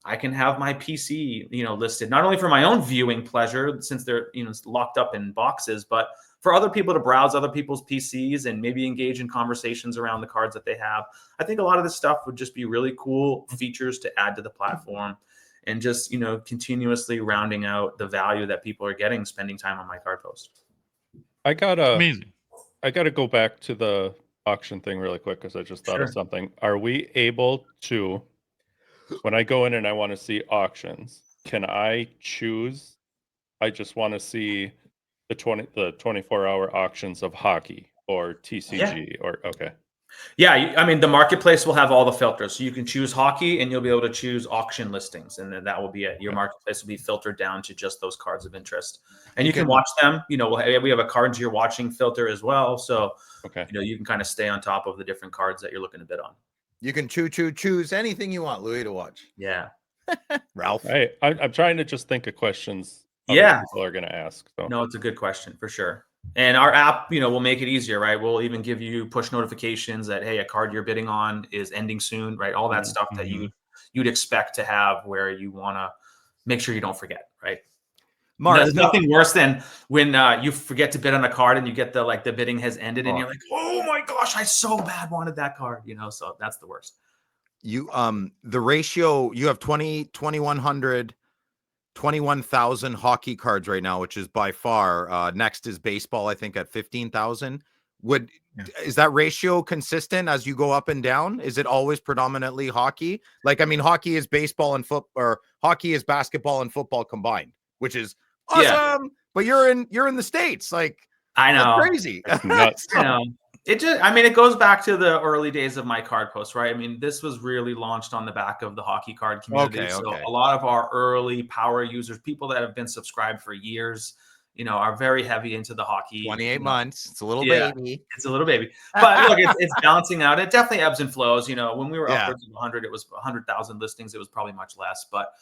I can have my PC, listed, not only for my own viewing pleasure, since they're, locked up in boxes, but for other people to browse other people's PCs and maybe engage in conversations around the cards that they have. I think a lot of this stuff would just be really cool features to add to the platform and just, continuously rounding out the value that people are getting spending time on my card post.
Amazing.
I gotta go back to the auction thing really quick because I just thought of something. Are we able to, when I go in and I want to see auctions, can I choose? I just want to see the 24-hour auctions of hockey or TCG or okay.
Yeah, I mean, the marketplace will have all the filters. So you can choose hockey and you'll be able to choose auction listings. And then that will be it. Your marketplace will be filtered down to just those cards of interest. And you can watch them. We have a cards you're watching filter as well. So, you can kind of stay on top of the different cards that you're looking to bid on.
You can choose anything you want, Louis, to watch.
Yeah.
Ralph.
I'm trying to just think of questions people are going to ask. So.
No, it's a good question for sure. And our app, will make it easier, right? We'll even give you push notifications that, hey, a card you're bidding on is ending soon, right? All that stuff that you'd expect to have where you want to make sure you don't forget, right?
Mark,
there's nothing worse than when you forget to bid on a card and you get the bidding has ended and you're like, oh my gosh, I so bad wanted that card, so that's the worst.
The ratio, you have 2,100 21,000 hockey cards right now, which is by far next is baseball, I think at 15,000. Is that ratio consistent as you go up and down? Is it always predominantly hockey? Hockey is baseball and football, or hockey is basketball and football combined, which is awesome. But you're in the States.
I know.
That's crazy.
That's nuts.
I know. It goes back to the early days of my card post, right? I mean, this was really launched on the back of the hockey card community.
Okay,
So
okay.
a lot of our early power users, people that have been subscribed for years, are very heavy into the hockey.
28 months. It's a little
Yeah.
baby.
It's a little baby. But look, it's balancing out. It definitely ebbs and flows. When we were
Yeah.
upwards of 100, it was 100,000 listings. It was probably much less. But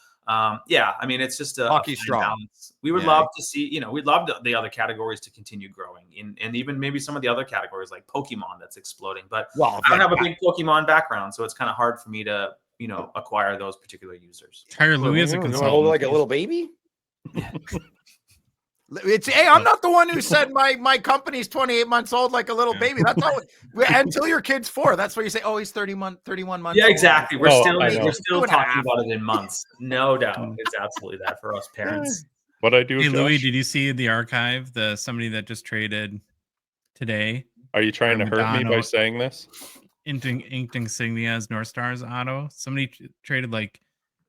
yeah, I mean, it's just a
Hockey
fine
strong.
balance. We would love to see, we'd love the other categories to continue growing, and even maybe some of the other categories like Pokemon that's exploding. But
Well,
I don't have a big Pokemon background, so it's kind of hard for me to, acquire those particular users.
Hire Louis as a
You wanna
consultant.
hold it like a little baby? Hey, I'm not the one who said my company's 28 months old like a little baby. That's not until your kid's 4. That's where you say, oh, he's 31 months.
Yeah,
old.
exactly. We're
Oh,
still
I know.
talking about it in months. No doubt. It's absolutely that for us parents.
What I do,
Hey, Louis,
Josh?
did you see the archive? Somebody that just traded today,
Are you trying to hurt me by
Madonna.
saying this?
inked Insignia's North Stars auto. Somebody traded like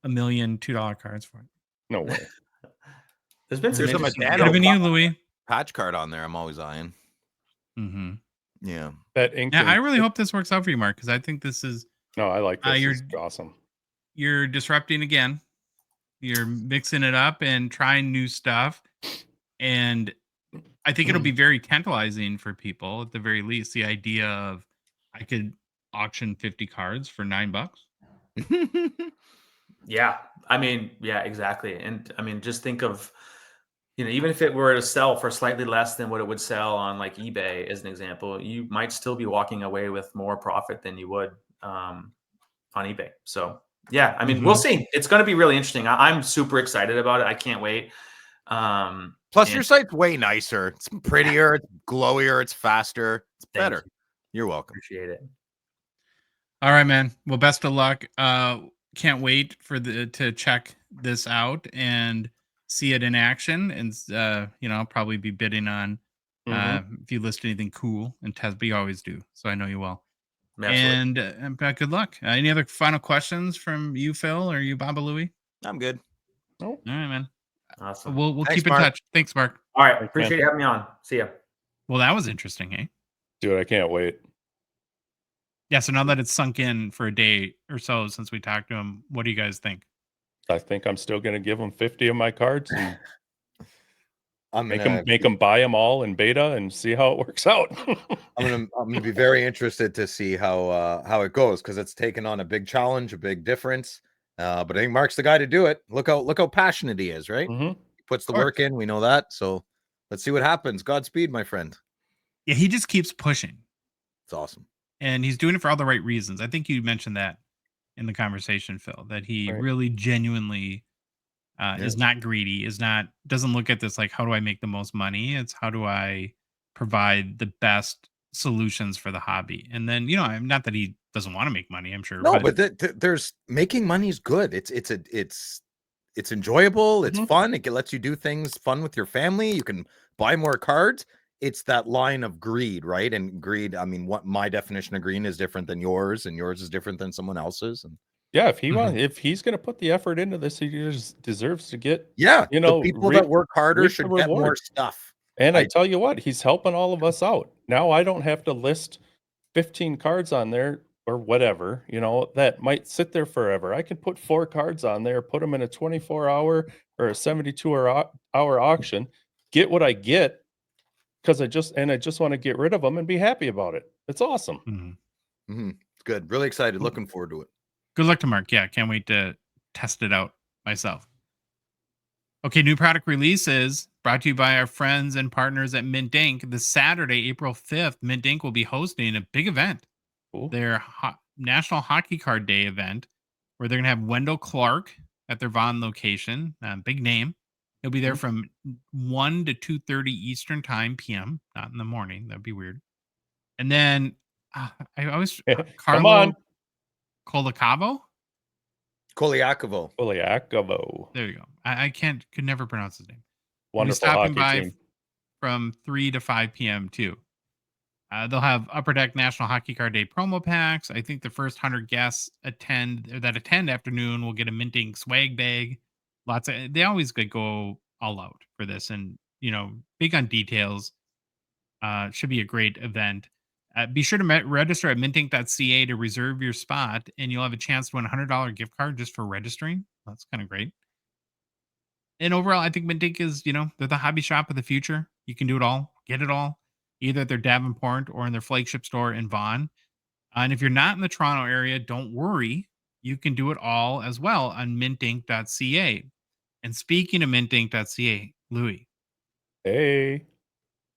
$1 million $2 cards for it.
No way.
There's been some
There's some
interesting
Madonna.
Could have been you, Louis.
Patch card on there. I'm always eyeing.
Mm-hmm.
Yeah.
That ink.
Yeah, I really hope this works out for you, Mark, because I think this is
No, I like this.
you're-
It's awesome.
you're disrupting again. You're mixing it up and trying new stuff, and I think it'll be very tantalizing for people at the very least. The idea of I could auction 50 cards for $9.
Yeah. I mean, yeah, exactly. And I mean, just think of, even if it were to sell for slightly less than what it would sell on like eBay, as an example, you might still be walking away with more profit than you would on eBay. So yeah, I mean, we'll see. It's going to be really interesting. I'm super excited about it. I can't wait.
Plus, your site's way nicer. It's prettier. It's glowier. It's faster. It's better. You're welcome.
Appreciate it.
All right, man. Well, best of luck. Can't wait to check this out and see it in action. And I'll probably be bidding on if you list anything cool and test. But you always do, so I know you will.
Absolutely.
And good luck. Any other final questions from you, Phil, or you, Baba Louie?
I'm good.
All right, man.
Awesome.
We'll
Thanks,
keep in
Mark.
touch. Thanks, Mark.
All right. Appreciate you having me on. See ya.
Well, that was interesting, eh?
Dude, I can't wait.
Yeah. So now that it's sunk in for a day or so since we talked to him, what do you guys think?
I think I'm still going to give them 50 of my cards and
I'm
make
gonna
them buy them all in beta and see how it works out.
I'm gonna be very interested to see how it goes, because it's taken on a big challenge, a big difference. But I think Mark's the guy to do it. Look how passionate he is, right?
Mhm.
He puts the
Of course.
work in. We know that. So let's see what happens. Godspeed, my friend.
Yeah, he just keeps pushing,
It's awesome.
and he's doing it for all the right reasons. I think you mentioned that in the conversation, Phil, that he
Right.
really genuinely is
Yes.
not greedy, doesn't look at this like, how do I make the most money? It's how do I provide the best solutions for the hobby? And then, I'm not that he doesn't want to make money, I'm sure.
No, but there's making money is good. It's enjoyable. It's fun. It lets you do things fun with your family. You can buy more cards. It's that line of greed, right? And greed, I mean, what my definition of greed is different than yours, and yours is different than someone else's. And
Yeah, if he's going to put the effort into this, he just deserves to get.
yeah,
the
people that work harder
reap the
should get more
reward.
stuff.
And I tell you what, he's helping all of us out. Now I don't have to list 15 cards on there or whatever, that might sit there forever. I can put 4 cards on there, put them in a 24-hour or a 72-hour auction, get what I get, because I just want to get rid of them and be happy about it. It's awesome.
It's good. Really excited. Looking forward to it.
Good luck to Mark. Yeah, can't wait to test it out myself. Okay, new product releases brought to you by our friends and partners at Mint Ink. This Saturday, April 5th, Mint Ink will be hosting a big event.
Cool.
Their National Hockey Card Day event, where they're going to have Wendell Clark at their Vaughan location. Big name. He'll be there from 1 to 2:30 Eastern Time PM, not in the morning. That'd be weird. And then I always
Come
Carlo
on.
Kolakavo.
Koliakovo.
There you go. I could never pronounce his name.
Wonderful
stopping
hockey
by
team.
from 3 to 5 p.m. too. They'll have Upper Deck National Hockey Card Day promo packs. I think the first 100 guests attend afternoon will get a Mint Ink swag bag. They always go all out for this, and big on details. Should be a great event. Be sure to register at mintink.ca to reserve your spot, and you'll have a chance to win a $100 gift card just for registering. That's kind of great. And overall, I think Mintink is, they're the hobby shop of the future. You can do it all, get it all, either at their Davenport or in their flagship store in Vaughan. And if you're not in the Toronto area, don't worry. You can do it all as well on mintink.ca. And speaking of mintink.ca, Louis,
Hey.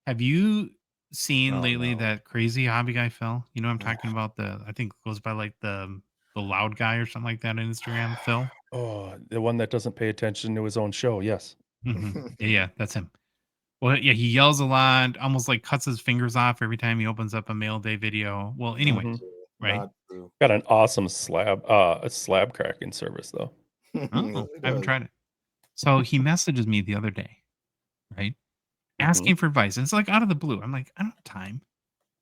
have you seen lately
no.
that crazy hobby guy Phil? You know what I'm talking about? I think it goes by like the loud guy or something like that on Instagram, Phil.
Oh, the one that doesn't pay attention to his own show. Yes.
Yeah, that's him. Well, yeah, he yells a lot, almost like cuts his fingers off every time he opens up a mail day video. Well, anyway, right?
Not true.
Got an awesome slab cracking service though.
Oh, I haven't tried it. So he messages me the other day, right? Asking for advice. And it's like out of the blue. I'm like, I don't have time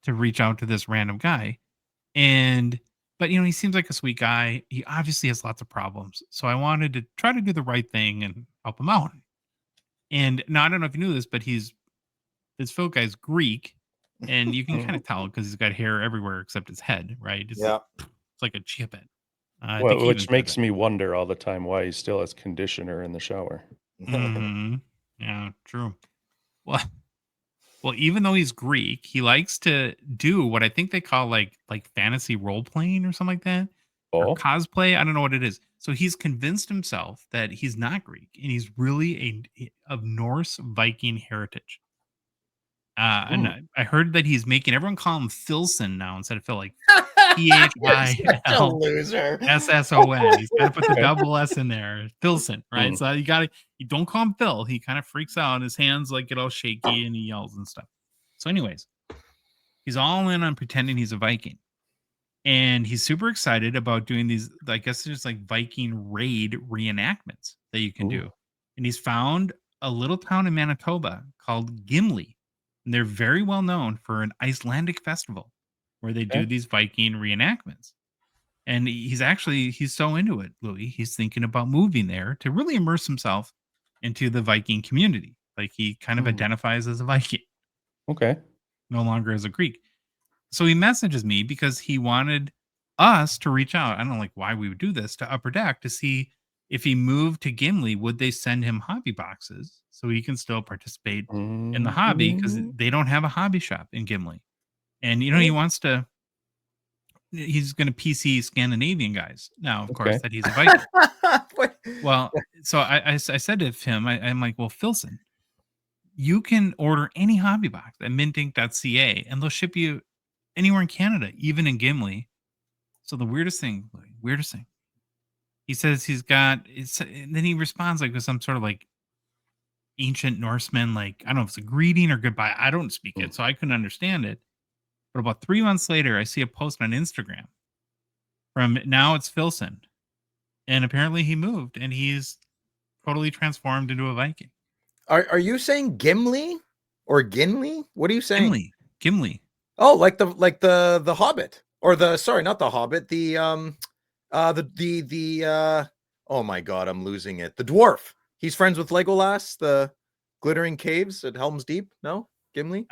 to reach out to this random guy. But he seems like a sweet guy. He obviously has lots of problems. So I wanted to try to do the right thing and help him out. And now I don't know if you knew this, but this Phil guy's Greek, and you can kind of tell because he's got hair everywhere except his head, right? It's like a chip it.
Which makes me wonder all the time why he still has conditioner in the shower.
Yeah, true. Well, even though he's Greek, he likes to do what I think they call like fantasy role playing or something like that. Or cosplay. I don't know what it is. So he's convinced himself that he's not Greek and he's really of Norse Viking heritage. And I heard that he's making everyone call him Philson now instead of Phil, like PHILSSON. He's got to put the double S in there. Philson, right? So you don't call him Phil. He kind of freaks out. His hands like get all shaky and he yells and stuff. So, anyways, he's all in on pretending he's a Viking. And he's super excited about doing these, I guess there's like Viking raid reenactments that you can do. And he's found a little town in Manitoba called Gimli. And they're very well known for an Icelandic festival where they do these Viking reenactments. And he's so into it, Louis. He's thinking about moving there to really immerse himself into the Viking community. Like he kind of identifies as a Viking.
Okay.
No longer as a Greek. So he messages me because he wanted us to reach out. I don't know like why we would do this to Upper Deck to see if he moved to Gimli, would they send him hobby boxes so he can still participate in the hobby because they don't have a hobby shop in Gimli. And, he's going to PC Scandinavian guys now, of course, that he's a Viking. Well, so I said to him, I'm like, well, Philson, you can order any hobby box at mintink.ca and they'll ship you anywhere in Canada, even in Gimli. So the weirdest thing, he says and then he responds like with some sort of like ancient Norseman, like, I don't know if it's a greeting or goodbye. I don't speak it, so I couldn't understand it. But about 3 months later, I see a post on Instagram from now it's Philson. And apparently he moved and he's totally transformed into a Viking.
Are you saying Gimli or Gimli? What are you saying?
Gimli.
Oh, like the Hobbit or not the Hobbit. Oh my God, I'm losing it. The dwarf. He's friends with Legolas. The glittering caves at Helm's Deep. No, Gimli.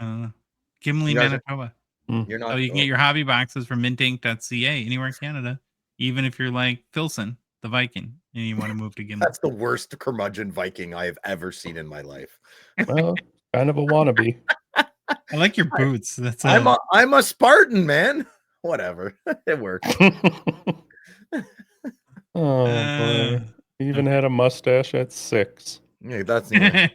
Gimli, Manitoba.
You're not.
So you can get your hobby boxes from mintink.ca anywhere in Canada, even if you're like Philson, the Viking, and you want to move to Gimli.
That's the worst curmudgeon Viking I have ever seen in my life.
Well, kind of a wannabe.
I like your boots.
I'm a Spartan, man. Whatever. It works.
Oh boy. He even had a mustache at 6.
Yeah, that's yeah.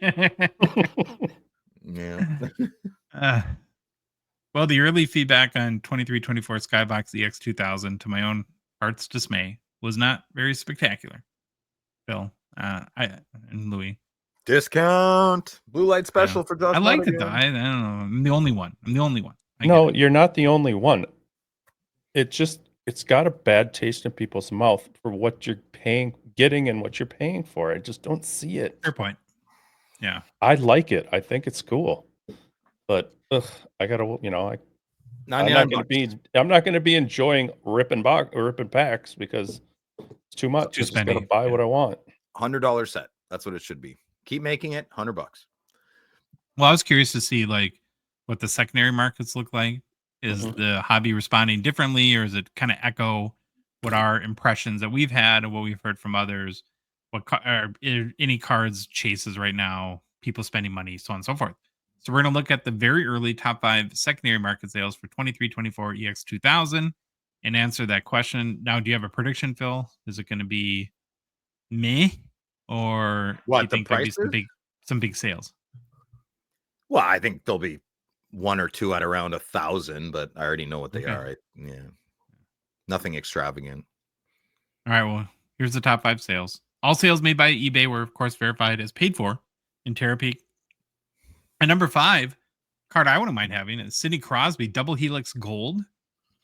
Well, the early feedback on 2324 Skybox EX2000, to my own heart's dismay, was not very spectacular. Phil, and Louis.
Discount blue light special for Josh.
I liked it though. I don't know. I'm the only one.
No, you're not the only one. It's got a bad taste in people's mouth for what you're getting and what you're paying for. I just don't see it.
Fair point. Yeah.
I like it. I think it's cool. But I gotta, I'm not gonna be enjoying ripping packs because it's too much. I just gotta buy what I want.
$100 set. That's what it should be. Keep making it $100.
Well, I was curious to see like what the secondary markets look like. Is
Mhm.
the hobby responding differently, or is it kind of echo what our impressions that we've had and what we've heard from others? What are any cards chases right now? People spending money, so on and so forth. So we're going to look at the very early top 5 secondary market sales for 23-24 EX 2000 and answer that question. Now, do you have a prediction, Phil? Is it going to be meh, or do you
What the
think there'll be
prices?
some big sales?
Well, I think there'll be 1 or 2 at around 1,000, but I already know what they
Okay.
are. Yeah, nothing extravagant.
All right, well, here's the top 5 sales. All sales made by eBay were, of course, verified as paid for in Terapeak. And number 5, card I wouldn't mind having is Sidney Crosby Double Helix Gold.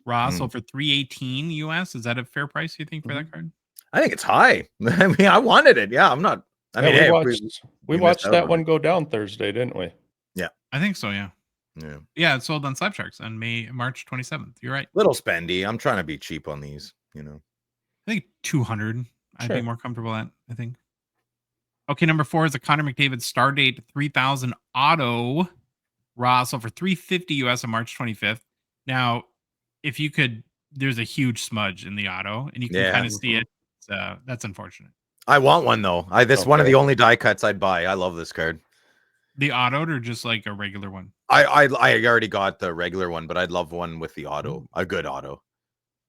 Raw sold for $318 US. Is that a fair price, you think, for that card?
I think it's high. I mean, I wanted it. Yeah, I'm not. I
Yeah,
mean, hey,
we
missed
watched
out
that
on
one
it.
go down Thursday, didn't we?
I think so, yeah.
Yeah,
Yeah, it sold on Slapsharks on March 27th. You're right.
little spendy. I'm trying to be cheap on these.
I think 200 I'd be
Sure.
more comfortable at, I think. Okay, number 4 is a Connor McDavid Stardate 3000 Auto Raw sold for $350 US on March 25th. Now, if you could, there's a huge smudge in the auto, and you can
Yeah.
kind of see it. That's unfortunate.
I want one though. This one of
Okay.
the only die cuts I'd buy. I love this card.
The autoed or just like a regular one?
I already got the regular one, but I'd love one with the auto, a good auto.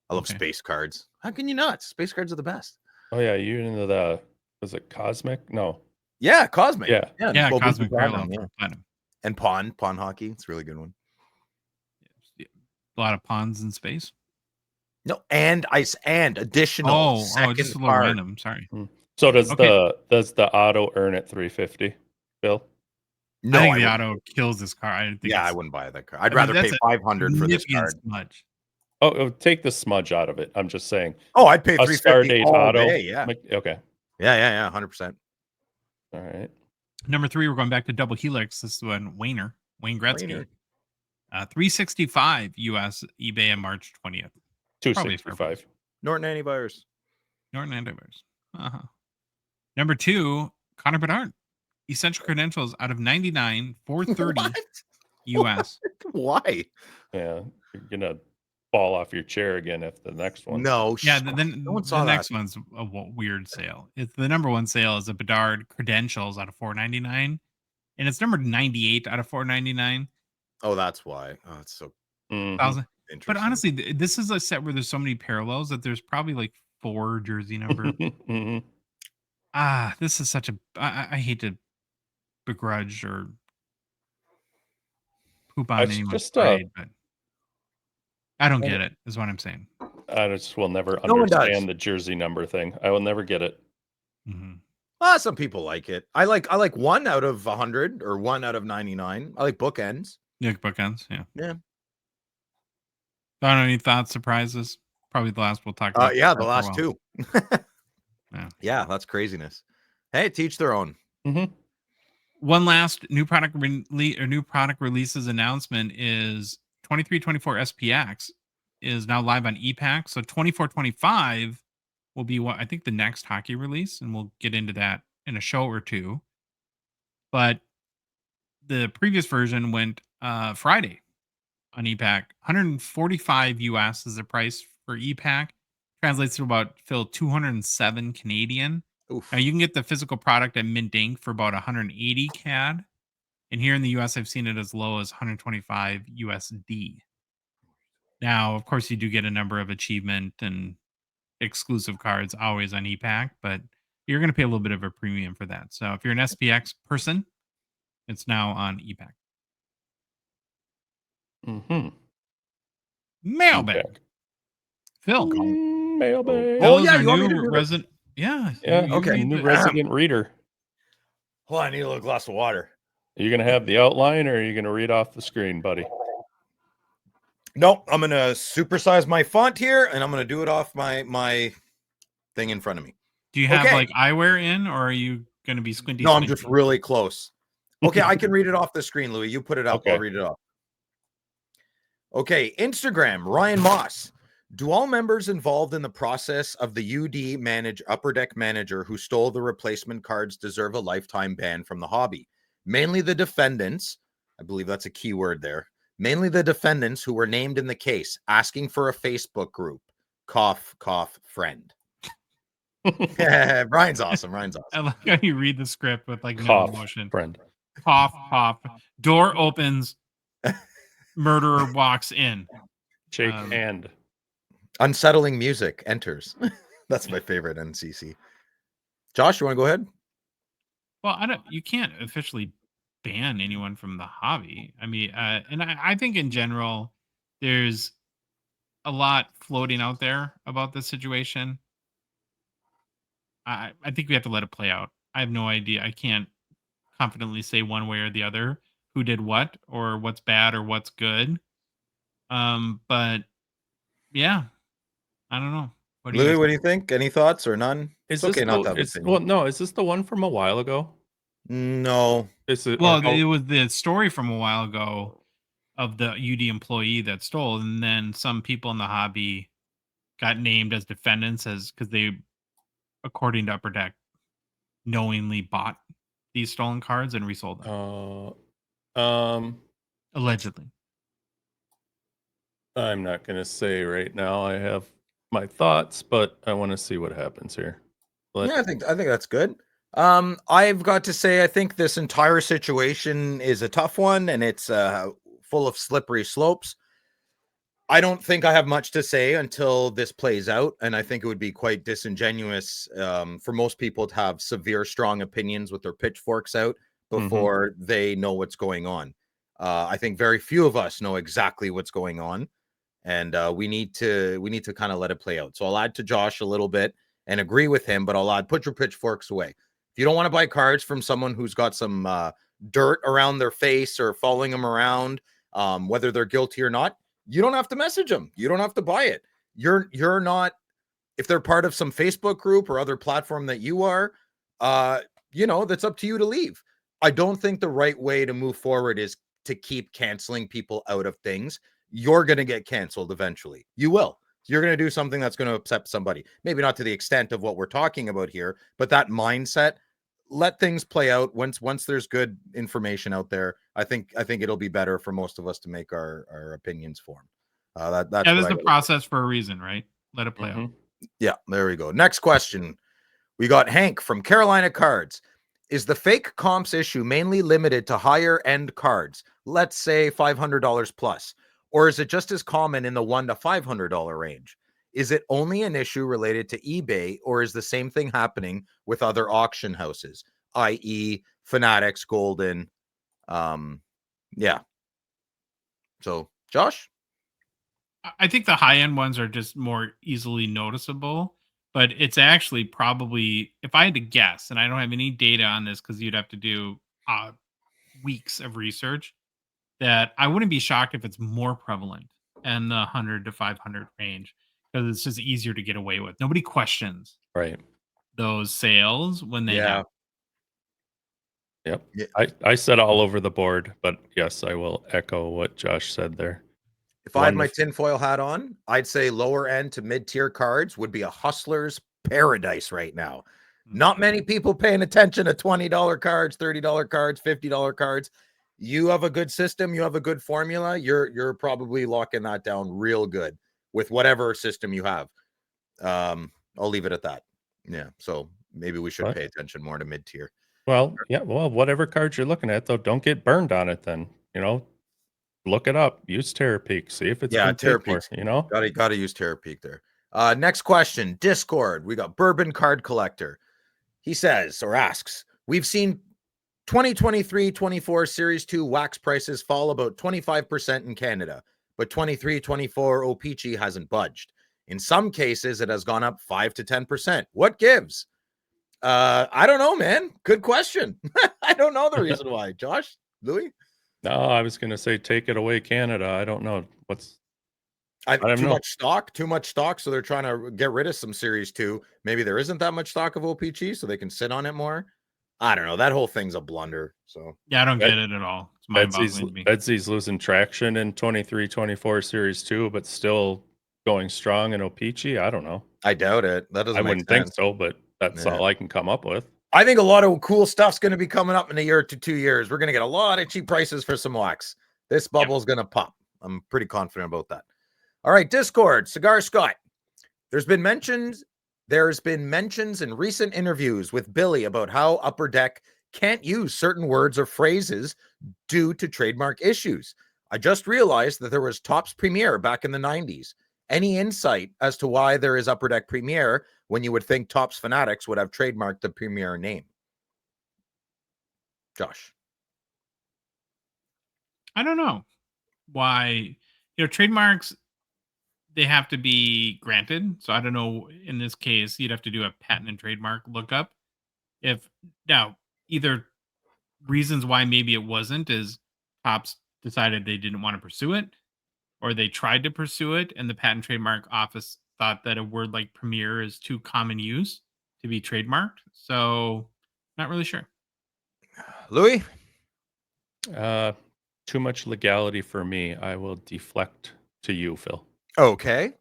I love
Okay.
space cards. How can you not? Space cards are the best.
Oh yeah, you into the was it Cosmic? No.
Yeah, Cosmic.
Yeah.
Yeah,
Gold
Cosmic
Blue
Parallel
Platinum,
for platinum.
And Pawn Hockey. It's a really good one.
Yeah. A lot of pawns in space.
No, and ice and additional
Just
second
a little
card.
random. Sorry.
So does
Okay.
the auto earn at 350, Bill?
No,
I think the
wouldn't.
auto kills this car. I think
Yeah, I
it's
wouldn't buy that card. I'd
I mean,
rather
that's
pay
a
500 for this
significant
card.
smudge.
Oh, take the smudge out of it. I'm just saying.
Oh, I'd pay
A
350
Stardate
all
auto.
day. Yeah,
Okay.
yeah, 100%.
All right.
Number 3, we're going back to Double Helix. This is one Wayne Gretzky.
Wayner.
365 US eBay on March 20th. Probably a fair price.
265.
Norton antivirus.
Norton Antivirus. Uh-huh. Number 2, Connor Bedard. Essential credentials out of 99, 430
What?
US.
Why?
Yeah, you're gonna fall off your chair again if the next one.
No.
Yeah,
no
then
one
the
saw
next
that.
one's a weird sale. It's the number 1 sale is a Bedard credentials out of 499, and it's numbered 98 out of 499.
Oh, that's why. Oh, it's so
Mhm.
interesting.
But honestly, this is a set where there's so many parallels that there's probably like 4 jersey number.
Mhm.
This is such a. I hate to begrudge or poop on
It's
anyone's
just,
parade, but I don't get it. Is what I'm saying.
I just will never
No one does.
understand the jersey number thing. I will never get it.
Mhm.
Well, some people like it. I like 1 out of 100 or 1 out of 99. I like bookends.
Yeah, bookends. Yeah.
Yeah.
I don't know, any thoughts, surprises? Probably the last we'll talk about.
Yeah,
for
the
a
last
while.
2.
Yeah.
Yeah, that's craziness. Hey, teach their own.
Mhm.
One last new product releases announcement is 23-24 SPX is now live on ePack. So 24-25 will be what I think the next hockey release, and we'll get into that in a show or two. But the previous version went Friday on ePack. 145 US is the price for ePack. Translates to about 207 Canadian.
Oof.
Now you can get the physical product at Mint Inc. for about 180 CAD. And here in the US, I've seen it as low as 125 USD. Now, of course, you do get a number of achievement and exclusive cards always on ePack, but you're going to pay a little bit of a premium for that. So if you're an SPX person, it's now on ePack.
Mhm.
Mailbag.
Okay.
Phil.
Mailbag.
Oh,
Phil is
yeah,
our
you want me
new
to do this?
resident. Yeah.
Yeah.
you
okay.
read
New
the-
resident reader.
Hold on, I need a little glass of water.
Are you gonna have the outline, or are you gonna read off the screen, buddy?
Nope, I'm gonna supersize my font here, and I'm gonna do it off my thing in front of me.
Do you have
Okay.
like eyewear in, or are you going to be squinty?
No, I'm just
squinty?
really close. Okay, I can read it off the screen, Louis. You put it up.
Okay.
I'll read it off. Okay, Instagram, Ryan Moss. Do all members involved in the process of the UD Upper Deck manager who stole the replacement cards deserve a lifetime ban from the hobby? Mainly the defendants, I believe that's a key word there. Mainly the defendants who were named in the case, asking for a Facebook group. Cough, cough, friend. Brian's awesome. Ryan's
I
awesome.
like how you read the script with like no
Cough,
emotion.
friend.
Cough, cough. Door opens. Murderer walks in.
Shake hand.
Unsettling music enters. That's my favorite NCC. Josh, you want to go ahead?
Well, you can't officially ban anyone from the hobby. I mean, and I think in general, there's a lot floating out there about this situation. I think we have to let it play out. I have no idea. I can't confidently say one way or the other who did what or what's bad or what's good. But yeah, I don't know.
Louis, what do you think? Any thoughts or none?
Is
It's okay
this
not
the,
to have
is,
opinion.
well, no, is this the one from a while ago?
No.
Is it?
Well,
or-
it was the story from a while ago of the UD employee that stole, and then some people in the hobby got named as defendants as because they, according to Upper Deck, knowingly bought these stolen cards and resold them. Allegedly.
I'm not going to say right now. I have my thoughts, but I want to see what happens here.
Yeah, I think that's good. I've got to say, I think this entire situation is a tough one, and it's full of slippery slopes. I don't think I have much to say until this plays out, and I think it would be quite disingenuous for most people to have severe, strong opinions with their pitchforks out before they know what's going on. I think very few of us know exactly what's going on, and we need to kind of let it play out. So I'll add to Josh a little bit and agree with him, but I'll add, put your pitchforks away. If you don't want to buy cards from someone who's got some dirt around their face or following them around, whether they're guilty or not, you don't have to message them. You don't have to buy it. You're not, if they're part of some Facebook group or other platform that you are, that's up to you to leave. I don't think the right way to move forward is to keep canceling people out of things. You're going to get canceled eventually. You will. You're going to do something that's going to upset somebody. Maybe not to the extent of what we're talking about here, but that mindset, let things play out. Once there's good information out there, I think it'll be better for most of us to make our opinions formed. That's
the process for a reason, right? Let it play out.
Yeah, there we go. Next question. We got Hank from Carolina Cards. Is the fake comps issue mainly limited to higher end cards? Let's say $500 plus. Or is it just as common in the $100 to $500 range? Is it only an issue related to eBay, or is the same thing happening with other auction houses, i.e. Fanatics, Golden? Yeah. So, Josh?
I think the high-end ones are just more easily noticeable, but it's actually probably, if I had to guess, and I don't have any data on this because you'd have to do weeks of research, that I wouldn't be shocked if it's more prevalent in the 100 to 500 range because it's just easier to get away with. Nobody questions those sales when they happen.
Yep. Yeah. I said all over the board, but yes, I will echo what Josh said there.
If I had my tinfoil hat on, I'd say lower end to mid-tier cards would be a hustler's paradise right now. Not many people paying attention to $20 cards, $30 cards, $50 cards. You have a good system, you have a good formula, you're probably locking that down real good with whatever system you have. I'll leave it at that. Yeah, so maybe we should pay attention more to mid-tier.
Well, yeah, whatever cards you're looking at, though, don't get burned on it then. Look it up. Use TerraPeak. See if it's
TerraPeak. Gotta use TerraPeak there. Next question. Discord. We got Bourbon Card Collector. He says or asks, we've seen 2023-24 Series 2 wax prices fall about 25% in Canada, but 23-24 O-Pee-Chee hasn't budged. In some cases, it has gone up 5 to 10%. What gives? I don't know, man. Good question. I don't know the reason why. Josh? Louis?
No, I was going to say take it away, Canada. I don't know.
Too much stock, so they're trying to get rid of some Series 2. Maybe there isn't that much stock of O-Pee-Chee, so they can sit on it more. I don't know. That whole thing's a blunder. So
yeah, I don't get it at all. It's mind-boggling to me.
Betsy's losing traction in 23-24 Series 2, but still going strong in O-Pee-Chee. I don't know.
I doubt it. That doesn't.
I wouldn't think so, but that's all I can come up with.
I think a lot of cool stuff's going to be coming up in a year to 2 years. We're going to get a lot of cheap prices for some wax. This bubble is going to pop. I'm pretty confident about that. All right, Discord, Cigar Scott. There's been mentions in recent interviews with Billy about how Upper Deck can't use certain words or phrases due to trademark issues. I just realized that there was Topps Premier back in the 90s. Any insight as to why there is Upper Deck Premier when you would think Topps Fanatics would have trademarked the Premier name? Josh.
I don't know why, trademarks, they have to be granted. So I don't know, in this case, you'd have to do a patent and trademark lookup. If now, either reasons why maybe it wasn't is Topps decided they didn't want to pursue it, or they tried to pursue it and the patent trademark office thought that a word like premier is too common use to be trademarked. So not really sure.
Louis?
Too much legality for me. I will deflect to you, Phil.
Okay.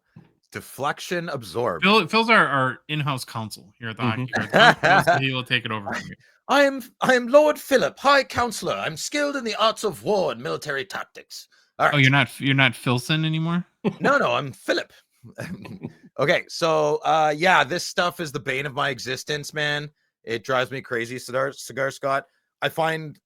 Deflection absorbed.
Phil's our in-house counsel here at the Hockey Cards Gongshow, so he will take it over from me.
I am Lord Philip, High Counselor. I'm skilled in the arts of war and military tactics. All right.
Oh, you're not Philson anymore?
No, I'm Philip. Okay, so yeah, this stuff is the bane of my existence, man. It drives me crazy, Cigar Scott. I find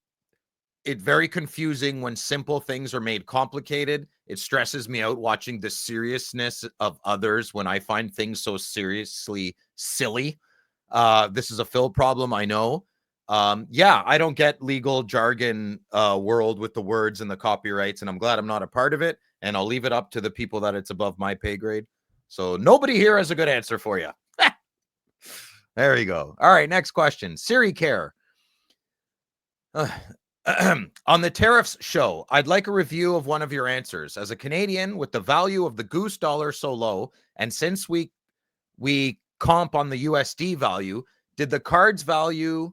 it very confusing when simple things are made complicated. It stresses me out watching the seriousness of others when I find things so seriously silly. This is a Phil problem, I know. Yeah, I don't get legal jargon world with the words and the copyrights, and I'm glad I'm not a part of it. And I'll leave it up to the people that it's above my pay grade. So nobody here has a good answer for you. There you go. All right, next question. Siri Care. On the tariffs show, I'd like a review of one of your answers. As a Canadian, with the value of the goose dollar so low, and since we comp on the USD value, do the cards value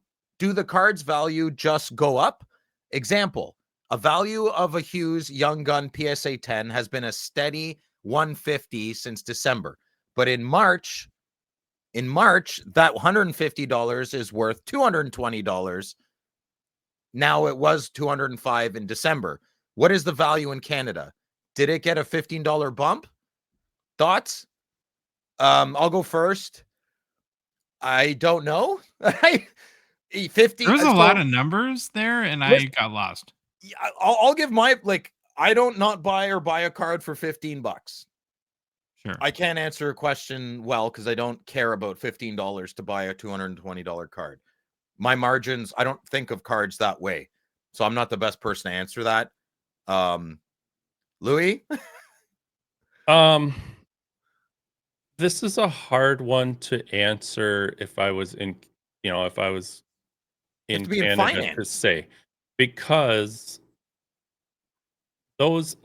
just go up? Example, a value of a Hughes Young Gun PSA 10 has been a steady 150 since December. But in March, that $150 is worth $220. Now it was $205 in December. What is the value in Canada? Did it get a $15 bump? Thoughts? I'll go first. I don't know. 50.
There was a lot of numbers there, and I got lost.
I'll give my, I don't not buy a card for $15.
Sure.
I can't answer a question well because I don't care about $15 to buy a $220 card. My margins, I don't think of cards that way. So I'm not the best person to answer that. Louis?
This is a hard one to answer if I was in Canada to say, because those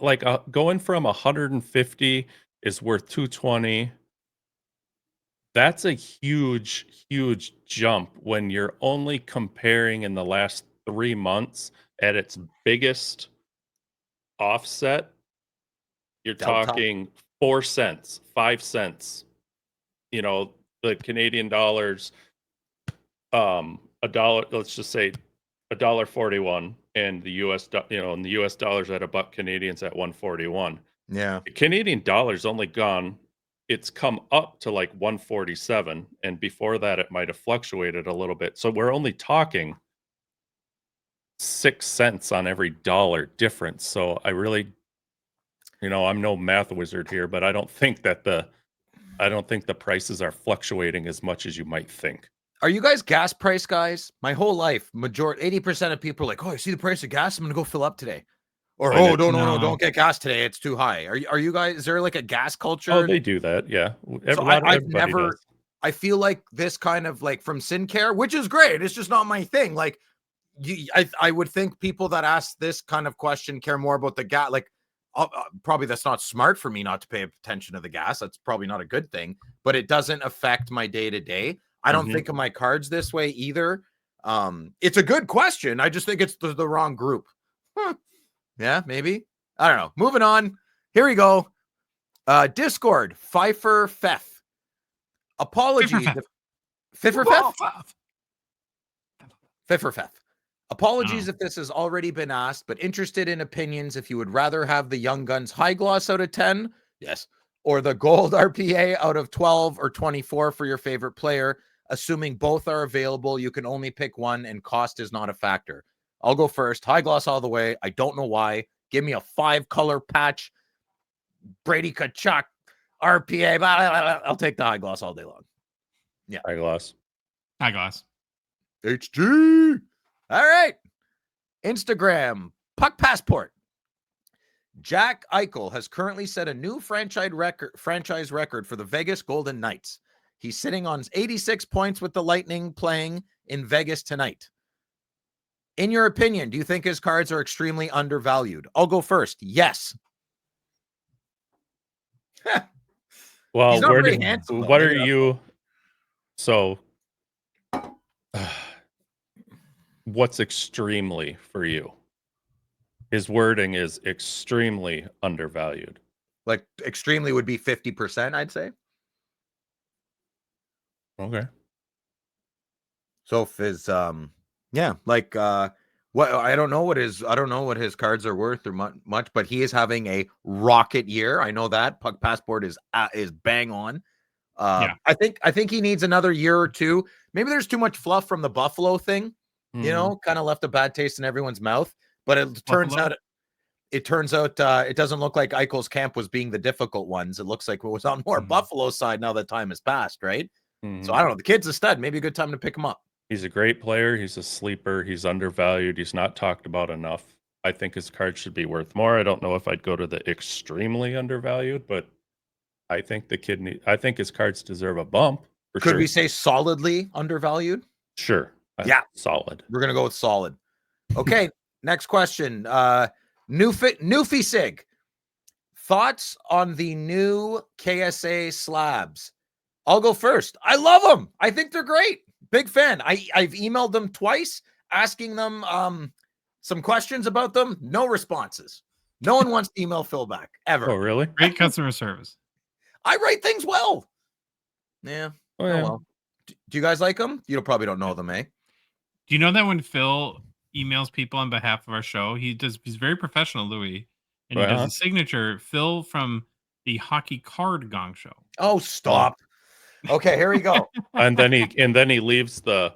going from 150 is worth 220. That's a huge jump when you're only comparing in the last 3 months at its biggest offset. You're talking 4 cents, 5 cents. The Canadian dollars, a dollar, let's just say $1.41, and the US, and the US dollars at $1 Canadian's at 141.
Yeah.
The Canadian dollar's only gone. It's come up to 147, and before that it might have fluctuated a little bit. So we're only talking 6 cents on every dollar difference. So I really, I'm no math wizard here, but I don't think the prices are fluctuating as much as you might think.
Are you guys gas price guys? My whole life, 80% of people are like, oh, I see the price of gas, I'm gonna go fill up today. Or don't get gas today, it's too high. Are you guys, is there a gas culture?
Oh, they do that, yeah.
So I feel like this kind of from SynCare, which is great, it's just not my thing. I would think people that ask this kind of question care more about the gas. Probably that's not smart for me not to pay attention to the gas. That's probably not a good thing, but it doesn't affect my day to day. I don't think of my cards this way either. It's a good question. I just think it's the wrong group. Yeah, maybe. I don't know. Moving on. Here we go. Discord, Pfeiffer Fef. Apology. Pfeiffer Fef? Fifth or fifth. Apologies
Oh.
if this has already been asked, but interested in opinions if you would rather have the Young Guns high gloss out of 10, yes, or the gold RPA out of 12 or 24 for your favorite player. Assuming both are available, you can only pick one and cost is not a factor. I'll go first. High gloss all the way. I don't know why. Give me a 5-color patch. Brady Tkachuk, RPA. Blah, blah, blah. I'll take the high gloss all day long.
High gloss.
High gloss.
HG. All right. Instagram, Puck Passport. Jack Eichel has currently set a new franchise record for the Vegas Golden Knights. He's sitting on 86 points with the Lightning playing in Vegas tonight. In your opinion, do you think his cards are extremely undervalued? I'll go first. Yes.
Well,
He's not
where
very
did
handsome, though.
what are
Maybe that's
you? So, what's extremely for you? His wording is extremely undervalued.
Like extremely would be 50%, I'd say.
Okay.
So if his what I don't know what his cards are worth or much, but he is having a rocket year. I know that Puck Passport is bang on.
Yeah.
I think he needs another year or two. Maybe there's too much fluff from the Buffalo thing, you know, kind of left a bad taste in everyone's mouth. But it turns out it doesn't look like Eichel's camp was being the difficult ones. It looks like it was on more Buffalo's side now that time has passed, right? So I don't know. The kid's a stud. Maybe a good time to pick him up.
He's a great player. He's a sleeper. He's undervalued. He's not talked about enough. I think his card should be worth more. I don't know if I'd go to the extremely undervalued, but I think I think his cards deserve a bump.
Could we say solidly undervalued?
Sure.
Yeah.
Solid.
We're gonna go with solid. Okay. Next question. Newfie Sig. Thoughts on the new KSA slabs? I'll go first. I love them. I think they're great. Big fan. I've emailed them twice asking them some questions about them. No responses. No one wants to email Phil back ever.
Oh, really?
Great customer service.
I write things well. Yeah.
Oh, yeah.
Well. Do you guys like them? You probably don't know them, eh?
Do you know that when Phil emails people on behalf of our show, he's very professional, Louis, and he does a signature, Phil from the Hockey Card Gongshow.
Oh, stop. Okay, here we go.
and then he leaves the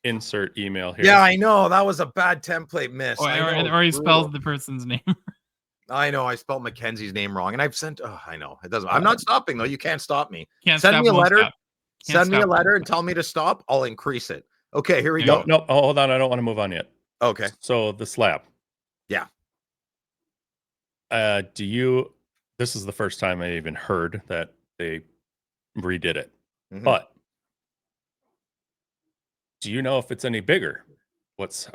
insert email here.
Yeah, I know. That was a bad template miss.
Or he spells the person's name.
I know. I spelled Mackenzie's name wrong. And I've sent, I know. It doesn't. I'm not stopping, though. You can't stop me. Send me a letter. Send me a letter and tell me to stop. I'll increase it. Okay, here we go.
No, hold on. I don't want to move on yet.
Okay.
So the slab.
Yeah.
This is the first time I even heard that they redid it. But do you know if it's any bigger? What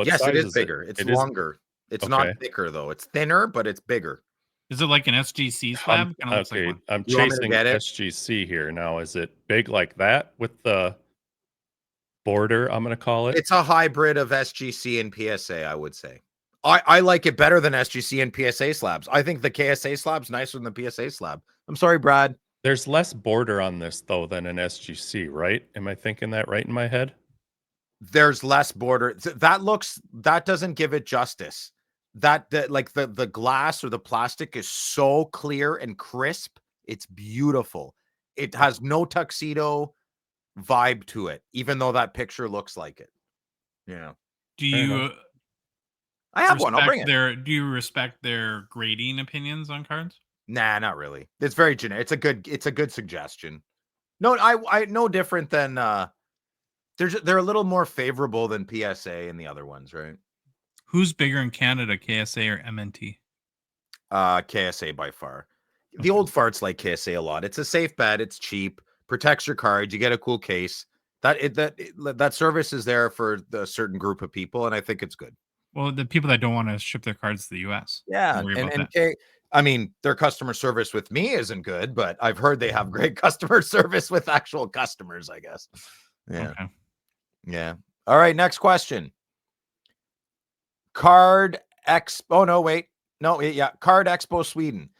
yes,
size
it is bigger. It's longer. It's not thicker though. It's thinner, but it's bigger.
Is it like an SGC slab?
Okay, I'm chasing SGC here now. Is it big like that with the border? I'm going to call it.
It's a hybrid of SGC and PSA, I would say. I like it better than SGC and PSA slabs. I think the KSA slab's nicer than the PSA slab. I'm sorry, Brad.
There's less border on this though than an SGC, right? Am I thinking that right in my head?
There's less border. That doesn't give it justice. That like the glass or the plastic is so clear and crisp. It's beautiful. It has no tuxedo vibe to it, even though that picture looks like it. Yeah.
Do you?
I have one. I'll bring it.
Do you respect their grading opinions on cards?
Nah, not really. It's very generic. It's a good suggestion. No, I no different than they're a little more favorable than PSA and the other ones, right?
Who's bigger in Canada, KSA or MNT?
KSA by far. The old farts like KSA a lot. It's a safe bet. It's cheap. Protects your cards. You get a cool case. That service is there for the certain group of people, and I think it's good.
Well, the people that don't want to ship their cards to the US.
Yeah, I mean, their customer service with me isn't good, but I've heard they have great customer service with actual customers, I guess. Yeah.
Okay.
Yeah. All right, next question. Card Expo Sweden.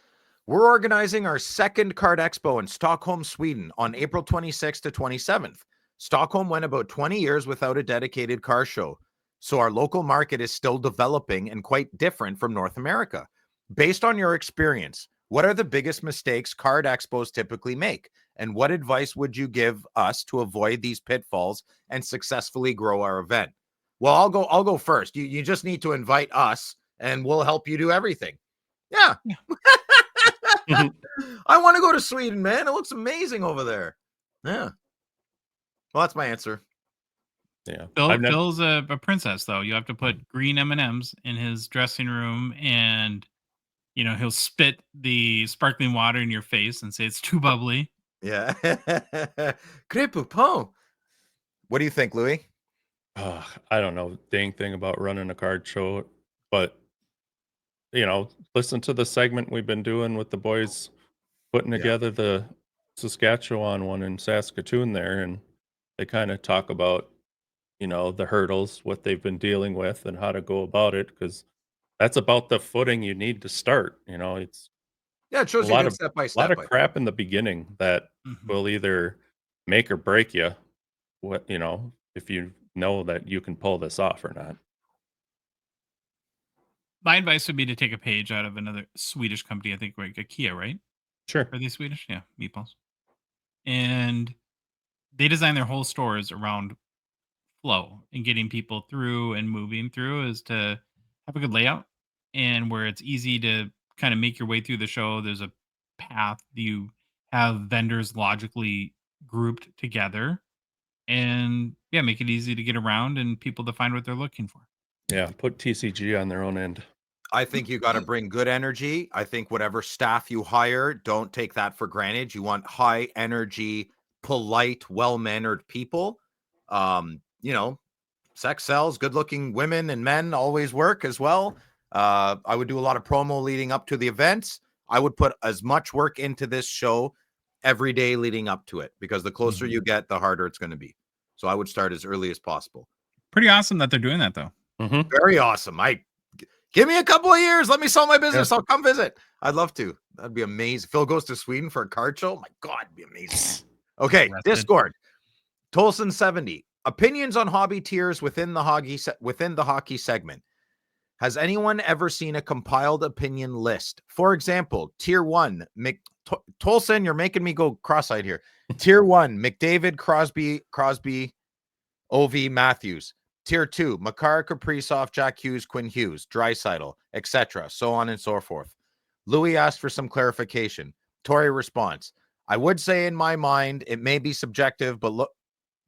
We're organizing our second Card Expo in Stockholm, Sweden on April 26th to 27th.
Stockholm went about 20 years without a dedicated car show. So our local market is still developing and quite different from North America. Based on your experience, what are the biggest mistakes card expos typically make? And what advice would you give us to avoid these pitfalls and successfully grow our event? Well, I'll go first. You just need to invite us and we'll help you do everything. Yeah. I want to go to Sweden, man. It looks amazing over there. Yeah. Well, that's my answer.
Yeah.
Phil's a princess, though. You have to put green M&Ms in his dressing room, and he'll spit the sparkling water in your face and say it's too bubbly.
Yeah. Crêpe poupon. What do you think, Louis?
I don't know dang thing about running a card show, but listen to the segment we've been doing with the boys putting together the Saskatchewan one in Saskatoon there, and they kind of talk about the hurdles, what they've been dealing with, and how to go about it, because that's about the footing you need to start. It's
it shows you step by step.
A lot of crap in the beginning that will either make or break you. If you know that you can pull this off or not.
My advice would be to take a page out of another Swedish company. I think like IKEA, right?
Sure.
Are they Swedish? Yeah, meatballs. And they design their whole stores around flow and getting people through and moving through, is to have a good layout and where it's easy to kind of make your way through the show. There's a path. You have vendors logically grouped together, and make it easy to get around and people to find what they're looking for.
Yeah, put TCG on their own end.
I think you got to bring good energy. I think whatever staff you hire, don't take that for granted. You want high energy, polite, well-mannered people. Sex sells. Good-looking women and men always work as well. I would do a lot of promo leading up to the events. I would put as much work into this show every day leading up to it, because the closer you get, the harder it's going to be. So I would start as early as possible.
Pretty awesome that they're doing that, though.
Very awesome. Give me a couple of years. Let me sell my business. I'll come visit. I'd love to. That'd be amazing. Phil goes to Sweden for a card show. My God, it'd be amazing. Okay, Discord. Tolson 70. Opinions on hobby tiers within the hockey segment. Has anyone ever seen a compiled opinion list? For example, tier 1, Tolson, you're making me go cross-eyed here. Tier 1, McDavid, Crosby, OV, Matthews. Tier 2, Makar, Kaprizov, Jack Hughes, Quinn Hughes, Draisaitl, etc., so on and so forth. Louis asked for some clarification. Tori response. I would say in my mind, it may be subjective, but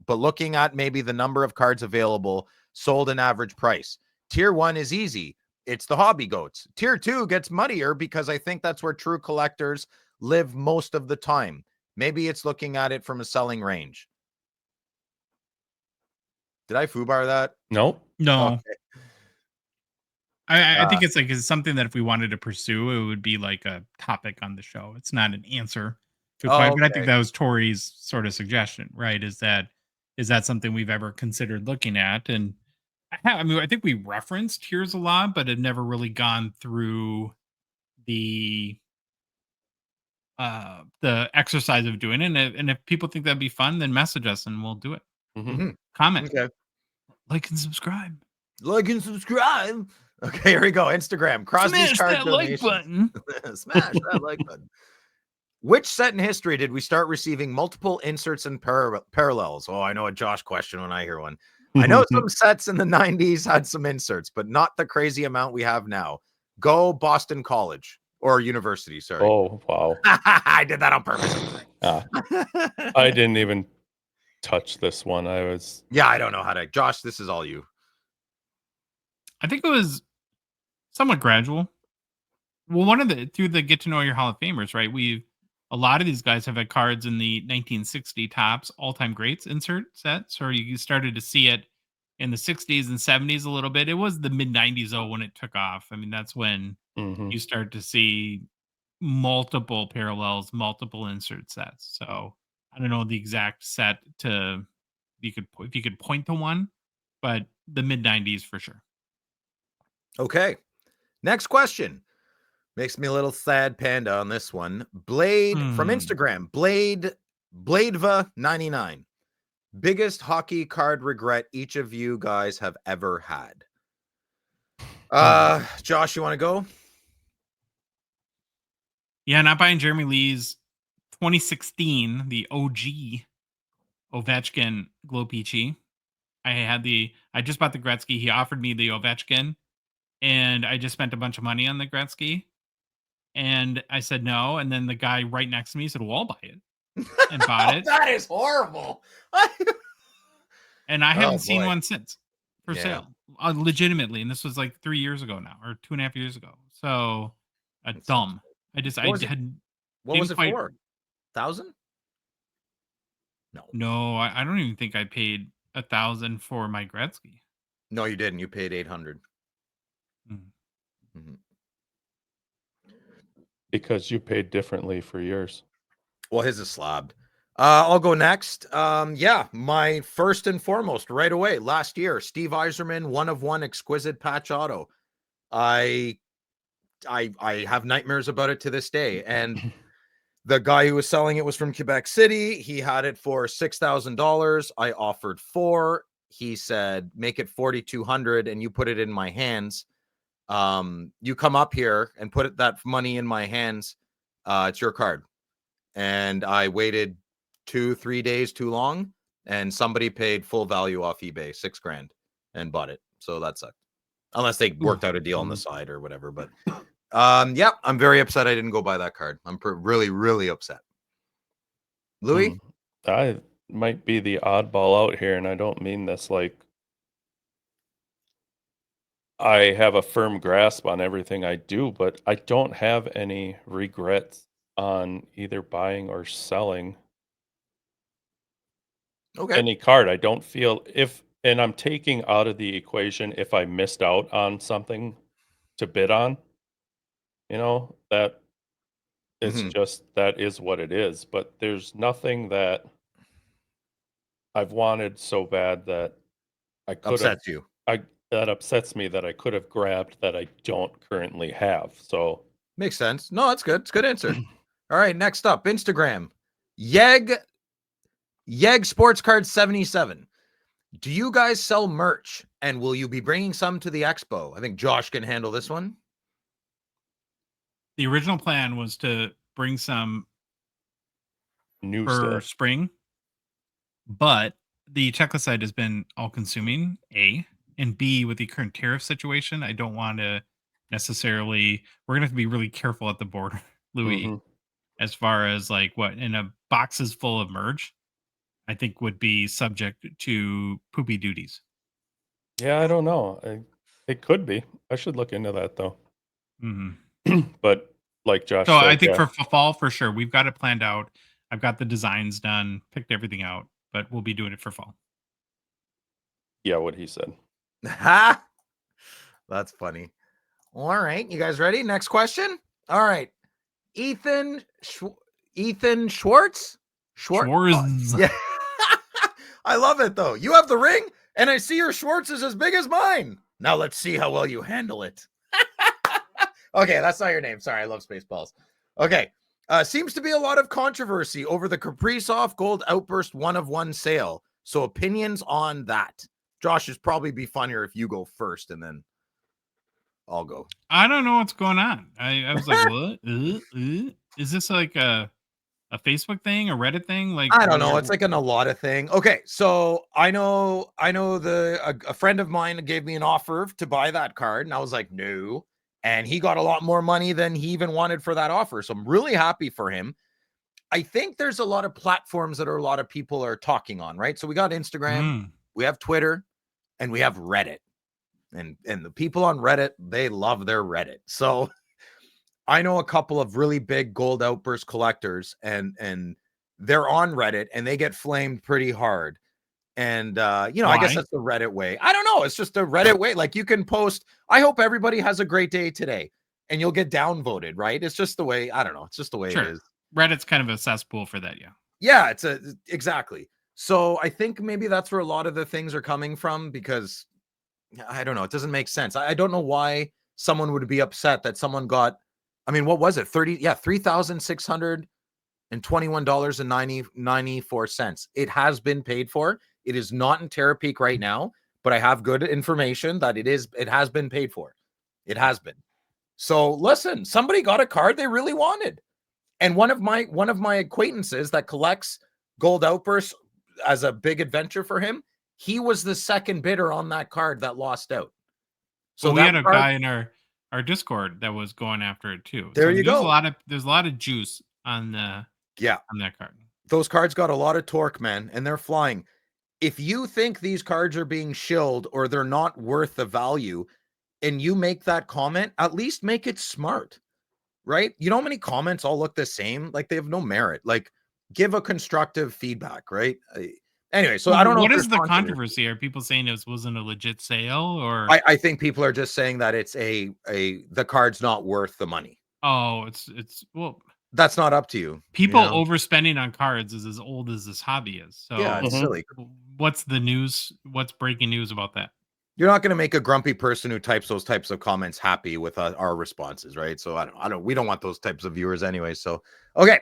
looking at maybe the number of cards available, sold an average price. Tier 1 is easy. It's the hobby goats. Tier 2 gets muddier because I think that's where true collectors live most of the time. Maybe it's looking at it from a selling range. Did I foobar that?
Nope.
No.
Okay.
I think it's something that if we wanted to pursue, it would be like a topic on the show. It's not an answer to a question, but I think that was Tori's sort of suggestion, right? Is that something we've ever considered looking at? And I think we referenced tiers a lot, but have never really gone through the exercise of doing it. And if people think that'd be fun, then message us and we'll do it. Comment.
Okay.
Like and subscribe.
Okay, here we go. Instagram. Crosby's
Smash
card
that like button.
Smash that like button. Which set in history did we start receiving multiple inserts and parallels? Oh, I know a Josh question when I hear one. I know some sets in the 90s had some inserts, but not the crazy amount we have now. Go Boston College or University, sorry.
Oh, wow.
I did that on purpose.
I didn't even touch this one.
I don't know how to. Josh, this is all you.
I think it was somewhat gradual. Well, through the Get to Know Your Hall of Famers, right? A lot of these guys have had cards in the 1960 Topps all-time greats insert sets, or you started to see it in the 60s and 70s a little bit. It was the mid-90s, though, when it took off. I mean, that's when you start to see multiple parallels, multiple insert sets. So I don't know the exact set if you could point to one, but the mid-90s for sure.
Okay. Next question. Makes me a little sad panda on this one. Blade from Instagram. Bladeva99. Biggest hockey card regret each of you guys have ever had. Josh, you want to go?
Yeah, not buying Jeremy Lee's 2016, the OG Ovechkin O-Pee-Chee. I just bought the Gretzky. He offered me the Ovechkin, and I just spent a bunch of money on the Gretzky. And I said no. And then the guy right next to me said, well, I'll buy it. And bought it.
That is horrible.
And I haven't seen
boy.
one since for sale. Legitimately. And this was like 3 years ago now, or 2.5 years ago. So dumb.
What was it
quite,
for? 1,000?
No, I don't even think I paid 1,000 for my Gretzky.
No, you didn't. You paid 800.
Mm-hmm.
Because you paid differently for yours.
Well, his is slabbed. I'll go next. My first and foremost right away last year, Steve Yzerman, 1/1 exquisite patch auto. I have nightmares about it to this day. And the guy who was selling it was from Quebec City. He had it for $6,000. I offered $4,000. He said, make it $4,200 and you put it in my hands. You come up here and put that money in my hands. It's your card. And I waited 2-3 days too long, and somebody paid full value off eBay, $6,000, and bought it. So that sucked. Unless they worked out a deal on the side or whatever. But I'm very upset I didn't go buy that card. I'm really, really upset. Louis?
I might be the oddball out here, and I don't mean this like I have a firm grasp on everything I do, but I don't have any regrets on either buying or selling any card. I don't feel and I'm taking out of the equation if I missed out on something to bid on, that it's just, that is what it is. But there's nothing that I've wanted so bad that I could have, that upsets me that I could have grabbed that I don't currently have. So
makes sense. No, that's good. It's a good answer. All right, next up, Instagram. Yeg Sports Card 77. Do you guys sell merch, and will you be bringing some to the expo? I think Josh can handle this one.
The original plan was to bring some
new
for
stuff
spring, but the checklist site has been all-consuming, A, and B, with the current tariff situation, I don't want to necessarily. We're gonna have to be really careful at the border, Louis, as far as like what in a boxes full of merch, I think would be subject to poopy duties.
Yeah, I don't know. It could be. I should look into that though. But like Josh
so
said,
I think for fall for sure, we've got it planned out. I've got the designs done, picked everything out, but we'll be doing it for fall.
Yeah, what he said.
Ha! That's funny. All right, you guys ready? Next question. All right, Ethan Schwartz. Yeah. I love it though. You have the ring, and I see your Schwartz is as big as mine. Now let's see how well you handle it. Okay, that's not your name. Sorry, I love Spaceballs. Okay, seems to be a lot of controversy over the Kaprizov Gold Outburst 1/1 sale. So opinions on that. Josh, it'd probably be funnier if you go first, and then I'll go.
I don't know what's going on. I was like, what? Is this like a Facebook thing, a Reddit thing? Like,
I don't know. It's like a lot of thing. Okay, so I know a friend of mine gave me an offer to buy that card, and I was like, no. And he got a lot more money than he even wanted for that offer. So I'm really happy for him. I think there's a lot of platforms that a lot of people are talking on, right? So we got Instagram, we have Twitter, and we have Reddit. And the people on Reddit, they love their Reddit. So I know a couple of really big Gold Outburst collectors, and they're on Reddit, and they get flamed pretty hard. And I guess that's the Reddit way. I don't know. It's just a Reddit way. Like, you can post, I hope everybody has a great day today, and you'll get downvoted, right? It's just the way, I don't know. It's just the way it is.
Reddit's kind of a cesspool for that. Yeah.
Yeah, exactly. So I think maybe that's where a lot of the things are coming from, because I don't know. It doesn't make sense. I don't know why someone would be upset that someone got, I mean, what was it? 3,600 and $21.94. It has been paid for. It is not in Terapeak right now, but I have good information that it has been paid for. It has been. So listen, somebody got a card they really wanted. And one of my acquaintances that collects Gold Outbursts as a big adventure for him, he was the second bidder on that card that lost out.
So we had a guy in our Discord that was going after it too.
There you go.
There's a lot of juice on on that card.
Those cards got a lot of torque, man, and they're flying. If you think these cards are being shilled or they're not worth the value, and you make that comment, at least make it smart, right? You know how many comments all look the same? Like they have no merit. Like give a constructive feedback, right? Anyway, so I don't know.
What is the controversy? Are people saying it wasn't a legit sale, or
I think people are just saying that it's the card's not worth the money.
Oh, well,
that's not up to you.
People overspending on cards is as old as this hobby is. So
yeah, it's silly.
What's the news? What's breaking news about that?
You're not going to make a grumpy person who types those types of comments happy with our responses, right? So we don't want those types of viewers anyway. So, okay.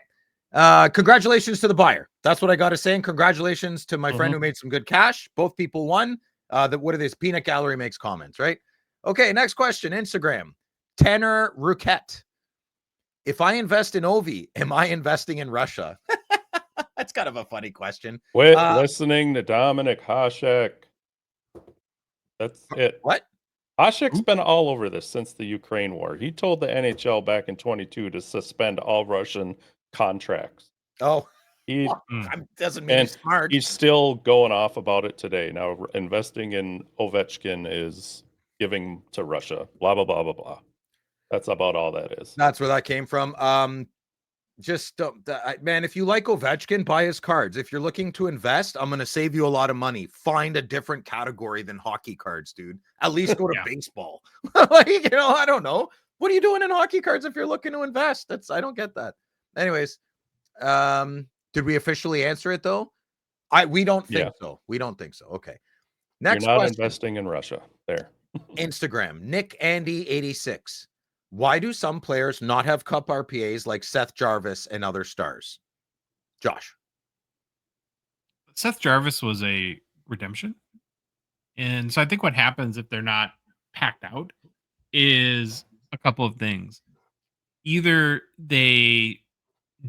Congratulations to the buyer. That's what I got to say. And congratulations to my friend who made some good cash. Both people won. What are these? Peanut Gallery makes comments, right? Okay. Next question. Instagram. Tanner Rouquette. If I invest in Ovi, am I investing in Russia? That's kind of a funny question.
Quit listening to Dominic Hasek. That's it.
What?
Hasek's been all over this since the Ukraine war. He told the NHL back in 22 to suspend all Russian contracts.
Oh,
he
doesn't mean he's smart.
He's still going off about it today. Now, investing in Ovechkin is giving to Russia. Blah, blah, blah, blah, blah. That's about all that is.
That's where that came from. Just man, if you like Ovechkin, buy his cards. If you're looking to invest, I'm going to save you a lot of money. Find a different category than hockey cards, dude. At least go to baseball. Like, I don't know. What are you doing in hockey cards if you're looking to invest? I don't get that. Anyways, did we officially answer it though? We don't think so. We don't think so. Okay. Next
You're not
question.
investing in Russia. There.
Instagram, Nick Andy 86. Why do some players not have cup RPAs like Seth Jarvis and other stars? Josh.
Seth Jarvis was a redemption. And so I think what happens if they're not packed out is a couple of things. Either they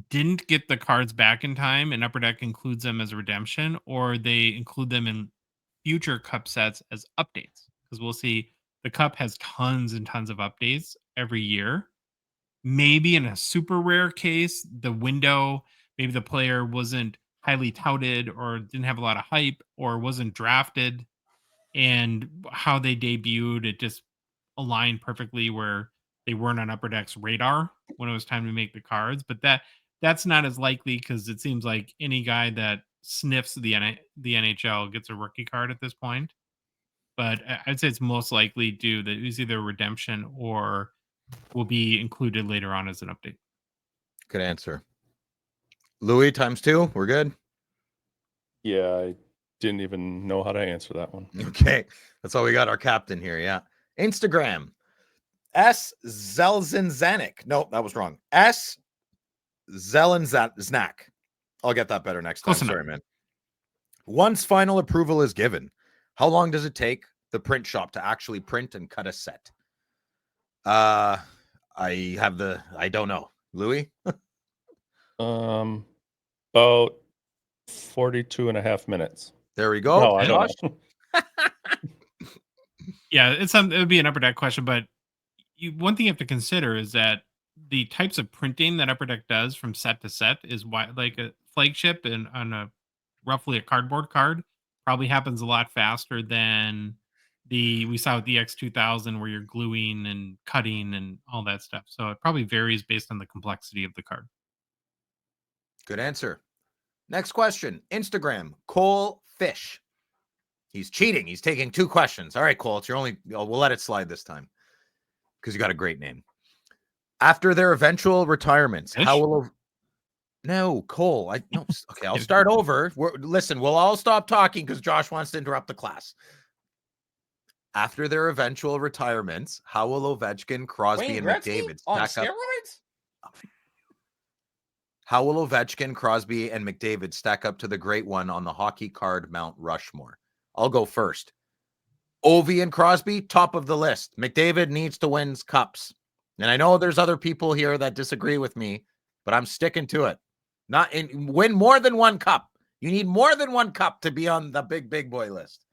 didn't get the cards back in time and Upper Deck includes them as a redemption, or they include them in future cup sets as updates. Because we'll see the cup has tons and tons of updates every year. Maybe in a super rare case, the window, maybe the player wasn't highly touted or didn't have a lot of hype or wasn't drafted, and how they debuted, it just aligned perfectly where they weren't on Upper Deck's radar when it was time to make the cards. But that's not as likely because it seems like any guy that sniffs the NHL gets a rookie card at this point. But I'd say it's most likely due that it was either a redemption or will be included later on as an update.
Good answer. Louis ×2. We're good.
Yeah, I didn't even know how to answer that one.
Okay. That's all we got. Our captain here. Yeah. Instagram. S. Zelzinzanik. No, that was wrong. S. Zelenznak. I'll get that better next time. Sorry, man. Once final approval is given, how long does it take the print shop to actually print and cut a set? I don't know. Louis?
About 42 and a half minutes.
There we go.
No, I don't know.
Yeah, it would be an Upper Deck question, but one thing you have to consider is that the types of printing that Upper Deck does from set to set is why, like a flagship and on a roughly a cardboard card probably happens a lot faster than we saw with the X2000 where you're gluing and cutting and all that stuff. So it probably varies based on the complexity of the card.
Good answer. Next question. Instagram, Cole Fish. He's cheating. He's taking 2 questions. All right, Cole, we'll let it slide this time because you got a great name. After their eventual retirements,
Fish?
No, Cole. Okay, I'll start over. Listen, we'll all stop talking because Josh wants to interrupt the class. After their eventual retirements, how will Ovechkin, Crosby,
Wayne
and
Gretzky
McDavid
on
stack up?
steroids?
How will Ovechkin, Crosby, and McDavid stack up to the great one on the hockey card Mount Rushmore? I'll go first. Ovi and Crosby, top of the list. McDavid needs to win cups. And I know there's other people here that disagree with me, but I'm sticking to it. Win more than one cup. You need more than one cup to be on the big boy list.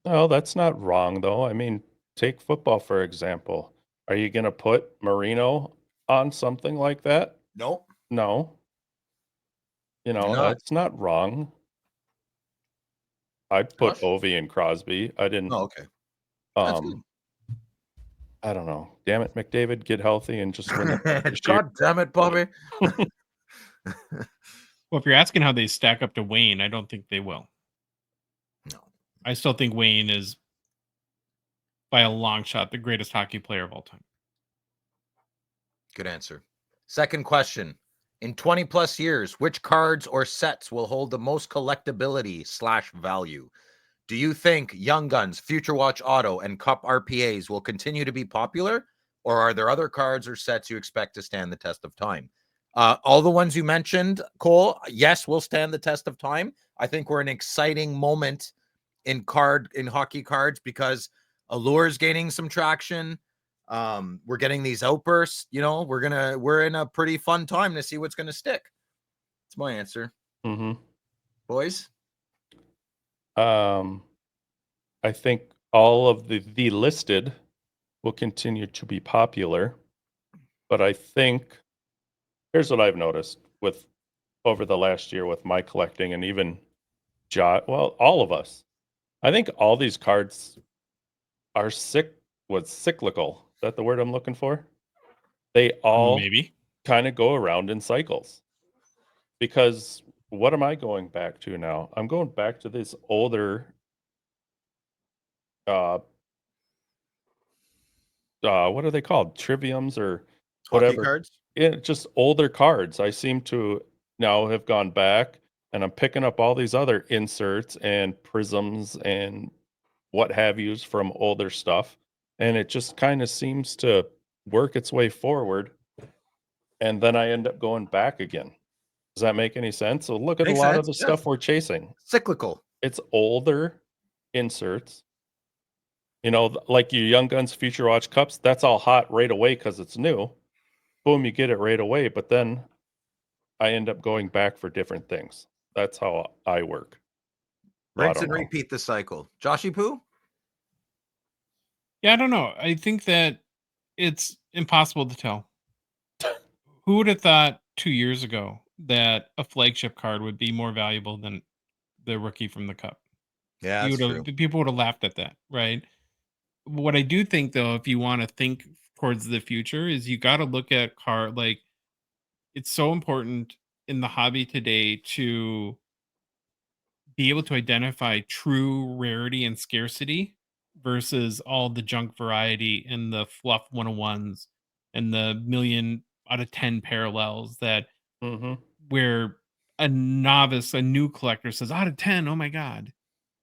No, that's not wrong, though. I mean, take football, for example. Are you going to put Marino on something like that?
Nope.
No. You know,
You're not.
that's not wrong. I'd put
Josh?
Ovi and Crosby. I didn't.
Oh, okay. That's good.
I don't know. Damn it, McDavid, get healthy and just win the cup this year.
God damn it, Bobby.
Well, if you're asking how they stack up to Wayne, I don't think they will.
No.
I still think Wayne is, by a long shot, the greatest hockey player of all time.
Good answer. Second question. In 20 plus years, which cards or sets will hold the most collectability / value? Do you think Young Guns, Future Watch Auto, and Cup RPAs will continue to be popular? Or are there other cards or sets you expect to stand the test of time? All the ones you mentioned, Cole, yes, will stand the test of time. I think we're in an exciting moment in hockey cards because Allure is gaining some traction. We're getting these outbursts, we're in a pretty fun time to see what's going to stick. That's my answer.
Mm-hmm.
Boys.
I think all of the listed will continue to be popular, but I think here's what I've noticed with over the last year with my collecting and even all of us. I think all these cards are cyclical. Is that the word I'm looking for? They all
Maybe
kind of go around in cycles. Because what am I going back to now? I'm going back to this older what are they called? Triviums or whatever.
Hockey cards?
Yeah, just older cards. I seem to now have gone back and I'm picking up all these other inserts and prisms and what have yous from older stuff. And it just kind of seems to work its way forward. And then I end up going back again. Does that make any sense? So look at
Makes
a lot
sense,
of the
yeah.
stuff we're chasing.
Cyclical.
It's older inserts. Like your Young Guns Future Watch Cups, that's all hot right away because it's new. Boom, you get it right away. But then I end up going back for different things. That's how I work.
Rinse and repeat the cycle. Joshy Poo?
Yeah, I don't know. I think that it's impossible to tell. Who would have thought 2 years ago that a flagship card would be more valuable than the rookie from the cup?
Yeah, that's true.
People would have laughed at that, right? What I do think, though, if you want to think towards the future, is you got to look at it's so important in the hobby today to be able to identify true rarity and scarcity versus all the junk variety and the fluff 101s and the million out of 10 parallels that where a novice, a new collector says out of 10, oh my God,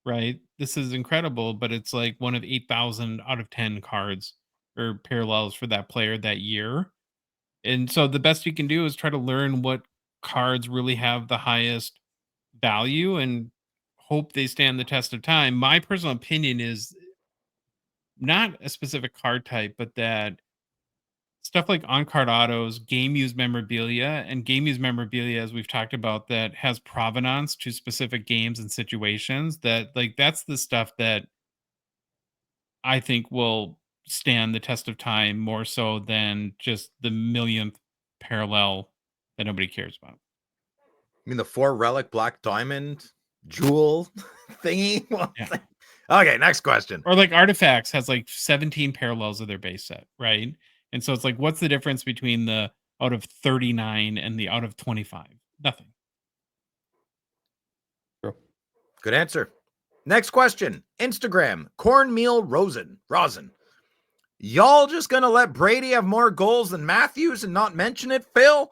right? This is incredible, but it's like one of 8,000 out of 10 cards or parallels for that player that year. And so the best you can do is try to learn what cards really have the highest value and hope they stand the test of time. My personal opinion is not a specific card type, but that stuff like on-card autos, game used memorabilia, and game used memorabilia, as we've talked about, that has provenance to specific games and situations, that's the stuff that I think will stand the test of time more so than just the millionth parallel that nobody cares about.
I mean, the 4 relic black diamond jewel thingy?
Yeah.
Okay, next question.
Or like Artifacts has like 17 parallels of their base set, right? And so it's like, what's the difference between the out of 39 and the out of 25? Nothing.
True.
Good answer. Next question. Instagram, Cornmeal Rosin. Y'all just gonna let Brady have more goals than Matthews and not mention it, Phil?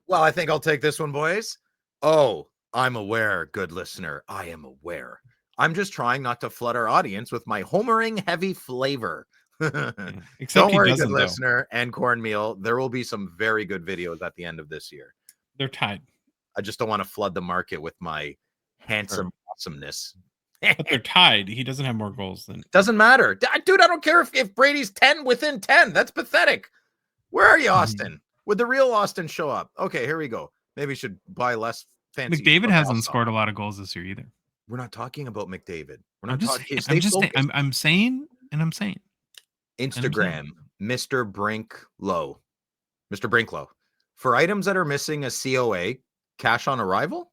Well, I think I'll take this one, boys. Oh, I'm aware, good listener. I am aware. I'm just trying not to flood our audience with my homering heavy flavor.
Except
Don't worry, good
though.
listener and Cornmeal. There will be some very good videos at the end of this year.
They're tied.
I just don't want to flood the market with my handsome awesomeness.
But they're tied. He doesn't have more goals than.
Doesn't matter. Dude, I don't care if Brady's 10 within 10. That's pathetic. Where are you, Austin? Would the real Austin show up? Okay, here we go. Maybe we should buy less fancy.
McDavid hasn't scored a lot of goals this year either.
We're not talking about McDavid. We're
I'm
not
just,
talking.
I'm just saying, I'm saying, and I'm saying.
Instagram, Mr. Brinklow. Mr. Brinklow. For items that are missing a COA, cash on arrival?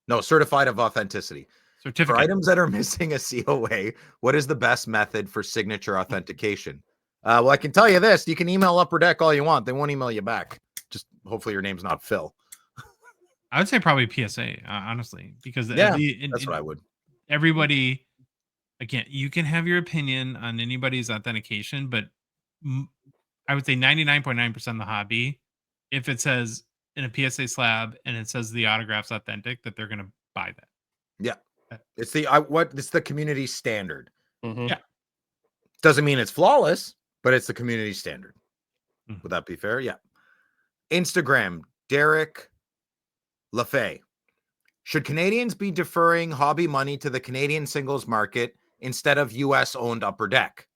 No, certified of authenticity.
Certificate.
For items that are missing a COA, what is the best method for signature authentication? Well, I can tell you this. You can email Upper Deck all you want. They won't email you back. Just hopefully your name's not Phil.
I would say probably PSA, honestly, because
that's what I would.
Everybody, again, you can have your opinion on anybody's authentication, but I would say 99.9% of the hobby, if it says in a PSA slab and it says the autograph's authentic, that they're going to buy that.
Yeah. It's the community standard.
Mm-hmm.
Yeah.
Doesn't mean it's flawless, but it's the community standard. Mm-hmm. Would that be fair? Yeah. Instagram, Derek LaFay. Should Canadians be deferring hobby money to the Canadian singles market instead of US owned Upper Deck?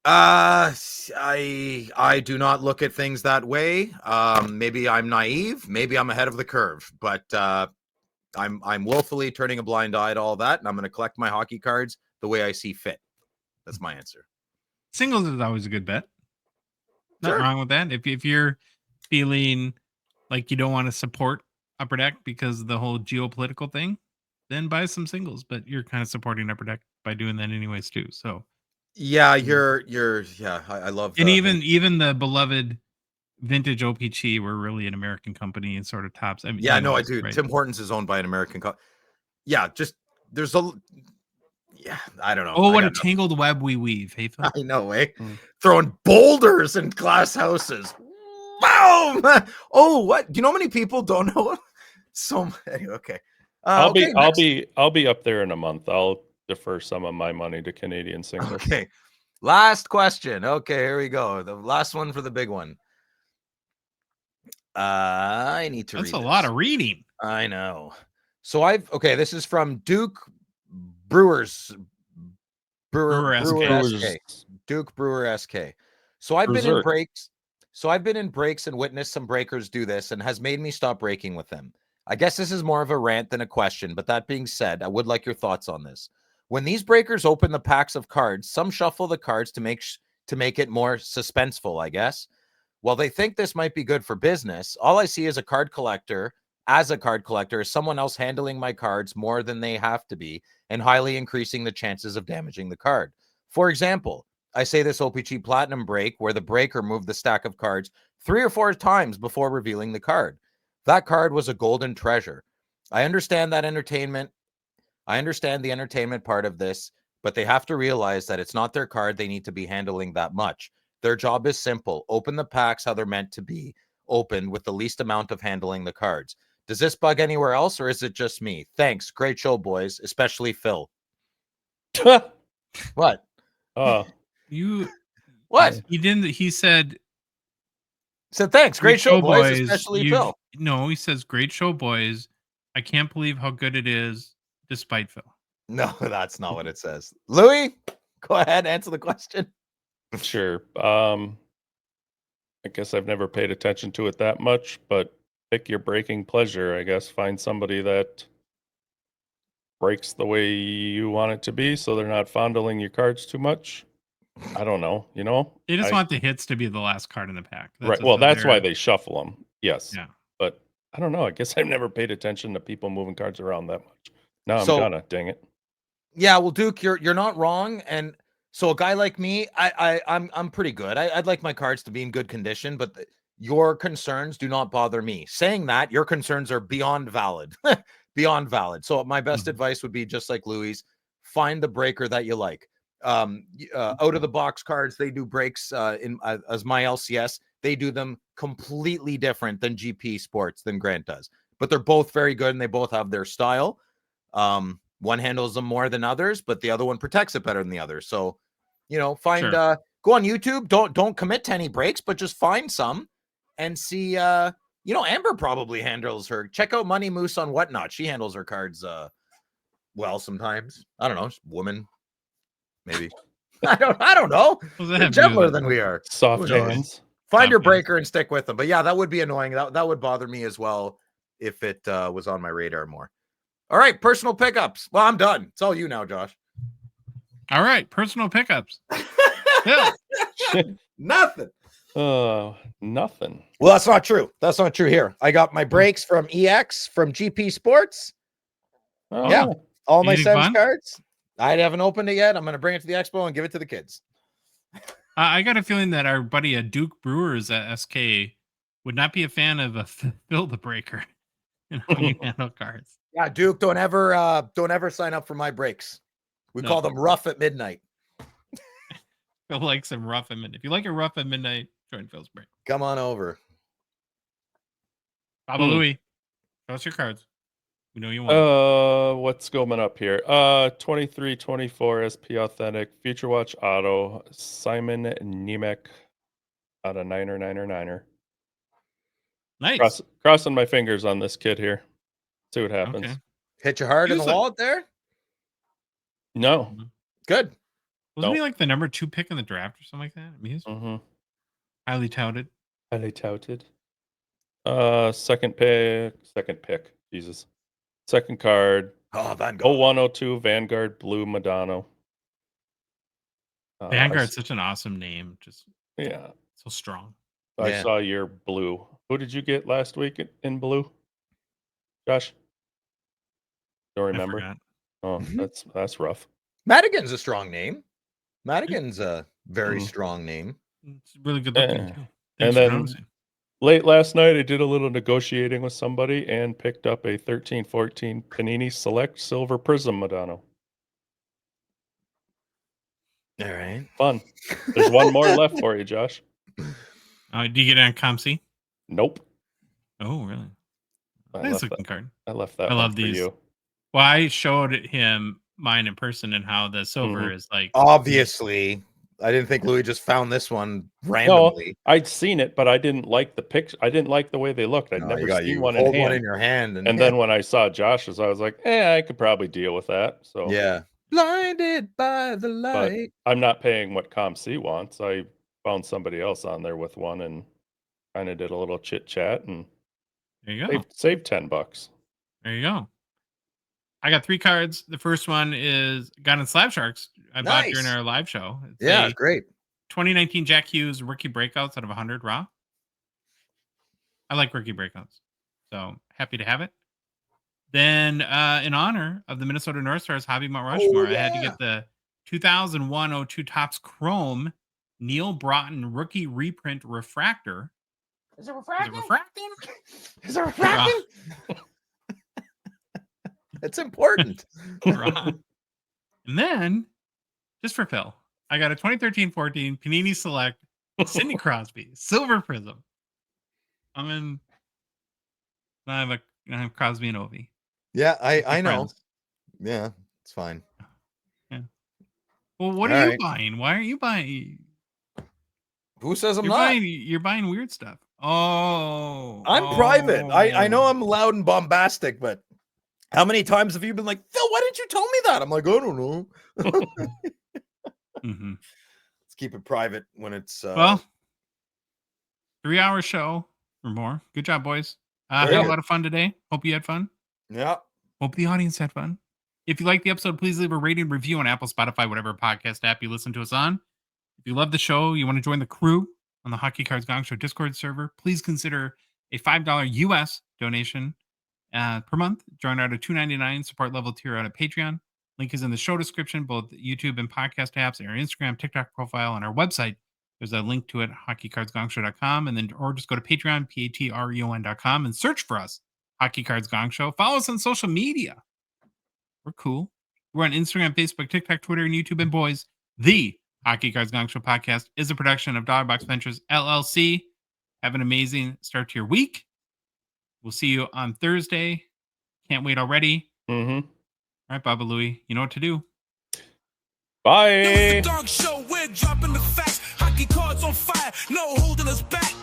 I do not look at things that way. Maybe I'm naive, maybe I'm ahead of the curve, but I'm willfully turning a blind eye to all that, and I'm going to collect my hockey cards the way I see fit. That's my answer.
Singles is always a good bet. Nothing
Sure.
wrong with that. If you're feeling like you don't want to support Upper Deck because of the whole geopolitical thing, then buy some singles. But you're kind of supporting Upper Deck by doing that anyways too. So
yeah, I love
and even the beloved vintage O-Pee-Chee were really an American company and sort of tops. I mean,
yeah, no, I do.
Right?
Tim Hortons is owned by an American company. Yeah, just there's a I don't know.
Oh, what a tangled web we weave. Hey, Phil?
I know, eh? Throwing boulders in glass houses. Boom! Oh, what? Do you know how many people don't know? So anyway, okay.
I'll be up there in a month. I'll defer some of my money to Canadian singles.
Okay. Last question. Okay, here we go. The last one for the big one. I need to read.
That's a lot of reading.
I know. So this is from Duke Brewer SK. Duke Brewer SK. So I've been in breaks. So I've been in breaks and witnessed some breakers do this and has made me stop breaking with them. I guess this is more of a rant than a question, but that being said, I would like your thoughts on this. When these breakers open the packs of cards, some shuffle the cards to make it more suspenseful, I guess. While they think this might be good for business, all I see as a card collector is someone else handling my cards more than they have to be and highly increasing the chances of damaging the card. For example, I say this O-Pee-Chee Platinum break where the breaker moved the stack of cards 3 or 4 times before revealing the card. That card was a golden treasure. I understand the entertainment part of this, but they have to realize that it's not their card they need to be handling that much. Their job is simple. Open the packs how they're meant to be opened with the least amount of handling the cards. Does this bug anywhere else or is it just me? Thanks. Great show, boys, especially Phil. What? What?
He didn't. He said
thanks. Great show, boys, especially Phil.
No, he says great show, boys. I can't believe how good it is, despite Phil.
No, that's not what it says. Louis, go ahead, answer the question.
Sure. I guess I've never paid attention to it that much, but pick your breaking pleasure, I guess. Find somebody that breaks the way you want it to be so they're not fondling your cards too much. I don't know, They
just want the hits to be the last card in the pack.
Right. Well, that's why they shuffle them. Yes.
Yeah.
But I don't know. I guess I've never paid attention to people moving cards around that much. Now I'm gonna, dang it.
Yeah, well, Duke, you're not wrong. And so a guy like me, I'm pretty good. I'd like my cards to be in good condition, but your concerns do not bother me. Saying that, your concerns are beyond valid. Beyond valid. So my best advice would be just like Louis, find the breaker that you like. Out of the box cards, they do breaks as my LCS. They do them completely different than GP Sports than Grant does, but they're both very good and they both have their style. One handles them more than others, but the other one protects it better than the other. So, find go on YouTube. Don't commit to any breaks, but just find some and see Amber probably handles her. Check out Money Moose on Whatnot. She handles her cards well sometimes. I don't know, woman, maybe. I don't know. They're gentler than we are.
Soft hands.
Find your breaker and stick with them. But yeah, that would be annoying. That would bother me as well if it was on my radar more. All right, personal pickups. Well, I'm done. It's all you now, Josh.
All right, personal pickups. Yeah.
Nothing.
Nothing.
Well, that's not true. That's not true here. I got my breaks from EX, from GP Sports.
Oh.
Yeah, all my
Anything
Sens
fun?
cards. I haven't opened it yet. I'm going to bring it to the expo and give it to the kids.
I got a feeling that our buddy at Duke Brewers at SK would not be a fan of a Phil the Breaker and how you handle cards.
Yeah, Duke, don't ever sign up for my breaks. We call them rough at midnight.
Phil likes him rough at midnight. If you like it rough at midnight, join Phil's break.
Come on over.
Baba Louie, show us your cards. We know you want.
What's going up here? 23-24 SP Authentic Future Watch Auto Simon Nemec out of Niner.
Nice.
Crossing my fingers on this kid here. See what happens.
Okay.
Hit you hard in the wallet there?
No.
Good.
Wasn't he like the number 2 pick in the draft or something like that? I mean, he's highly touted.
Highly touted. Second pick. Jesus. Second card.
Oh, Vanguard.
0102 Vanguard Blue Madonna.
Vanguard's such an awesome name. Just
yeah,
so strong.
I saw your blue. Who did you get last week in blue? Josh? Don't remember. Oh, that's rough.
Madigan's a strong name. Madigan's a very strong name.
It's really good looking too.
And then late last night, I did a little negotiating with somebody and picked up a 13-14 Panini Select Silver Prism Madonna.
All right.
Fun. There's one more left for you, Josh.
Do you get it on ComC?
Nope.
Oh, really?
I
Nice looking card.
I left that.
I love
for
these.
you.
Well, I showed him mine in person and how the silver is like.
Obviously, I didn't think Louis just found this one randomly.
No, I'd seen it, but I didn't like the picture. I didn't like the way they looked. I'd never seen one in hand.
One in your hand,
and then when I saw Josh's, I was like, I could probably deal with that. So
yeah, blinded by the light.
But I'm not paying what ComC wants. I found somebody else on there with one and kind of did a little chit chat and
there you go.
Saved $10.
There you go. I got 3 cards. The first one is Gun and Slab Sharks. I bought during our live show. It's
great. 2019
Jack Hughes rookie breakouts out of 100 raw. I like rookie breakouts, so happy to have it. Then, in honor of the Minnesota North Stars Hobby Mount Rushmore, I had to get the 2001-02 Topps Chrome Neil Broughton rookie reprint refractor.
Is it refracting?
Is it refracting?
It's important.
And then, just for Phil, I got a 2013-14 Panini Select Sidney Crosby Silver Prism. I have Crosby and Ovi.
Yeah, I know.
Friends.
Yeah, it's fine.
Yeah. Well, what are you buying? Why are you buying?
Who says I'm not?
You're buying weird stuff. Oh,
I'm private. I know I'm loud and bombastic, but how many times have you been like, Phil, why didn't you tell me that? I'm like, I don't know. Let's keep it private when it's
3-hour show or more. Good job, boys. Had a lot of fun today. Hope you had fun.
Yeah.
Hope the audience had fun. If you like the episode, please leave a rating and review on Apple, Spotify, whatever podcast app you listen to us on. If you love the show, you want to join the crew on the Hockey Cards Gongshow Discord server, please consider a $5 US donation per month. Join our $2.99 support level tier out at Patreon. Link is in the show description, both YouTube and podcast apps, and our Instagram, TikTok profile, and our website. There's a link to it, hockeycardsgongshow.com, and then or just go to Patreon, patreon.com, and search for us, Hockey Cards Gong Show. Follow us on social media. We're cool. We're on Instagram, Facebook, TikTok, Twitter, and YouTube. And boys, the Hockey Cards Gong Show podcast is a production of Dogbox Ventures LLC. Have an amazing start to your week. We'll see you on Thursday. Can't wait already. All right, Baba Louie, you know what to do.
Bye.
Dog show, we're dropping the facts. Hockey cards on fire, no holding us back.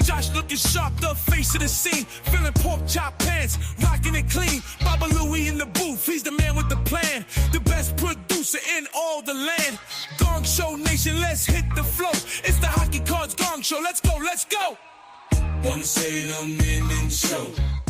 Josh looking looking sharp, the face of the scene. Feeling pork chop pants, rocking it clean. Baba Louie in the booth, he's the man with the plan. The best producer in all the land. Gong Show Nation, let's hit the flow. It's the Hockey Cards Gong Show. Let's go, let's go. Wanna say the men in the show.